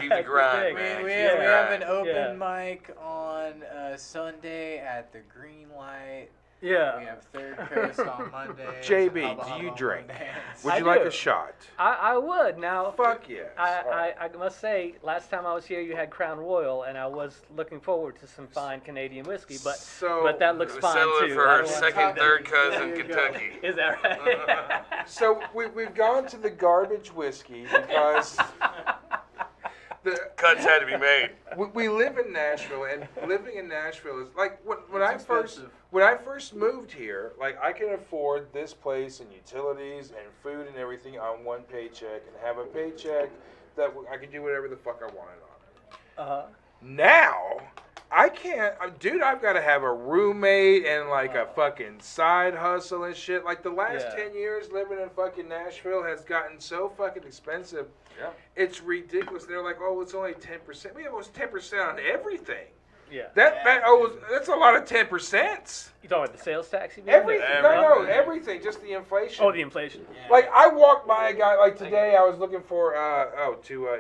Keep the grind, man. We Keep the have an grind. open mic on Sunday at the Green Light. Yeah. We have Third Coast on Monday. JB, do you drink? Would you like a shot? I would. Now, fuck yes. I must say, last time I was here, you had Crown Royal, and I was looking forward to some fine Canadian whiskey, but that looks fine Settle too. for I her don't wanna second, take third that. cousin, Kentucky. Is that right? So we've gone to the garbage whiskey because the cuts had to be made. We live in Nashville, and living in Nashville is like when I first moved here. Like I can afford this place and utilities and food and everything on one paycheck, and have a paycheck that I can do whatever the fuck I wanted on. Now I can't, dude. I've got to have a roommate and like a fucking side hustle and shit. Like the last 10 years living in fucking Nashville has gotten so fucking expensive. Yeah. It's ridiculous. They're like, oh, it's only 10%. We have almost 10% on everything. Yeah. That's a lot of 10%. You talking about the sales tax? You mean? Everything. No, everything. Just the inflation. Oh, the inflation. Like I walked by a guy. Like today, I was looking for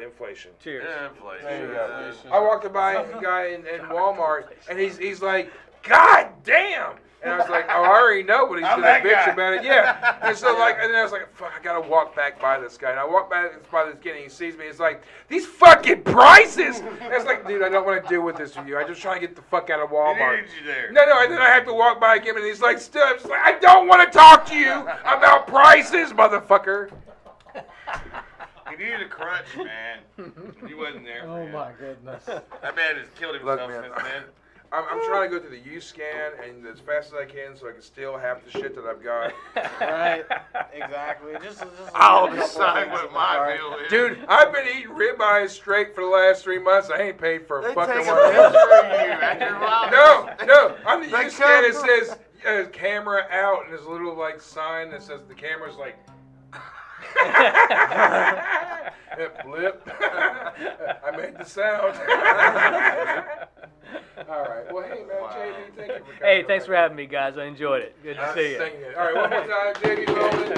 inflation. Cheers. Yeah, inflation. There you go. I walked by a guy in Walmart, and he's like, God damn. And I was like, oh, I already know, but he's I'm gonna that bitch guy. about it. Yeah. And so and then I was like, fuck, I gotta walk back by this guy. And I walk back by this kid, and he sees me. He's like, these fucking prices. And it's like, dude, I don't want to deal with this with you. I just try to get the fuck out of Walmart. needed you there. No, and then I have to walk by him, and he's like, still, I'm just like, I don't want to talk to you about prices, motherfucker. He needed a crutch, man. He wasn't there for him. my goodness. That man has killed himself since then. I'm trying to go through the U-scan and as fast as I can so I can steal half the shit that I've got. Right. Exactly. Just I'll decide what my deal is. Dude, I've been eating ribeyes straight for the last 3 months. I ain't paid for a fucking take a one. picture of you at your mouth. No. On the They U-scan it come- says camera out, and there's a little like sign that says the camera's like. Blip. I made the sound. All right. Well, hey, man, JB, thank you for coming. Hey, thanks for having me, guys. I enjoyed it. Good to see you. Thank you. All right, one more time, JB Bowman.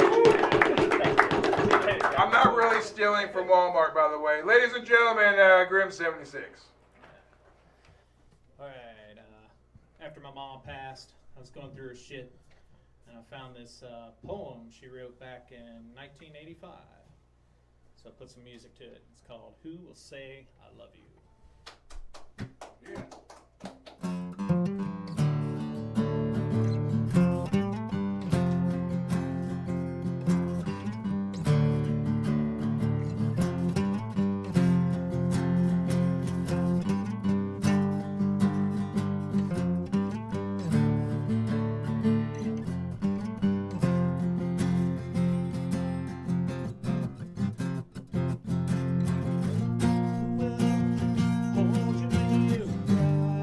I'm not really stealing from Walmart, by the way. Ladies and gentlemen, GRIM76. All right. After my mom passed, I was going through her shit, and I found this poem she wrote back in 1985. So I put some music to it. It's called "Who Will Say I Love You." Yeah. Hold you when you cry.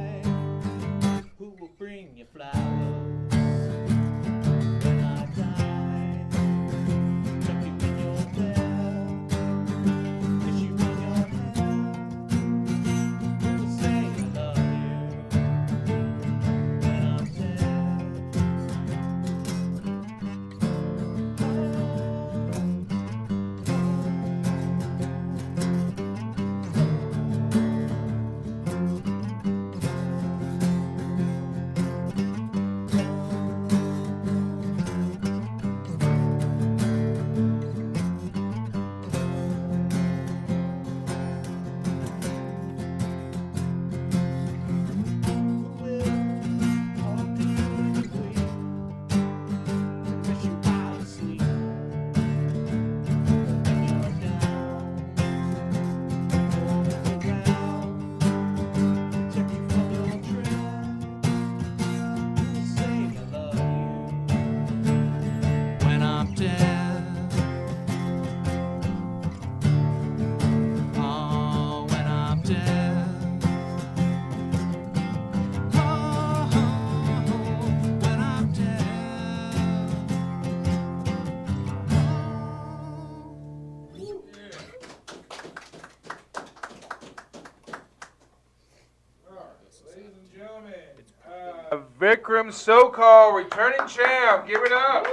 Vikram SoCal, returning champ. Give it up.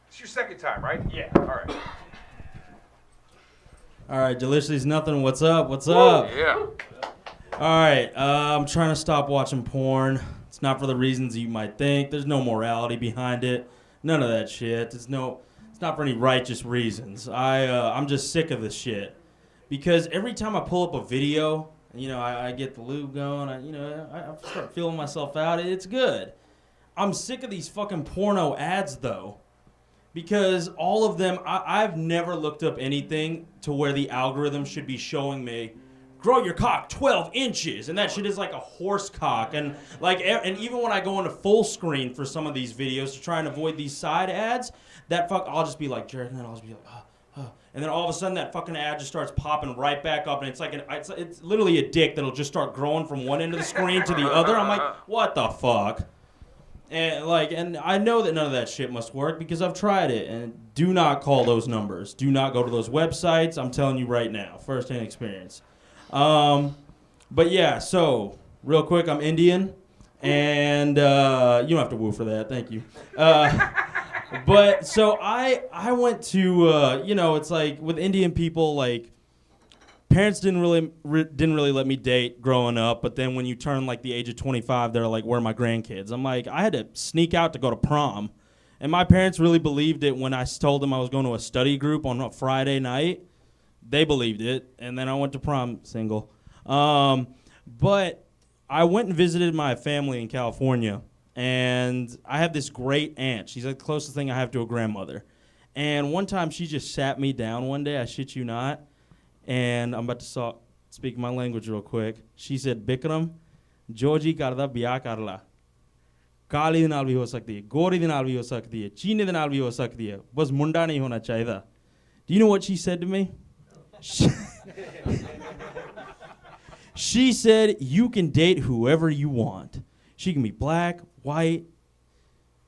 It's your second time, right? Yeah. All right. All right, Deliciously Nothing. What's up? What's up? Yeah. All right, I'm trying to stop watching porn. It's not for the reasons you might think. There's no morality behind it. None of that shit. It's not for any righteous reasons. I'm just sick of this shit. Because every time I pull up a video, I get the lube going. I start feeling myself out. It's good. I'm sick of these fucking porno ads though. Because all of them, I've never looked up anything to where the algorithm should be showing me, grow your cock 12 inches, and that shit is like a horse cock. And even when I go into full screen for some of these videos to try and avoid these side ads, I'll just be like, Jared, and then I'll just be like, and then all of a sudden that fucking ad just starts popping right back up, and it's literally a dick that'll just start growing from one end of the screen to the other. I'm like, what the fuck? And I know that none of that shit must work because I've tried it. And do not call those numbers. Do not go to those websites. I'm telling you right now, first-hand experience. But yeah, so real quick, I'm Indian, and you don't have to woo for that. Thank you. But so I went to it's like with Indian people, like parents didn't really let me date growing up, but then when you turn like the age of 25, they're like, where are my grandkids? I'm like, I had to sneak out to go to prom. And my parents really believed it when I told them I was going to a study group on a Friday night. They believed it, and then I went to prom single. But I went and visited my family in California, and I have this great aunt. She's like the closest thing I have to a grandmother. And one time she just sat me down one day, I shit you not, and I'm about to speak my language real quick. She said, Vikram, Georgie karda biya karla. Kali de naal bhi ho sakti hai, gori de naal bhi ho sakti hai, cheene de naal bhi ho sakti hai, bas munda nahi hona chahida. Do you know what she said to me? She said, you can date whoever you want. She can be black, white,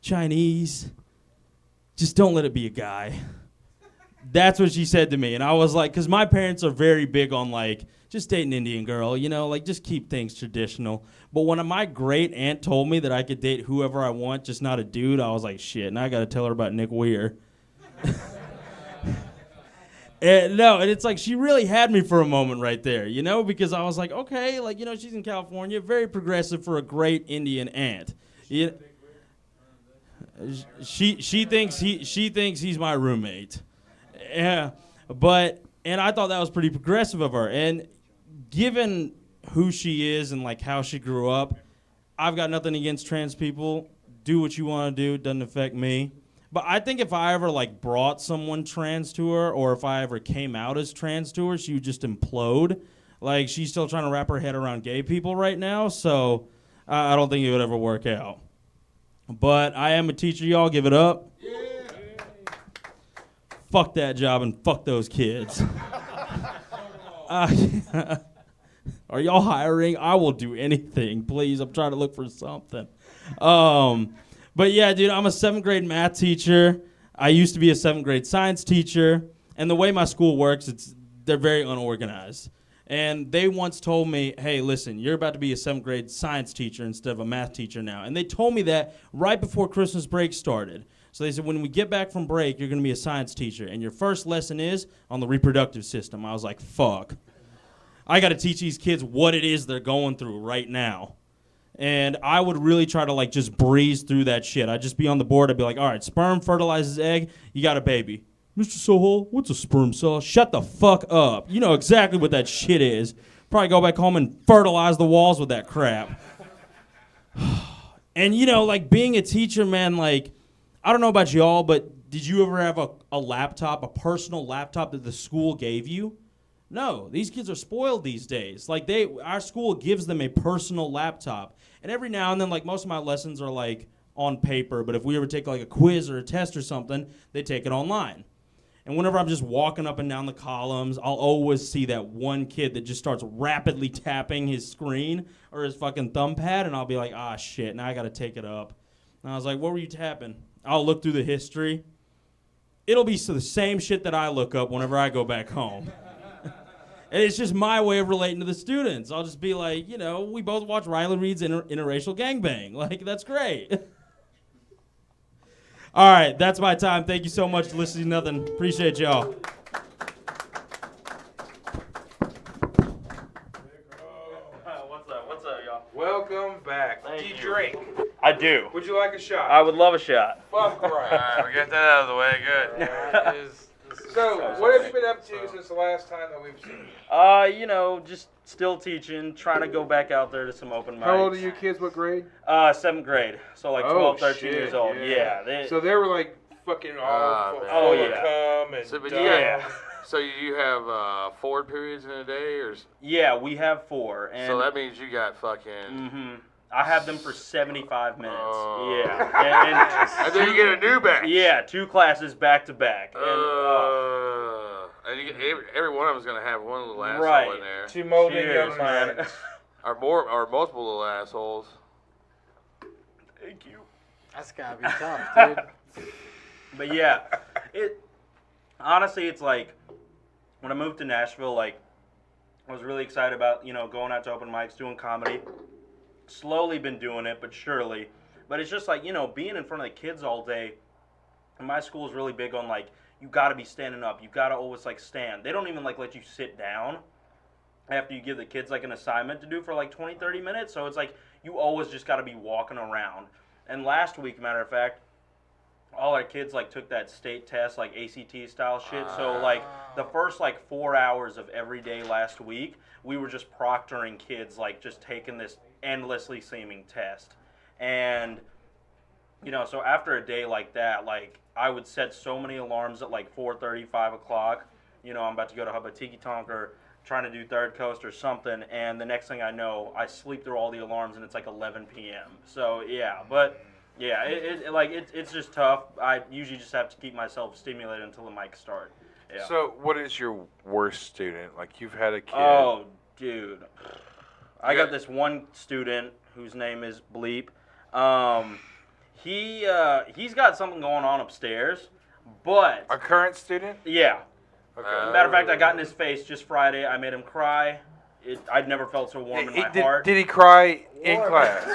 Chinese. Just don't let it be a guy. That's what she said to me. And I was like, because my parents are very big on like, just date an Indian girl, like just keep things traditional. But when my great aunt told me that I could date whoever I want, just not a dude, I was like, shit, now I got to tell her about Nick Weir. And it's like she really had me for a moment right there, because I was like, okay, like, she's in California, very progressive for a great Indian aunt. She thinks he's my roommate. Yeah, and I thought that was pretty progressive of her. And given who she is and like how she grew up, I've got nothing against trans people. Do what you want to do, it doesn't affect me. But I think if I ever like brought someone trans to her, or if I ever came out as trans to her, she would just implode. Like, she's still trying to wrap her head around gay people right now, so I don't think it would ever work out. But I am a teacher, y'all. Give it up. Yeah. Fuck that job and fuck those kids. Are y'all hiring? I will do anything, please. I'm trying to look for something. But yeah, dude, I'm a 7th grade math teacher. I used to be a 7th grade science teacher. And the way my school works, they're very unorganized. And they once told me, hey, listen, you're about to be a 7th grade science teacher instead of a math teacher now. And they told me that right before Christmas break started. So they said, when we get back from break, you're going to be a science teacher. And your first lesson is on the reproductive system. I was like, fuck. I got to teach these kids what it is they're going through right now. And I would really try to like just breeze through that shit. I'd just be on the board. I'd be like, all right, sperm fertilizes egg. You got a baby. Mr. Sohal, what's a sperm cell? Shut the fuck up. You know exactly what that shit is. Probably go back home and fertilize the walls with that crap. And, like being a teacher, man, like, I don't know about y'all, but did you ever have a laptop, a personal laptop that the school gave you? No, these kids are spoiled these days. Like our school gives them a personal laptop. And every now and then, like most of my lessons are like on paper, but if we ever take like a quiz or a test or something, they take it online. And whenever I'm just walking up and down the columns, I'll always see that one kid that just starts rapidly tapping his screen or his fucking thumb pad, and I'll be like, ah, shit, now I got to take it up. And I was like, what were you tapping? I'll look through the history. It'll be the same shit that I look up whenever I go back home. And it's just my way of relating to the students. I'll just be like, you know, we both watch Riley Reid's Interracial Gangbang. Like, that's great. All right, that's my time. Thank you so much for listening to Nothing. Appreciate y'all. What's up, y'all? Welcome back. Thank Do you you. drink? I do. Would you like a shot? I would love a shot. Fuck right. Alright, we got that out of the way. Good. So, what have you been up to since the last time that we've seen you? You know, just still teaching, trying to go back out there to some open mics. How old are your kids? What grade? 7th grade. So like 12, 13 shit, years old. Yeah. So they were like fucking all full Oh, of yeah. cum and So, but dumb. yeah. So you have 4 periods in a day, or? Yeah, we have 4. And So that means you got fucking. Mm-hmm. I have them for 75 minutes. Oh. Yeah. And then you get a new batch. Yeah, 2 classes back to back. And you get, every one of them's gonna have one little asshole Right. in there. To mold in Cheers, young man. minds. or multiple little assholes. Thank you. That's gotta be tough, dude. But yeah, honestly, it's like when I moved to Nashville, like I was really excited about, you know, going out to open mics, doing comedy. Slowly been doing it, but surely. But it's just like, you know, being in front of the kids all day. And my school is really big on like, you gotta be standing up. You gotta always like stand. They don't even like let you sit down after you give the kids like an assignment to do for like 20, 30 minutes. So it's like, you always just gotta be walking around. And last week, matter of fact, all our kids like took that state test, like ACT style shit. So like the first like 4 hours of every day last week, we were just proctoring kids, like just taking this endlessly seeming test. And you know, so after a day like that, like I would set so many alarms at like 4:30, 5 o'clock. You know, I'm about to go to Hubba Tiki Tonk or trying to do Third Coast or something, and the next thing I know, I sleep through all the alarms and it's like 11 p.m. So yeah, but yeah, it's just tough. I usually just have to keep myself stimulated until the mics start. Yeah. So, what is your worst student? Like, you've had a kid. Oh, dude. I got this one student whose name is Bleep. He's got something going on upstairs, but A current student? yeah. Okay. Matter of fact, I got in his face just Friday. I made him cry. I'd never felt so warm in my heart. Did he cry in class?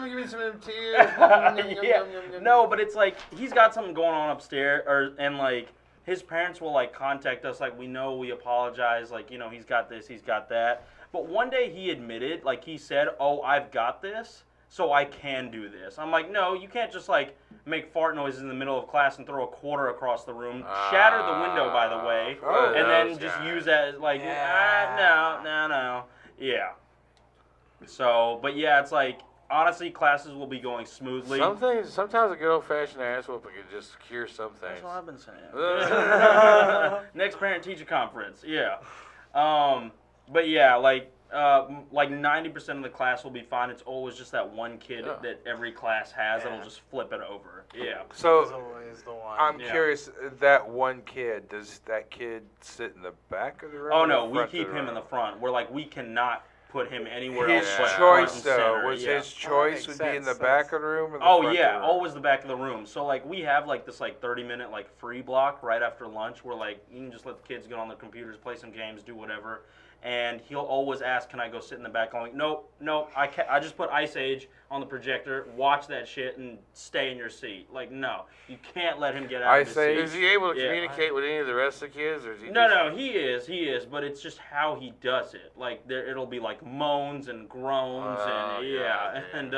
Give me some of them tears. Yeah. No, but it's like he's got something going on upstairs, and like his parents will like contact us, like we know, we apologize, like, you know, he's got this, he's got that. But one day he admitted, like he said, "Oh, I've got this, so I can do this." I'm like, no, you can't just like make fart noises in the middle of class and throw a quarter across the room, shatter the window, by the way, and then just use that as like, no. Yeah. So, but yeah, it's like, honestly, classes will be going smoothly. Sometimes a good old-fashioned ass whooping can just cure some things. That's what I've been saying. Next parent-teacher conference, yeah. But yeah, like 90% of the class will be fine. It's always just that one kid that every class has that'll just flip it over. Yeah. So, There's always the one. I'm Yeah. curious, that one kid, does that kid sit in the back of the room? Oh or no, the we front of keep the him in room? the front. We're like, we cannot put him anywhere His else but front choice, and though, center. was Yeah. his choice would be in the back of the room or the Oh front yeah, of the room? always the back of the room. So like we have like this like 30-minute like free block right after lunch where like you can just let the kids get on their computers, play some games, do whatever. And he'll always ask, "Can I go sit in the back?" I'm like, nope, I can't. I just put Ice Age on the projector, watch that shit, and stay in your seat. Like, no, you can't let him get out of his seat. Is he able to Yeah. communicate with any of the rest of the kids, or is he? No, he is, but it's just how he does it. Like, it'll be like moans and groans and yeah, and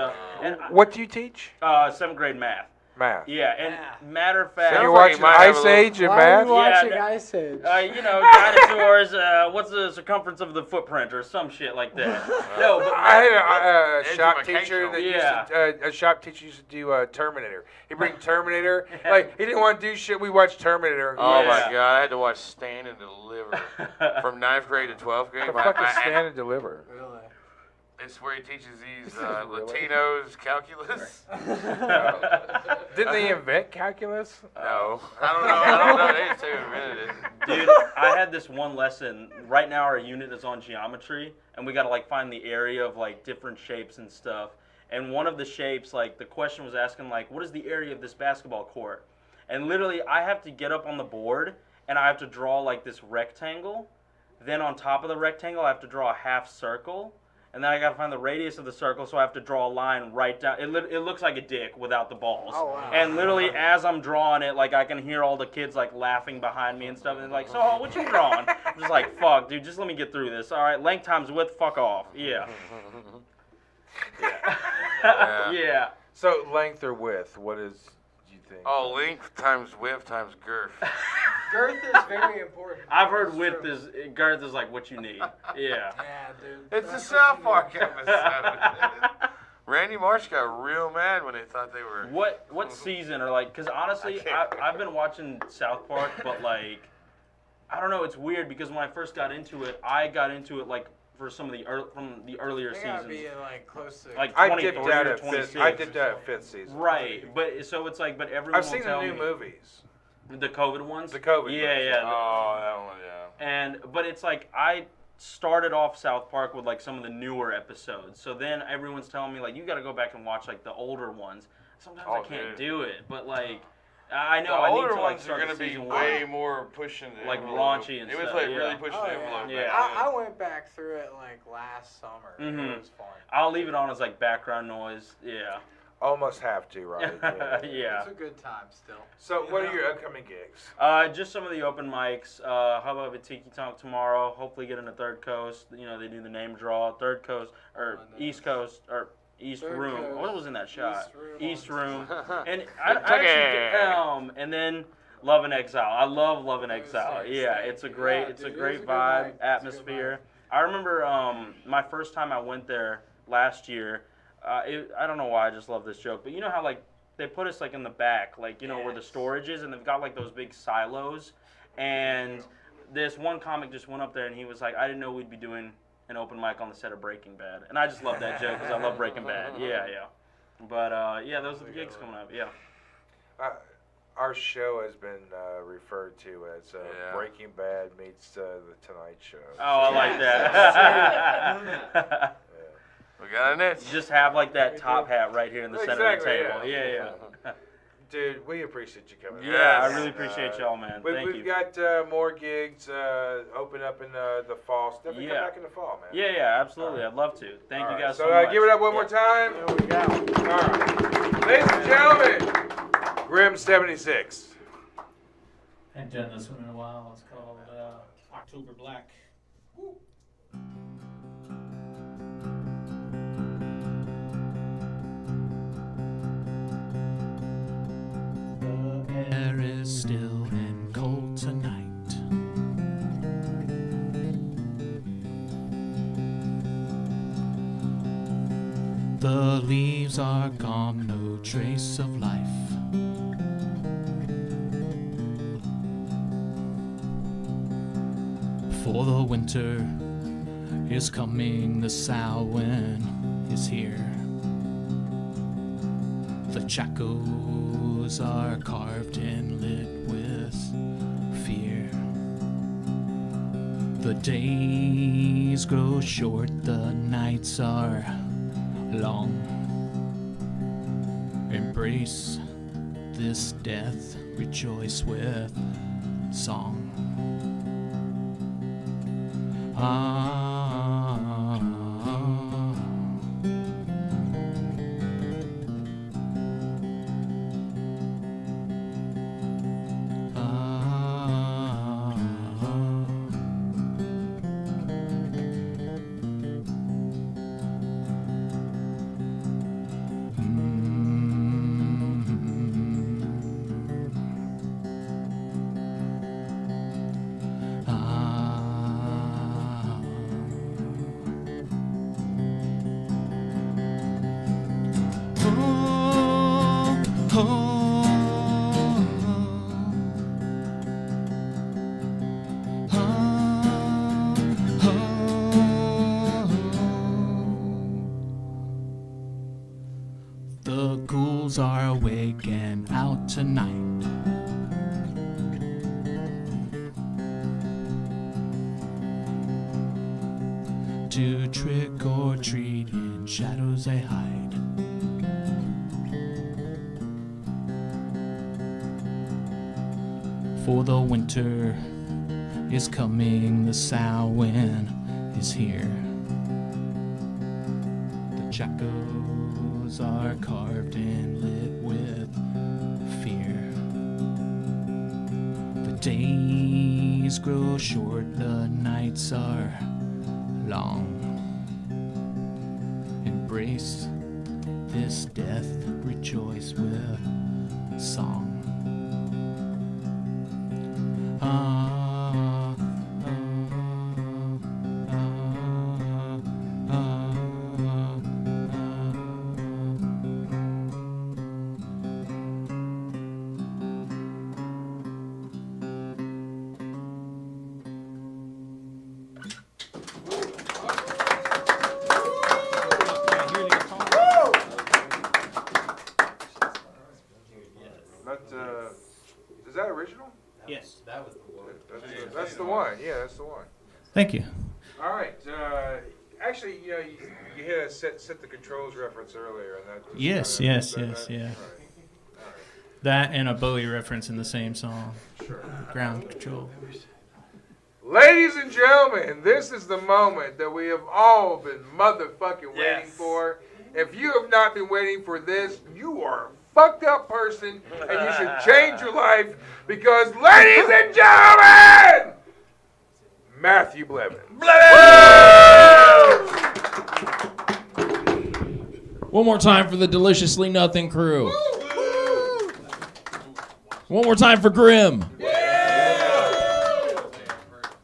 What do you teach? 7th grade math. Math. Yeah, and matter of fact, So you're watching Ice Age and Why math? are you watching Yeah, Ice Age? You know, dinosaurs. What's the circumference of the footprint, or some shit like that. No, but I had a shop teacher that Yeah. used to, a shop teacher used to do Terminator. He'd bring Terminator. Like, he didn't want to do shit. We watched Terminator. Oh my God! I had to watch Stand and Deliver from 9th grade to 12th grade. What the fuck is Stand and Deliver? Really? It's where he teaches these Latinos calculus. Didn't they invent calculus? No, I don't know. They just invented it. Dude, I had this one lesson. Right now our unit is on geometry, and we got to like find the area of like different shapes and stuff. And one of the shapes, like the question was asking like, what is the area of this basketball court? And literally I have to get up on the board and I have to draw like this rectangle Then on top of the rectangle, I have to draw a half circle. And then I gotta find the radius of the circle, so I have to draw a line right down. It looks like a dick without the balls. Oh, wow. And literally, as I'm drawing it, like I can hear all the kids like laughing behind me and stuff. And they're like, "So what you drawing?" I'm just like, "Fuck, dude, just let me get through this. All right, length times width, fuck off." Yeah. Yeah. So length or width? What is? Do you think? Oh, length times width times girth. Girth is very important. I've heard girth is like what you need. Yeah. Yeah, dude. It's a South Park episode. Randy Marsh got real mad when they thought they were. What season or like? Because honestly, I've been watching South Park, but like, I don't know. It's weird because when I first got into it, I got into it like for some of the from the earlier seasons. Be like close to like I 23 dipped out or at 26. I dipped out at 5th season. Right, but so it's like, but everyone. I've seen the new movies. The COVID ones. The COVID. Yeah, ones. yeah. Oh, that one, yeah. But it's like I started off South Park with like some of the newer episodes. So then everyone's telling me like you got to go back and watch like the older ones. Sometimes I can't do it, but like I know the I need older to like ones start are gonna the be season way one. more pushing the like envelope. raunchy and it stuff. was like yeah. really pushing the envelope. Yeah. I went back through it like last summer. It was fun. I'll leave it on as like background noise. Yeah. Almost have to, right? Yeah. It's a good time still. So, what are your upcoming gigs? Just some of the open mics. How about a Tiki Talk tomorrow? Hopefully get in the Third Coast. You know, they do the name draw. Third Coast, or East Coast, or East Third Room. Coast. What was in that shot? East Room. And I actually, and then Love and Exile. I love Love and Exile. Yeah, it's a great, it's a great vibe, atmosphere. I remember my first time I went there last year. I don't know why I just love this joke, but you know how like they put us like in the back, like you know where the storage is, and they've got like those big silos. And this one comic just went up there and he was like, "I didn't know we'd be doing an open mic on the set of Breaking Bad," and I just love that joke because I love Breaking Bad. Yeah, yeah. But yeah, those are the gigs coming up. Yeah. Our show has been referred to as Breaking Bad meets the Tonight Show. Oh, I like that. We got an itch. Just have like that top hat right here in the center of the table. Yeah, yeah. Dude, we appreciate you coming. Yeah, I really appreciate y'all, man. Thank We've you. got more gigs open up in the fall. Definitely come back in the fall, man. Yeah, yeah, absolutely. I'd love to. Thank you guys so So much. give it up one more time. There we go. All right. Ladies and gentlemen, GRIM76. I haven't done this one in a while. It's called October Black. The air is still and cold tonight. The leaves are gone, no trace of life. For the winter is coming, the Samhain is here. The chacos are carved and lit with fear. The days grow short, the nights are long. Embrace this death, rejoice with song. The ghouls are awake and out tonight. To trick or treat, in shadows they hide. For the winter is coming, the Samhain is here. The jackals are carved and lit with fear. The days grow short, the nights are long. Embrace this death, rejoice with song. Is that original? Yes. That was the one. That's the one. Yeah, that's the one. Thank you. All right. Actually, you know, you hit a set the controls reference earlier, and that. Yes, kinda, yes, yes, yeah. All right. That and a Bowie reference in the same song. Sure. Ground control. Ladies and gentlemen, this is the moment that we have all been motherfucking waiting for. If you have not been waiting for this, you are a fucked up person, and you should change your life because, ladies and gentlemen, Matthew Blevins. One more time for the Deliciously Nothing crew. One more time for Grim.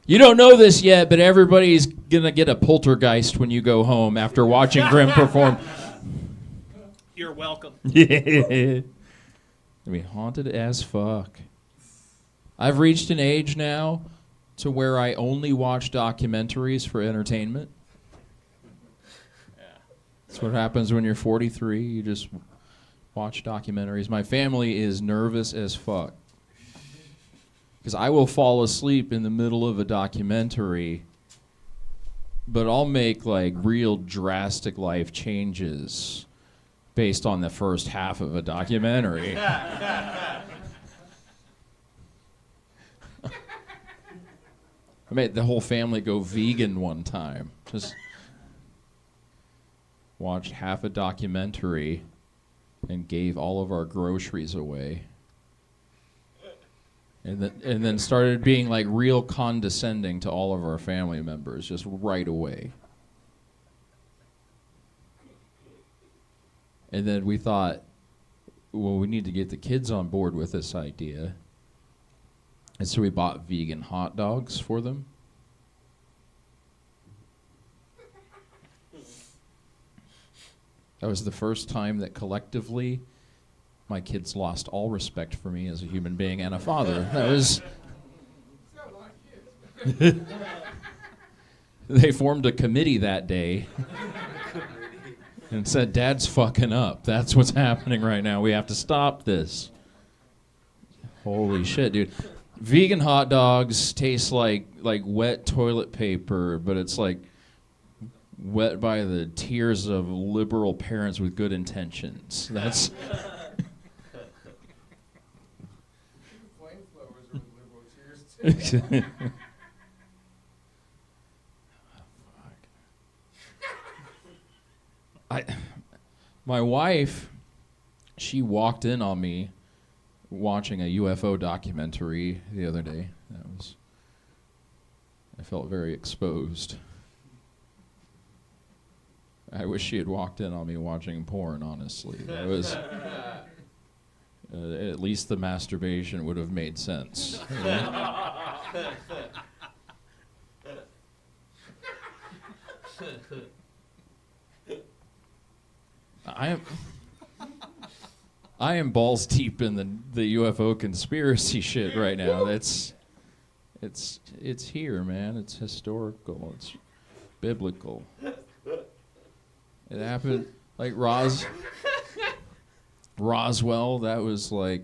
You don't know this yet, but everybody's going to get a poltergeist when you go home after watching Grim perform. You're welcome. Yeah. I mean, haunted as fuck. I've reached an age now to where I only watch documentaries for entertainment. That's what happens when you're 43. You just watch documentaries. My family is nervous as fuck. Because I will fall asleep in the middle of a documentary, but I'll make like real drastic life changes based on the first half of a documentary. I made the whole family go vegan one time. Just watched half a documentary and gave all of our groceries away. And then started being like real condescending to all of our family members just right away. And then we thought, well, we need to get the kids on board with this idea. And so we bought vegan hot dogs for them. That was the first time that collectively my kids lost all respect for me as a human being and a father. That was... They formed a committee that day and said, Dad's fucking up. That's what's happening right now. We have to stop this. Holy shit, dude. Vegan hot dogs taste like wet toilet paper, but it's like wet by the tears of liberal parents with good intentions. That's... My wife, she walked in on me watching a UFO documentary the other day. I felt very exposed. I wish she had walked in on me watching porn, honestly. That was... at least the masturbation would have made sense. You know? I am balls deep in the UFO conspiracy shit right now. It's here, man. It's historical. It's biblical. It happened like Roswell, that was like,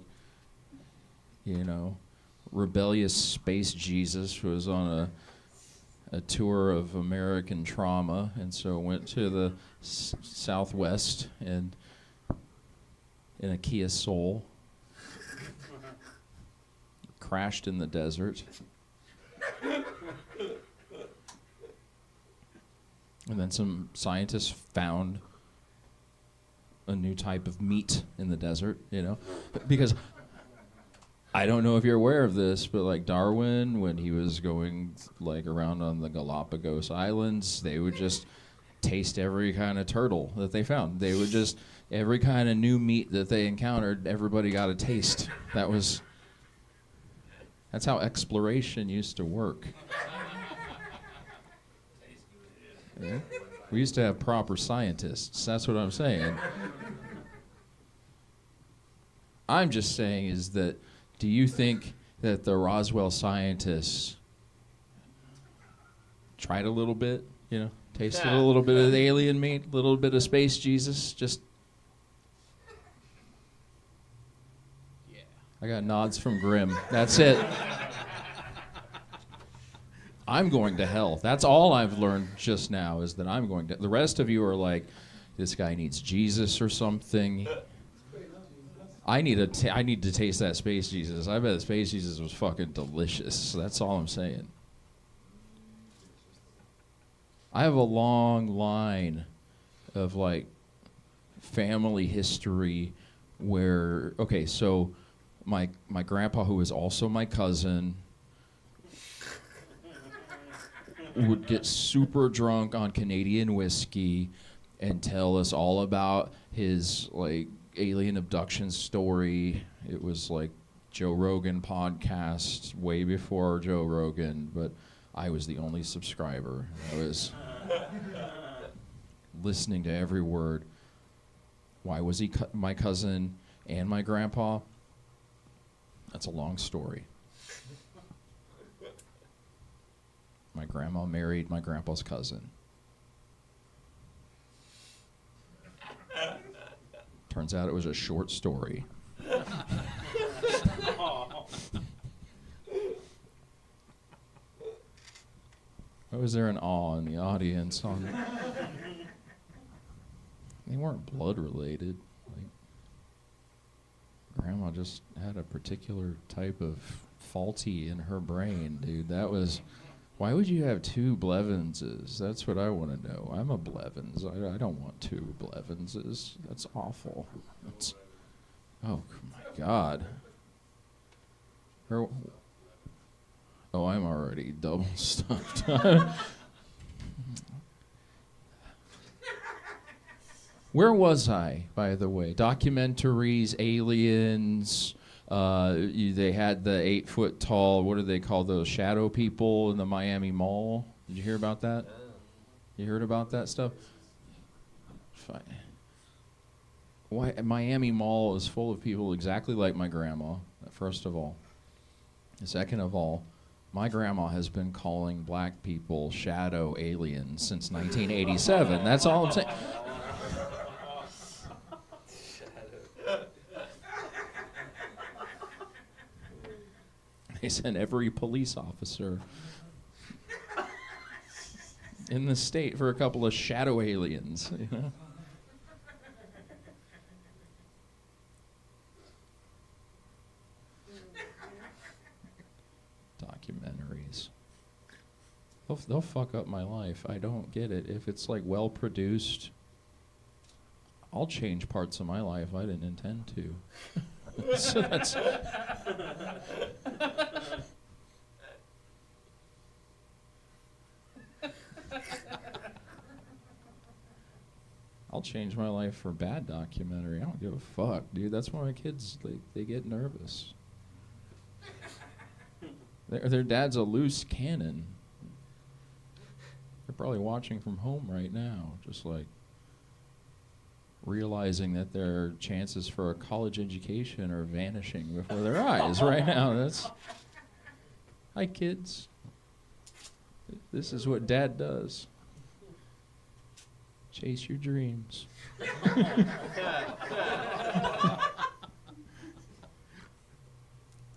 you know, rebellious space Jesus was on a tour of American trauma, and so went to the Southwest and in a Kia Soul, crashed in the desert. And then some scientists found a new type of meat in the desert, you know, because I don't know if you're aware of this, but like Darwin, when he was going like around on the Galapagos Islands, they would just taste every kind of turtle that they found. They would just, every kind of new meat that they encountered, everybody got a taste. That's how exploration used to work. Yeah. We used to have proper scientists. That's what I'm saying. I'm just saying is that, do you think that the Roswell scientists tried a little bit, you know, tasted a little bit of the alien meat, a little bit of space Jesus, just... Yeah. I got nods from Grim. That's it. I'm going to hell. That's all I've learned just now is that I'm going to... The rest of you are like, this guy needs Jesus or something. I need to taste that space Jesus. I bet the space Jesus was fucking delicious. That's all I'm saying. I have a long line of like family history where, okay, so my grandpa, who is also my cousin, would get super drunk on Canadian whiskey and tell us all about his like alien abduction story. It was like Joe Rogan podcast way before Joe Rogan, but I was the only subscriber. I was listening to every word. Why was he my cousin and my grandpa? That's a long story. My grandma married my grandpa's cousin. Turns out it was a short story. Why was there an awe in the audience? They weren't blood related. Like, Grandma just had a particular type of faulty in her brain, dude. That was... Why would you have two Blevinses? That's what I want to know. I'm a Blevins. I don't want two Blevinses. That's awful. Oh, my God. Oh, I'm already double stuffed. Where was I, by the way? Documentaries, aliens... they had the 8-foot tall, what do they call those, shadow people in the Miami Mall? Did you hear about that? You heard about that stuff? Fine. Why Miami Mall is full of people exactly like my grandma, first of all. Second of all, my grandma has been calling black people shadow aliens since 1987. That's all I'm saying. They sent every police officer in the state for a couple of shadow aliens, you know? Documentaries. They'll fuck up my life. I don't get it. If it's like well produced, I'll change parts of my life I didn't intend to. So that's... I'll change my life for bad documentary. I don't give a fuck, dude. That's why my kids, they get nervous. Their dad's a loose cannon. They're probably watching from home right now, just like realizing that their chances for a college education are vanishing before their eyes right now. That's... Hi, kids. This is what Dad does. Chase your dreams.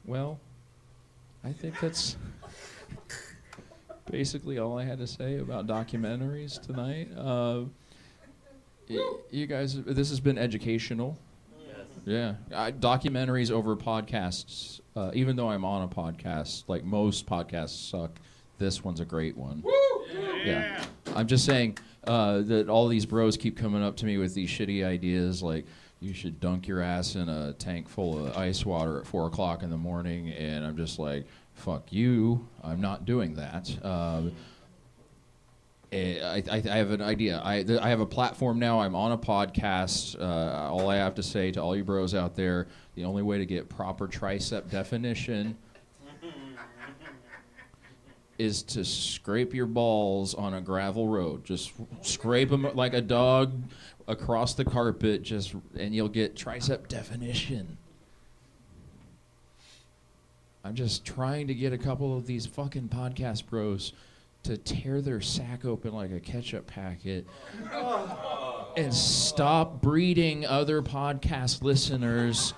Well, I think that's basically all I had to say about documentaries tonight. You guys, this has been educational. Yes. Yeah. Documentaries over podcasts, even though I'm on a podcast, like most podcasts suck, this one's a great one. Yeah. I'm just saying that all these bros keep coming up to me with these shitty ideas like you should dunk your ass in a tank full of ice water at 4 o'clock in the morning, and I'm just like, fuck you, I'm not doing that. I have an idea. I have a platform now. I'm on a podcast. All I have to say to all you bros out there, the only way to get proper tricep definition is to scrape your balls on a gravel road. Just scrape them like a dog across the carpet, and you'll get tricep definition. I'm just trying to get a couple of these fucking podcast bros to tear their sack open like a ketchup packet and stop breeding other podcast listeners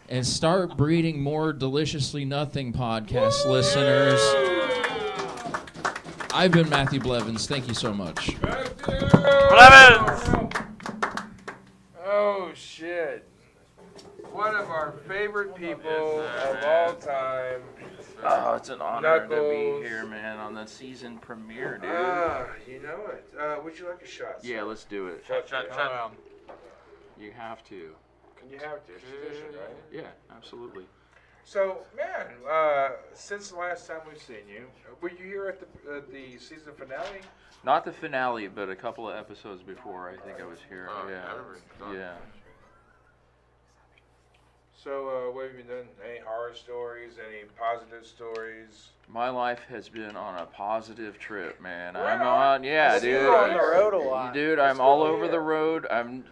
and start breeding more Deliciously Nothing podcast listeners. I've been Matthew Blevins. Thank you so much. Blevins! Oh, shit. One of our favorite people of all time. Oh, it's an honor to Knuckles. be here, man, on the season premiere, dude. You know it. Would you like a shot? Yeah, let's do it. Shot. You have to. You have to. It's tradition, right? Yeah, absolutely. So, man, since the last time we've seen you, were you here at the season finale? Not the finale, but a couple of episodes before. I think I was here. Oh, yeah. I remember. Yeah. So, what have you done? Any horror stories? Any positive stories? My life has been on a positive trip, man. Right I'm on. on, yeah, I see dude. you on the road a lot. Dude, Let's I'm go all over here. the road. I'm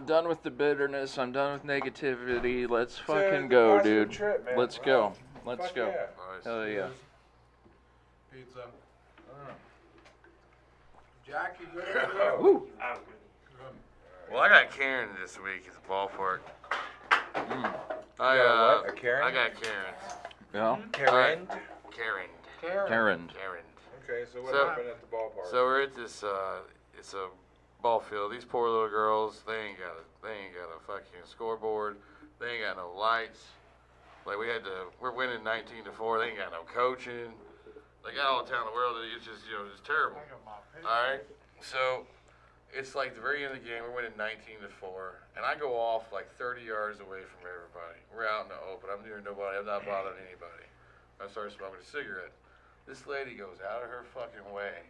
done with the bitterness. I'm done with negativity. Let's fucking go, positive dude. trip, man. Let's go. Let's Fuck go. yeah. Hell yeah. Pizza. Jackie, good. Woo. Well, I got Karen this week at the ballpark. You got what? A Karen? I got Karen. Yeah. Karen? Karen. Okay, so what happened at the ballpark? So we're at this, it's a ball field. These poor little girls, they ain't got a fucking scoreboard. They ain't got no lights. Like we're winning 19-4. They ain't got no coaching. They got all the talent in the world. It's just, it's terrible. All right. So it's like the very end of the game. We're winning 19-4, and I go off like 30 yards away from everybody. We're out in the open. I'm near nobody. I'm not bothering anybody. I start smoking a cigarette. This lady goes out of her fucking way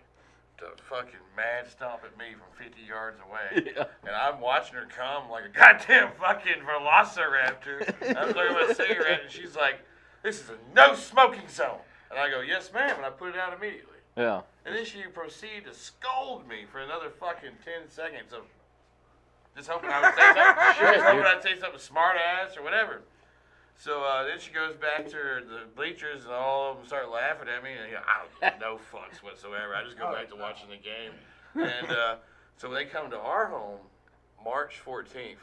to fucking mad stomp at me from 50 yards away. Yeah. And I'm watching her come like a goddamn fucking velociraptor. I'm looking at my cigarette, and she's like, "This is a no smoking zone." And I go, "Yes, ma'am," and I put it out immediately. Yeah. And then she proceeded to scold me for another fucking 10 seconds of just hoping I would say something, just hoping I'd say something smart ass or whatever. So then she goes back to the bleachers, and all of them start laughing at me, and I don't give no fucks whatsoever. I just go back to watching the game. And so they come to our home March 14th.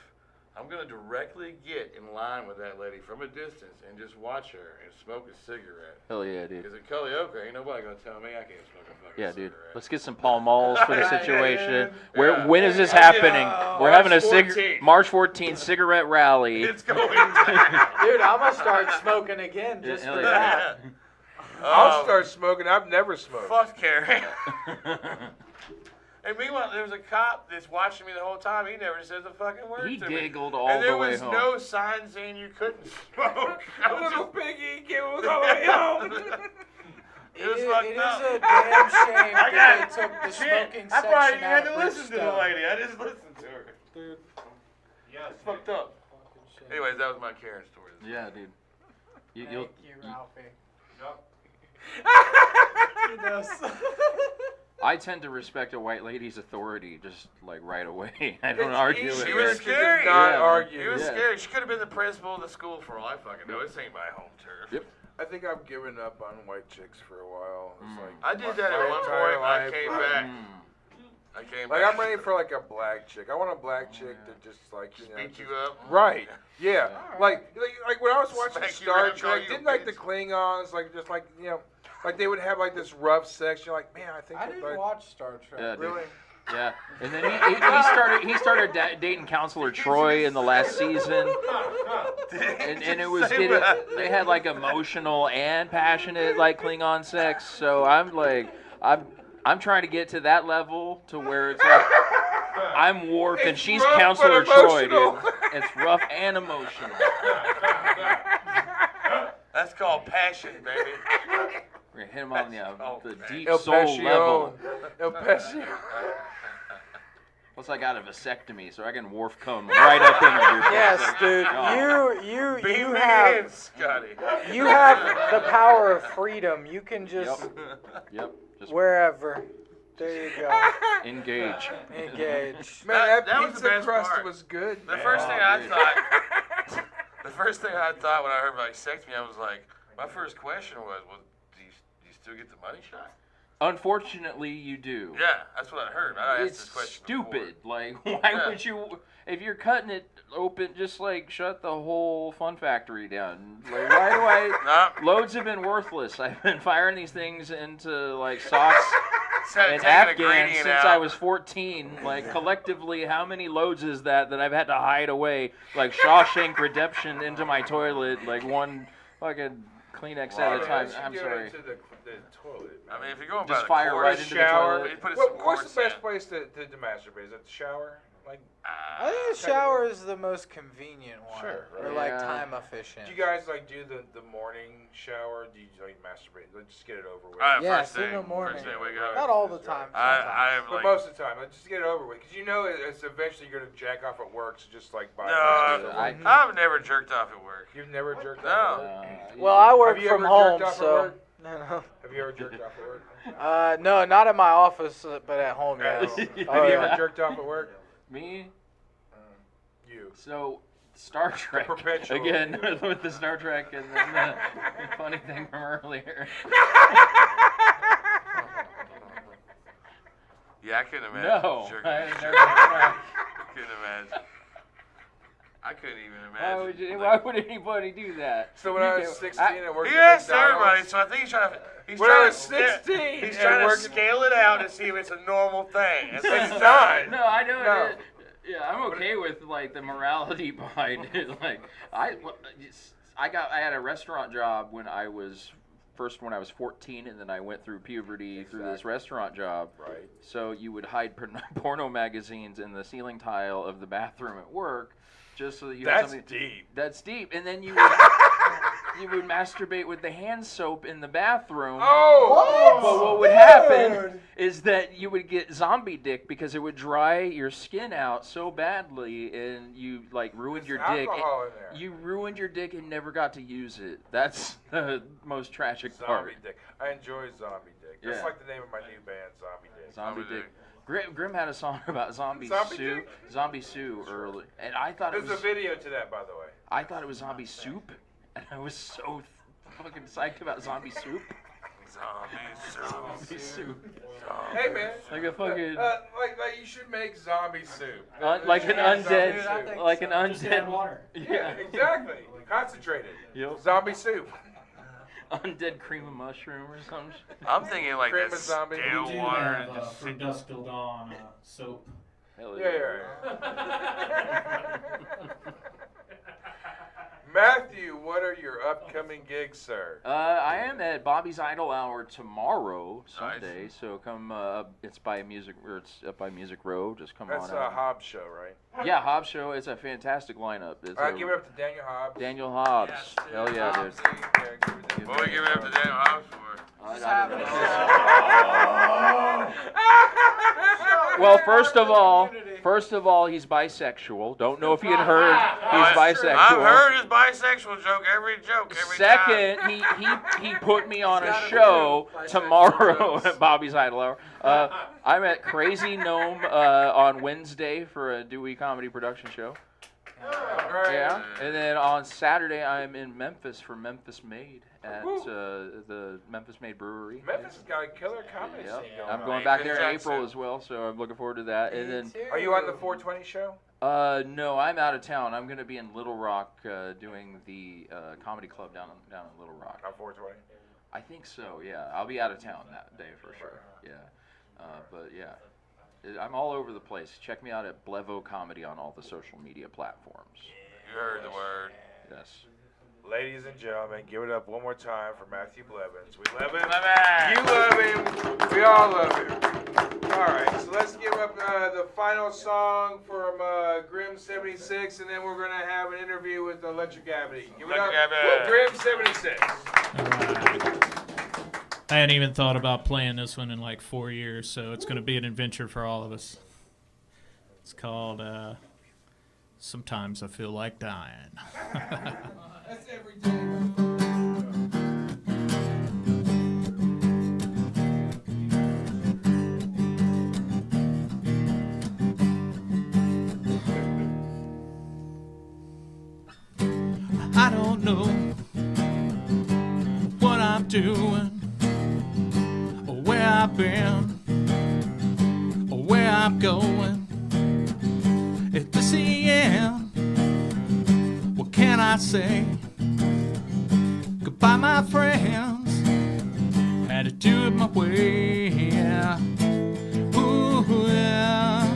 I'm going to directly get in line with that lady from a distance and just watch her and smoke a cigarette. Hell yeah, dude. Because at Culleoka, ain't nobody going to tell me I can't smoke a fucking Yeah, cigarette. dude. Let's get some Pall Malls for the situation. Yeah. When is this Yeah. happening? We're having a March 14th. March 14th cigarette rally. It's going down. Dude, I'm gonna start smoking again just for that. I'll start smoking. I've never smoked. Fuck Carrie. And meanwhile, there was a cop that's watching me the whole time. He never says a fucking word He to me. giggled all and there the way was home. no sign saying you couldn't smoke. I was Little just, piggy giggled all the way home. it was It fucked is up. a damn shame I that got they took the shit. smoking I probably section had out to of listen to the Bridgestone. lady. I just listened to her. Dude. Yeah, it's fucked up. Anyways, that was my Karen story. Yeah, dude. Thank You'll, you, Ralphie. I tend to respect a white lady's authority just like right away. I don't argue with She her. was scary. not Yeah, argue. He was Yeah. scary. She could have been the principal of the school for all I fucking know. This ain't my home turf. Yep. I think I've given up on white chicks for a while. It's like I did that my at one entire point. I life. came back. I came Like back. I'm ready for like a black chick. I want a black chick to just like beat you up. Right. Yeah. Like when I was watching Smack you Star around, call Trek, you a didn't like the bitch. Klingons like they would have like this rough sex. You're like, man, I think I if didn't watch Star Trek. Yeah, dude. Really? Yeah, and then he started dating Counselor Troy in the last season, and it was they had like emotional and passionate like Klingon sex. So I'm trying to get to that level to where it's like I'm Worf and she's Counselor Troy, dude. It's rough and emotional. That's called passion, baby. We're gonna hit him on the deep El soul Passion. level. El Passion. Plus, I got a vasectomy, so I can Worf come right up into your face. Yes, dude. Oh. You have Scotty. You have the power of freedom. You can just Yep. Just wherever. There you go. engage. Engage. Man, that was the pizza best crust part. was good. The first thing I thought. The first thing I thought when I heard vasectomy, I was like, my first question was, well, do you still get the money shot? Unfortunately, you do. Yeah, that's what I heard. I asked It's this question stupid. before. Like, why would you? If you're cutting it open, just like shut the whole Fun Factory down. Like, why do I? Loads have been worthless. I've been firing these things into like socks and Afghans since I was 14. Like, collectively, how many loads is that I've had to hide away, like Shawshank Redemption, into my toilet, like one fucking Kleenex at a time. I'm sorry. Into the toilet. I mean, if you're going Just by the fire quarters, right into the shower. toilet. You put What, some what's quarters the best in. place to masturbate? Is it the shower? Like, I think the shower is the most convenient one. Sure, Or right. like Yeah. time efficient. do you guys like do the morning shower? Do you like masturbate? Like, just get it over with. Yes, First in the thing, morning. First thing we go. Not all the time. I am But like, most of the time, like, just get it over with, because you know it's eventually you're gonna jack off at work. So just like buy. no, I've never jerked off at work. You've never jerked No. off at work? Well, I work Have you from ever home, jerked off at so work? no. Have you ever jerked off at work? No, not at my office, but at home. Yes. Have you Oh, ever yeah. jerked off at work? Me? You. So, Star Trek. perpetual. Again, with the Star Trek and then the funny thing from earlier. Yeah, I couldn't imagine. No, jerking I off. never tried. Couldn't imagine. I couldn't even Why imagine. why would anybody do that? So when I was 16 and working He at asked everybody, McDonald's. so I think he's trying to. He's When I trying was to scale- 16 He's and trying to working- scale it out and see if it's a normal thing. It's It's not. No, I know No. it. Yeah, I'm okay with like the morality behind it. Like I had a restaurant job when I was 14, and then I went through puberty through this restaurant job. Right. So you would hide porno magazines in the ceiling tile of the bathroom at work, just so that you had That's something. deep. That's deep. And then you would masturbate with the hand soap in the bathroom. Oh! But what would happen is that you would get zombie dick because it would dry your skin out so badly, and you like ruined your dick. alcohol in there. You ruined your dick and never got to use it. That's the most tragic part. Zombie dick. I enjoy zombie dick. That's Yeah. like the name of my new band, Zombie Dick. Zombie dick. Grim had a song about Zombie Zombie Sue. dick? Zombie Sue early, and I thought it There's was. a video to that, by the way. I thought it was Zombie Soup, and I was so fucking psyched about Zombie Soup. Zombie Soup. Hey man. Like a fucking. Like you should make zombie soup. Like an undead. Zombie soup. Like an Just add undead. water. Yeah. Exactly. Concentrated. Yep. Zombie soup. Undead cream of mushroom or some shit. I'm thinking like Cream that of zombie. stale We do water. have, and just From Dusk Till Dawn soap. Hell Yeah. Matthew, what are your upcoming gigs, sir? I am at Bobby's Idol Hour tomorrow, Sunday. So come. It's by Music. Or it's up by Music Row. Just come That's on a out. Hobbs show, right? Yeah, Hobbs show. It's a fantastic lineup. It's All right, a- give it up to Daniel Hobbs. Daniel Hobbs. Hell yeah, dude. What we give it up to Daniel Hobbs for? Well, first of all, he's bisexual. Don't know if you had heard he's bisexual. I've heard his bisexual joke every Second, time. he put me on a show tomorrow at Bobby's Idol Hour. I'm at Crazy Gnome on Wednesday for a Dewey comedy production show. Yeah, and then on Saturday I'm in Memphis for Memphis Made at the Memphis Made Brewery. Memphis has got a killer comedy Yep. scene going I'm on. going back there in April as well, so I'm looking forward to that. And then, Are you on the 420 show? no, I'm out of town. I'm going to be in Little Rock doing the comedy club down in Little Rock. On 420? I think so. Yeah, I'll be out of town that day for sure. Yeah, but yeah. I'm all over the place. Check me out at Blevo Comedy on all the social media platforms. You heard the word. Yes. Ladies and gentlemen, give it up one more time for Matthew Blevins. We love him. Love You love him. We all love him. All right, so let's give up the final song from GRIM76, and then we're going to have an interview with Electric Abbey. Give it up Electric GRIM76. I hadn't even thought about playing this one in like 4 years, so it's going to be an adventure for all of us. It's called Sometimes I Feel Like Dying. That's every day. I don't know what I'm doing, or where I've been, or where I'm going. If this is the end, what can I say? Goodbye, my friends. Had to do it my way. Yeah. Ooh, yeah.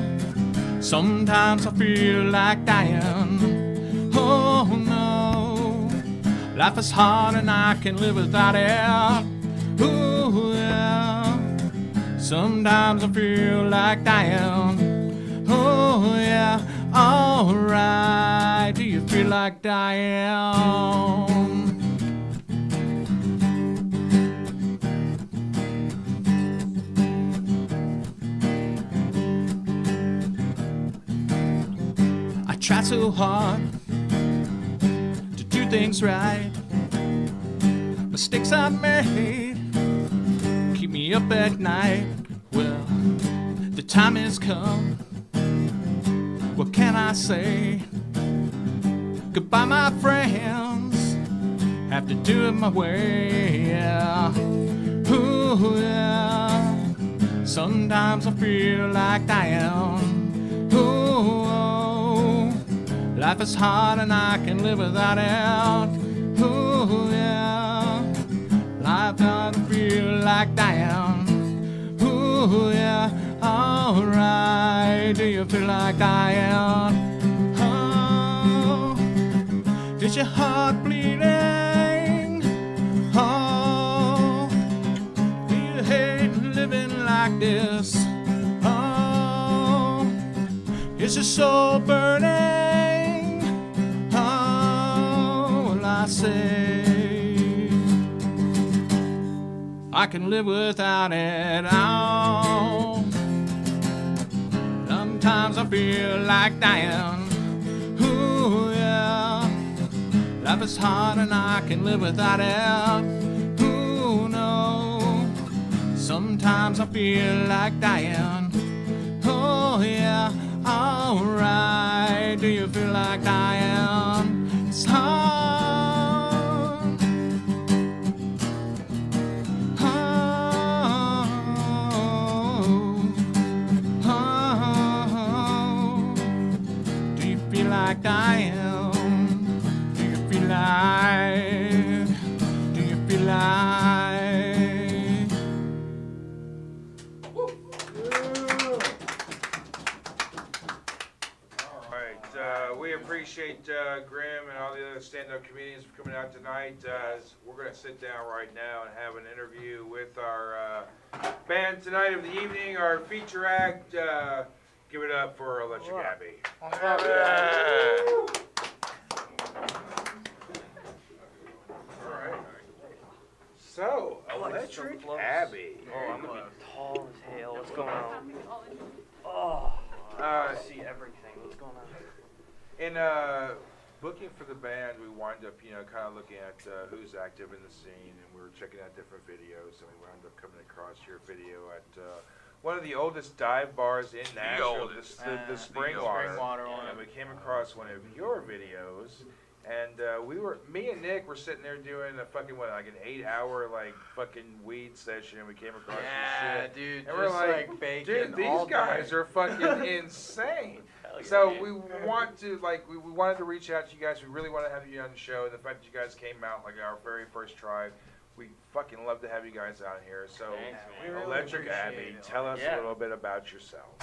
Sometimes I feel like dying. Oh no, life is hard and I can live without it. Ooh, yeah. Sometimes I feel like dying. Oh yeah, alright. Do you feel like dying? I try so hard to do things right. Mistakes I made keep me up at night. Well, the time has come. What can I say? Goodbye, my friends. Have to do it my way. Yeah. Ooh, yeah. Sometimes I feel like dying. Ooh, oh. Life is hard and I can live without it. Ooh, yeah. Life doesn't feel like dying. Ooh, yeah. Alright. Do you feel like dying? Oh, is your heart bleeding? Oh, do you hate living like this? Oh, is your soul burning? Oh, well, I say I can live without it. Oh, sometimes I feel like dying. Ooh, yeah. Life is hard and I can live without it. Ooh, no. Sometimes I feel like dying. Oh, yeah. Alright. Do you feel like dying? It's hard. Do you feel like dying? Do you feel like? Do you feel like? All right, we appreciate Grim and all the other stand-up comedians for coming out tonight. We're going to sit down right now and have an interview with our band tonight of the evening, our feature act. Give it up for Electric Abbey. All right. So, Electric Abbey. Oh, I'm gonna be tall as hell. What's going on? Oh, I see everything. What's going on? In booking for the band, we wind up, kind of looking at who's active in the scene, and we were checking out different videos, and we wound up coming across your video at one of the oldest dive bars in Nashville, the Springwater. And we came across one of your videos, and me and Nick were sitting there doing a fucking, like an 8-hour, fucking weed session, and we came across this shit. Dude, and we're like, bacon dude, these all guys day. are fucking insane. Yeah, So man. we want to, we wanted to reach out to you guys. We really want to have you on the show. The fact that you guys came out, our very first try, we fucking love to have you guys out here. So, Thanks, man. We really Electric appreciate Abbey, it. tell us Yeah. a little bit about yourself.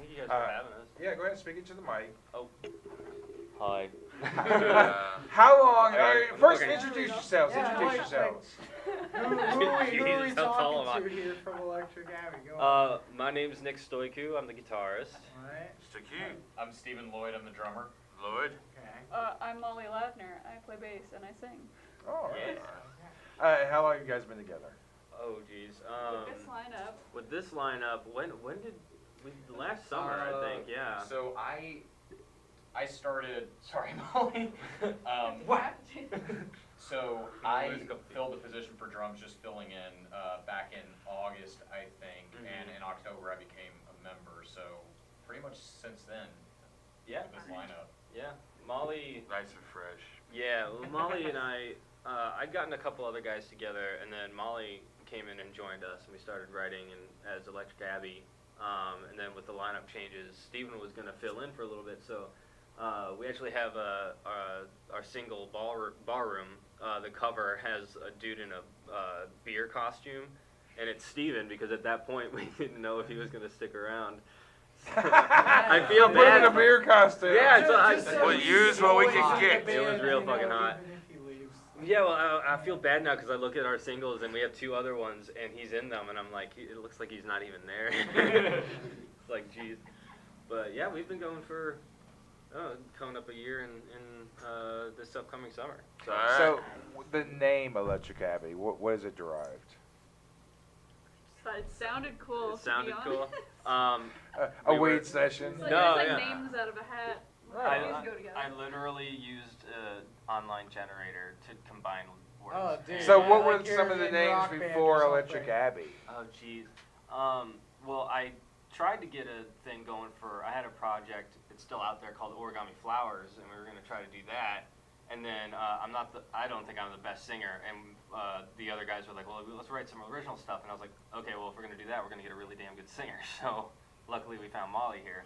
Thank you guys for having us. Yeah, go ahead and speak into the mic. Oh. Hi. How long? First, Okay. introduce yourselves. Introduce yourselves. Who are we Jesus, talking how tall to am I? here from Electric Abbey? Go on. My name's Nick Stoiku. I'm the guitarist. Alright. I'm Stephen Lloyd. I'm the drummer. Lloyd. I'm Molly Lavner. I play bass and I sing. Oh, Yeah. how long have you guys been together? Oh, geez. With this lineup. With this lineup, when did we? Last summer, I think. Yeah. So I started. Sorry, Molly. What? So I filled the position for drums, just filling in back in August, I think, and in October I became a member. So pretty much since then. Yeah. This lineup. Yeah. Molly. Nice and fresh. Yeah. Well, Molly and I'd gotten a couple other guys together, and then Molly came in and joined us, and we started writing as Electric Abbey. And then with the lineup changes, Stephen was going to fill in for a little bit, so we actually have our single Barroom. The cover has a dude in a beer costume, and it's Stephen, because at that point we didn't know if he was going to stick around. I feel bad. Put him in a beer costume. Yeah, We'll use what we can get. It was real fucking hot. Yeah, well, I feel bad now because I look at our singles and we have 2 other ones and he's in them and I'm like, it looks like he's not even there. It's like, geez. But yeah, we've been going for coming up a year in this upcoming summer. So the name Electric Abbey, what is it derived? Thought it sounded cool. It sounded to be cool. honest. A weed session? It's like, No, it's like yeah. names out of a hat. I literally used an online generator to combine words. Oh, dude. So Yeah, what were like you're some of the in names Rock Band or before something. Electric Abbey? Oh, jeez. Well, I tried to get a thing going I had a project, it's still out there, called Origami Flowers, and we were going to try to do that. And then I don't think I'm the best singer, and the other guys were like, well, let's write some original stuff. And I was like, okay, well, if we're going to do that, we're going to get a really damn good singer. So luckily we found Molly here.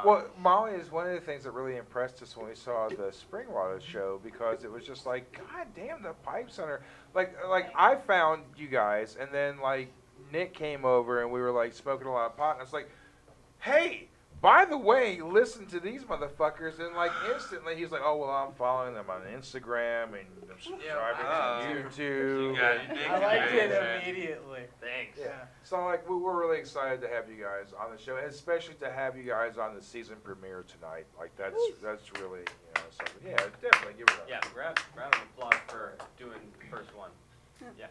Well, Molly is one of the things that really impressed us when we saw the Springwater show, because it was just like, God damn, the pipes on her. Like I found you guys, and then like Nick came over, and we were like smoking a lot of pot, and I was like, hey, by the way, listen to these motherfuckers, and like instantly he's like, oh well, I'm following them on Instagram and I'm subscribing to YouTube. I liked it immediately. Thanks. Yeah. So like we're really excited to have you guys on the show, and especially to have you guys on the season premiere tonight. Like that's really something. Yeah, definitely give it up. Yeah, round of applause for doing the first one. Yeah.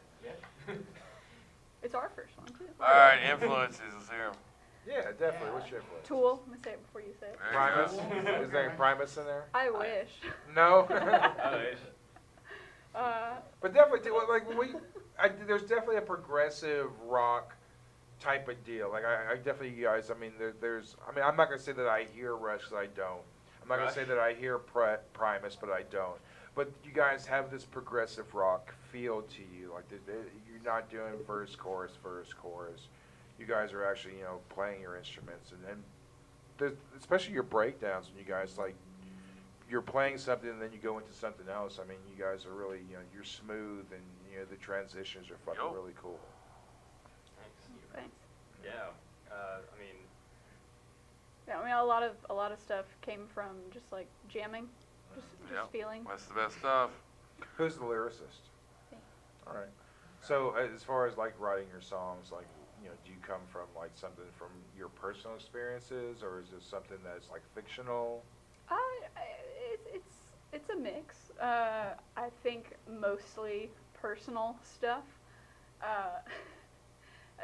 It's our first one too. All right, influences. Let's hear 'em. Yeah, definitely. What's your influence? Tool. I'm gonna say it before you say it. Primus? Is there a Primus in there? I wish. No. Uh, But definitely, like there's definitely a progressive rock type of deal. Like I definitely, you guys. I mean, I'm not gonna say that I hear Rush, 'cause I don't. I'm not gonna say that I hear Primus, but I don't. But you guys have this progressive rock feel to you. Like you're not doing verse, chorus. You guys are actually, playing your instruments, and especially your breakdowns when you guys like. You're playing something and then you go into something else. I mean, you guys are really, you're smooth, and the transitions are fucking really cool. Thanks. Yeah. Yeah, I mean, a lot of stuff came from just like jamming, just feeling. That's the best stuff. Who's the lyricist? All right. So as far as like writing your songs, like, do you come from like something from your personal experiences, or is this something that's like fictional? It's a mix. I think mostly personal stuff,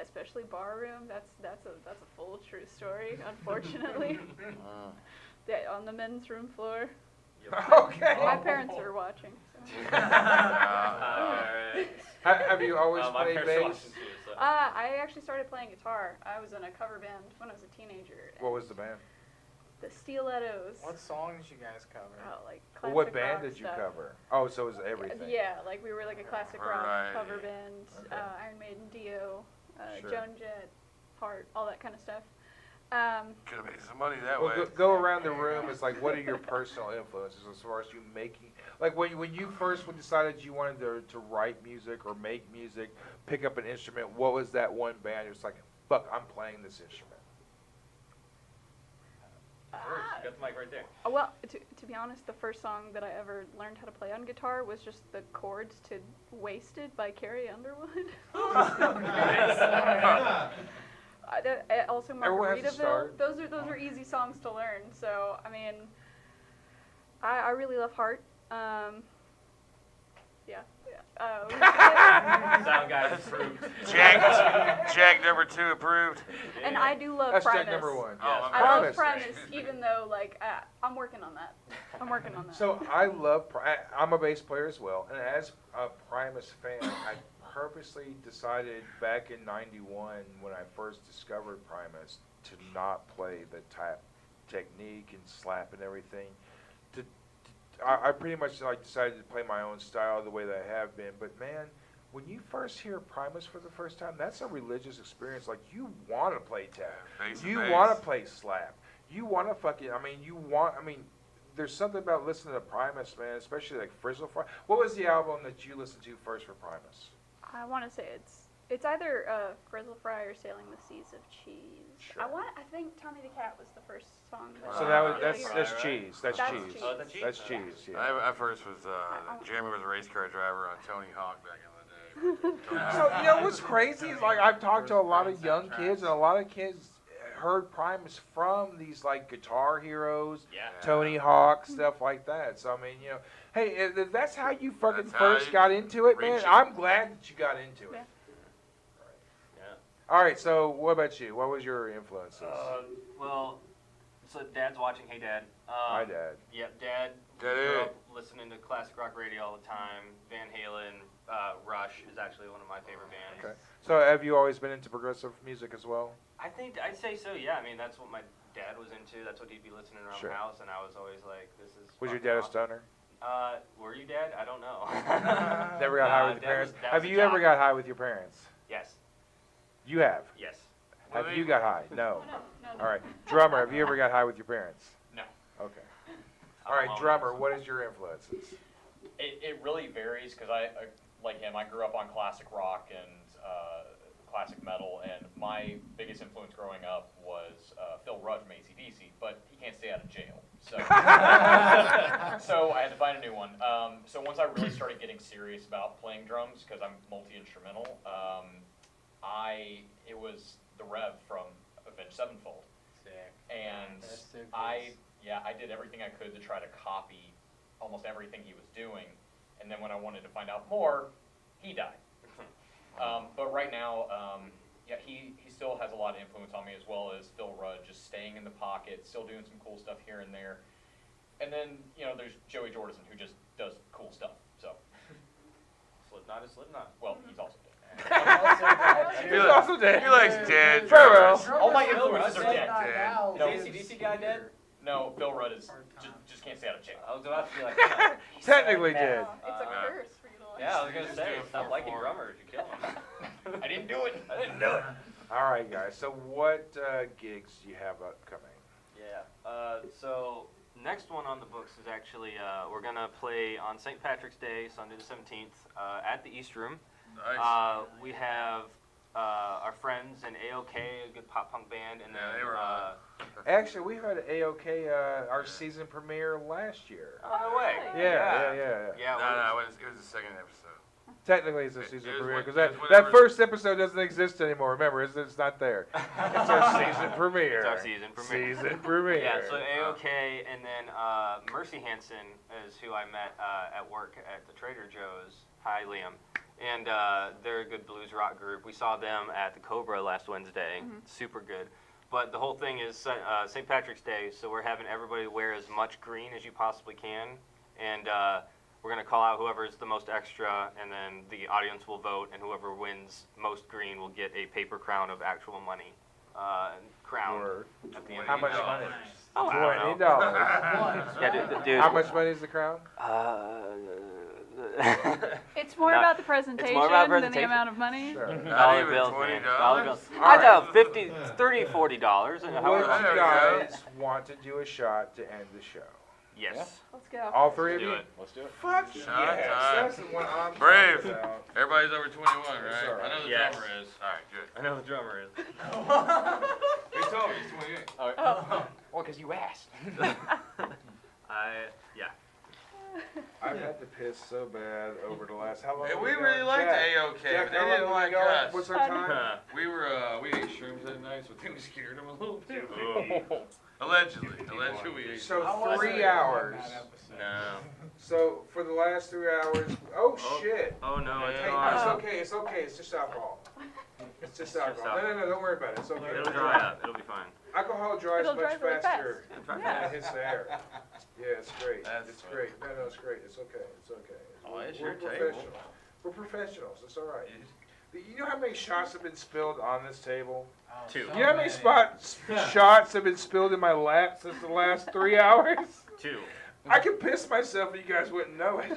especially Barroom. That's a full true story, unfortunately. On the men's room floor. Okay. My parents are watching. So. Have you always played bass? I actually started playing guitar. I was in a cover band when I was a teenager. What was the band? The Stilettos. What song did you guys cover? Oh, like Well, classic what band rock did you stuff. cover? Oh, so it was everything. Yeah, like we were like a classic rock Right. cover band. Iron Maiden, Dio, Sure. Joan Jett, Heart, all that kind of stuff. Could have made some money that Well, way. go around the room. It's like, what are your personal influences as far as you making? Like when you first decided you wanted to write music or make music, pick up an instrument. What was that one band? It was like, fuck, I'm playing this instrument. You got the mic right there. Well, to be honest, the first song that I ever learned how to play on guitar was just the chords to "Wasted" by Carrie Underwood. Also Margaritaville. Those are easy songs to learn. So I mean, I really love Heart. Yeah. Sound guys approved. Jack number 2 approved. And I do love That's Primus. Jack number 1. I love Primus, even though I'm working on that. So I love. I'm a bass player as well, and as a Primus fan, I purposely decided back in '91 when I first discovered Primus to not play the tap technique and slap and everything. I pretty much decided to play my own style the way that I have been. But man, when you first hear Primus for the first time, that's a religious experience. Like, you want to play tap, you want to play slap, you want to there's something about listening to Primus, man, especially like Frizzle Fry. What was the album that you listened to first for Primus? I want to say it's either Grizzle Fry or Sailing the Seas of Cheese. Sure. I think Tommy the Cat was the first song. So that's cheese. That's cheese. Oh, that's cheese. That's cheese. Yeah. I first was Jeremy was a race car driver on Tony Hawk back in the day. So you know what's crazy is I've talked to a lot of young kids, and a lot of kids heard Primus from these Guitar Heroes, Tony Hawk, stuff like that. So I mean, hey, if that's how you fucking first got into it, man, I'm glad that you got into it. Yeah. All right, so what about you? What was your influences? So Dad's watching. Hey, Dad. Hi, Dad. Yep, Dad grew up listening to classic rock radio all the time. Van Halen, Rush is actually one of my favorite bands. Okay. So have you always been into progressive music as well? I'd say so. Yeah, I mean that's what my dad was into. That's what he'd be listening around the house, and I was always like, "This is." Was your dad a stoner? Were you, Dad? I don't know. Never got high with your parents. Have you ever got high with your parents? Yes. You have? Yes. Have you got high? No. All right. Drummer, have you ever got high with your parents? No. Okay. All right, drummer, what is your influences? It really varies because I like him. I grew up on classic rock and classic metal, and my biggest influence growing up was Phil Rudd from AC/DC, but he can't stay out of jail. So, so I had to find a new one. So once I really started getting serious about playing drums, because I'm multi-instrumental, it was the Rev from Avenged Sevenfold. Sick. And I did everything I could to try to copy almost everything he was doing. And then when I wanted to find out more, he died. But right now, he still has a lot of influence on me, as well as Phil Rudd, just staying in the pocket, still doing some cool stuff here and there. And then, there's Joey Jordison, who just does cool stuff. So Slipknot is Slipknot. Well, he's also dead. He's also dead. He likes dead. Farewell. All my influences are dead. No, is the AC/DC guy dead? No, Phil Rudd is just can't stay out of jail. I was about to be like, Technically dead. It's a curse for you to like. yeah, I was gonna say, stop liking drummers, you kill them. I didn't do it. All right, guys. So what gigs do you have upcoming? Yeah. So next one on the books is actually we're gonna play on St. Patrick's Day, Sunday the 17th, at the East Room. Nice. We have our friends in AOK, a good pop punk band, and then they were Actually, we had AOK our season premiere last year. Oh, no way. Yeah. No, it was the second episode. Technically, it's a season premiere because it was that whenever- first episode doesn't exist anymore. Remember, it's not there. It's our season premiere. It's our season premiere. Season premiere. Yeah, so AOK, and then Mercy Hansen is who I met at work at the Trader Joe's. Hi, Liam. And they're a good blues rock group. We saw them at the Cobra last Wednesday. Super good. But the whole thing is St. Patrick's Day, so we're having everybody wear as much green as you possibly can. And we're going to call out whoever's the most extra, and then the audience will vote, and whoever wins most green will get a paper crown of actual money. Crown. At the end How of the much show. money? Oh, I don't know. $20. Yeah, dude. How much money is the crown? It's more about the presentation than the amount of money. Sure. Dollar bills, man. Dollar bills. All I know, right. $50, $30, $40. And Would you guys want to do a shot to end the show? Yes. Let's go. All three of Let's do you? it. Let's do it. Fuck Shot yes. time. That's the one I'm Brave. talking about. Everybody's over 21, right? Sorry. I know the Yes. drummer is. All right, good. I know the drummer is. He told me he's 28. All right. Well, because you asked. Yeah. I've had to piss so bad over the last. How long? Hey, have we gone? really liked Jack, AOK, Jack, but they how long didn't have we like gone? us. What's our time? we ate shrooms that night, so I think we scared them a little bit. Allegedly we ate. So shrooms. 3 hours. No. So for the last 3 hours. Oh shit. Oh no, it's Hey, gone. it's okay. It's okay. It's just alcohol. It's just alcohol. No, don't worry about it. It's okay. It'll dry up. It'll be fine. Alcohol dries It'll much dry really faster fast. than Yeah. it hits the air. Yeah, it's great. It's funny. great. No, it's great. It's okay. It's okay. Oh, it's We're your table. professionals. We're professionals. It's all right. You know how many shots have been spilled on this table? 2. You know how many shots have been spilled in my lap since the last 3 hours? 2. I could piss myself and you guys wouldn't know it.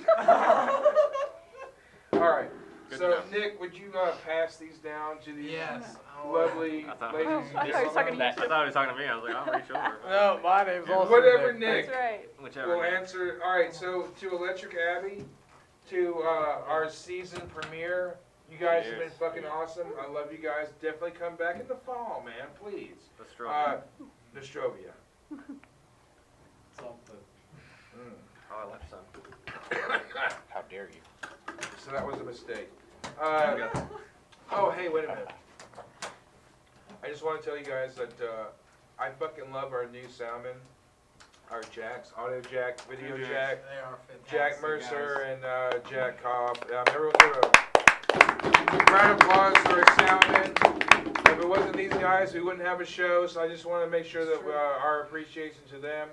All right. Good So, to know. Nick, would you pass these down to these Yes. lovely I thought, ladies? I thought he was talking to you. I thought he was talking to me. I was like, I'll reach over. No, my name's also Whatever Nick. Nick That's right. Whichever. will answer. All right, so to Electric Abbey, to our season premiere, you guys have been fucking awesome. I love you guys. Definitely come back in the fall, man, please. Nostrovia. Something. Oh, I left some. How dare you? So that was a mistake. Oh, hey, wait a minute. I just want to tell you guys that I fucking love our new soundman, our Jacks, Audio Jack, Video Jack, They are fantastic. Jack Mercer, guys. and Jack Cobb. Everyone give a round of applause for our soundman. If it wasn't these guys, we wouldn't have a show, so I just want to make sure that our appreciation to them,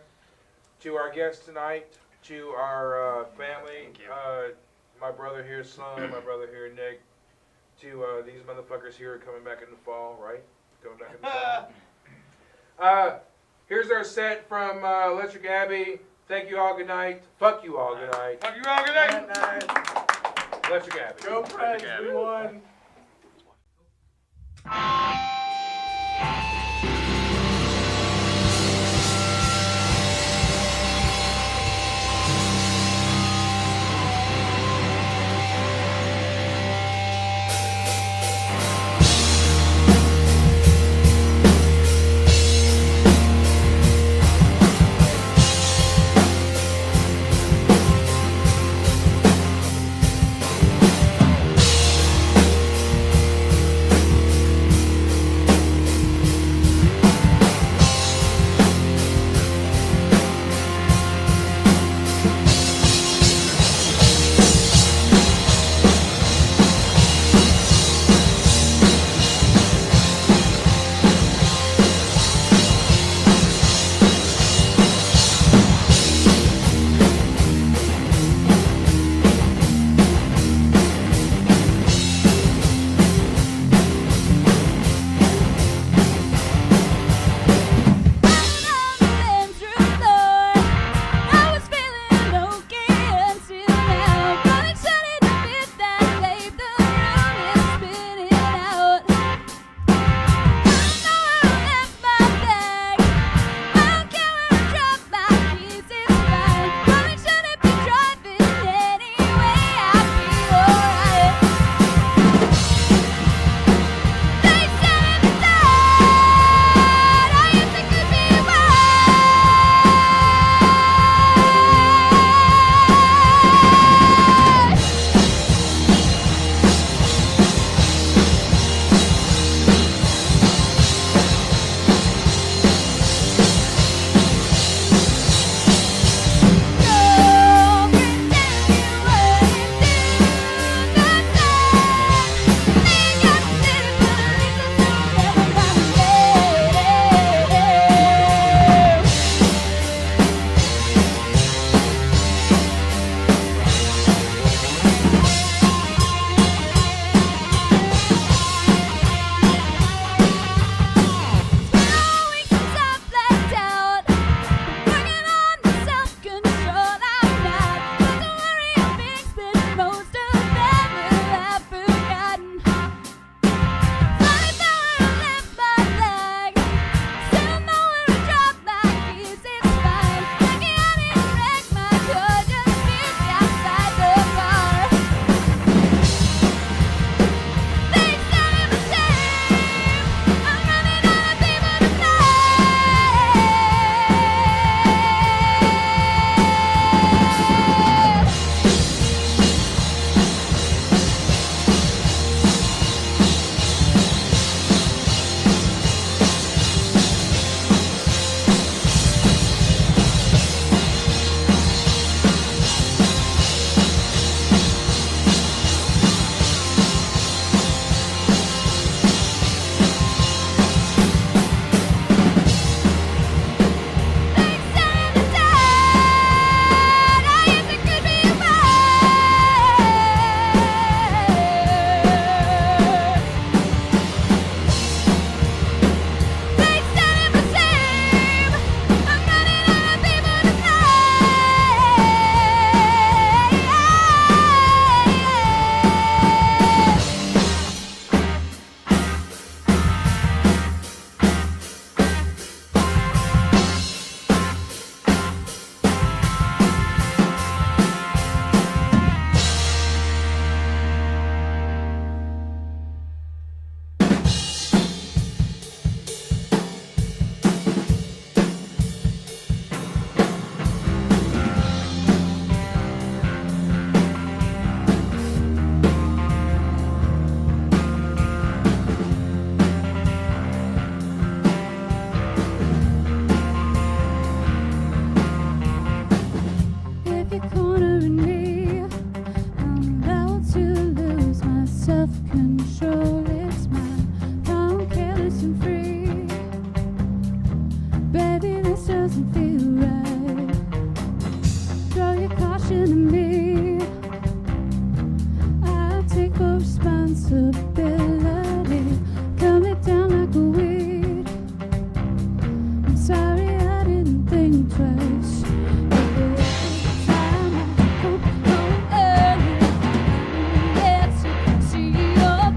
to our guests tonight, to our family, my brother here, Son, my brother here, Nick, to these motherfuckers here coming back in the fall, right? Coming back in the fall. Here's our set from Electric Abbey. Thank you all, good night. Fuck you all, good night. Fuck you all, good night. Electric Abbey. Go Preds, we won. self-control. It's mine. I'm careless and free. Baby, this doesn't feel right. Throw your caution to me. I take full responsibility. Cut me down like a weed. I'm sorry I didn't think twice. Time I go early. Yes, you can see your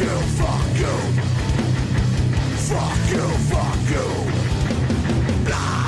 you, fuck you. Fuck you, fuck you. Blah.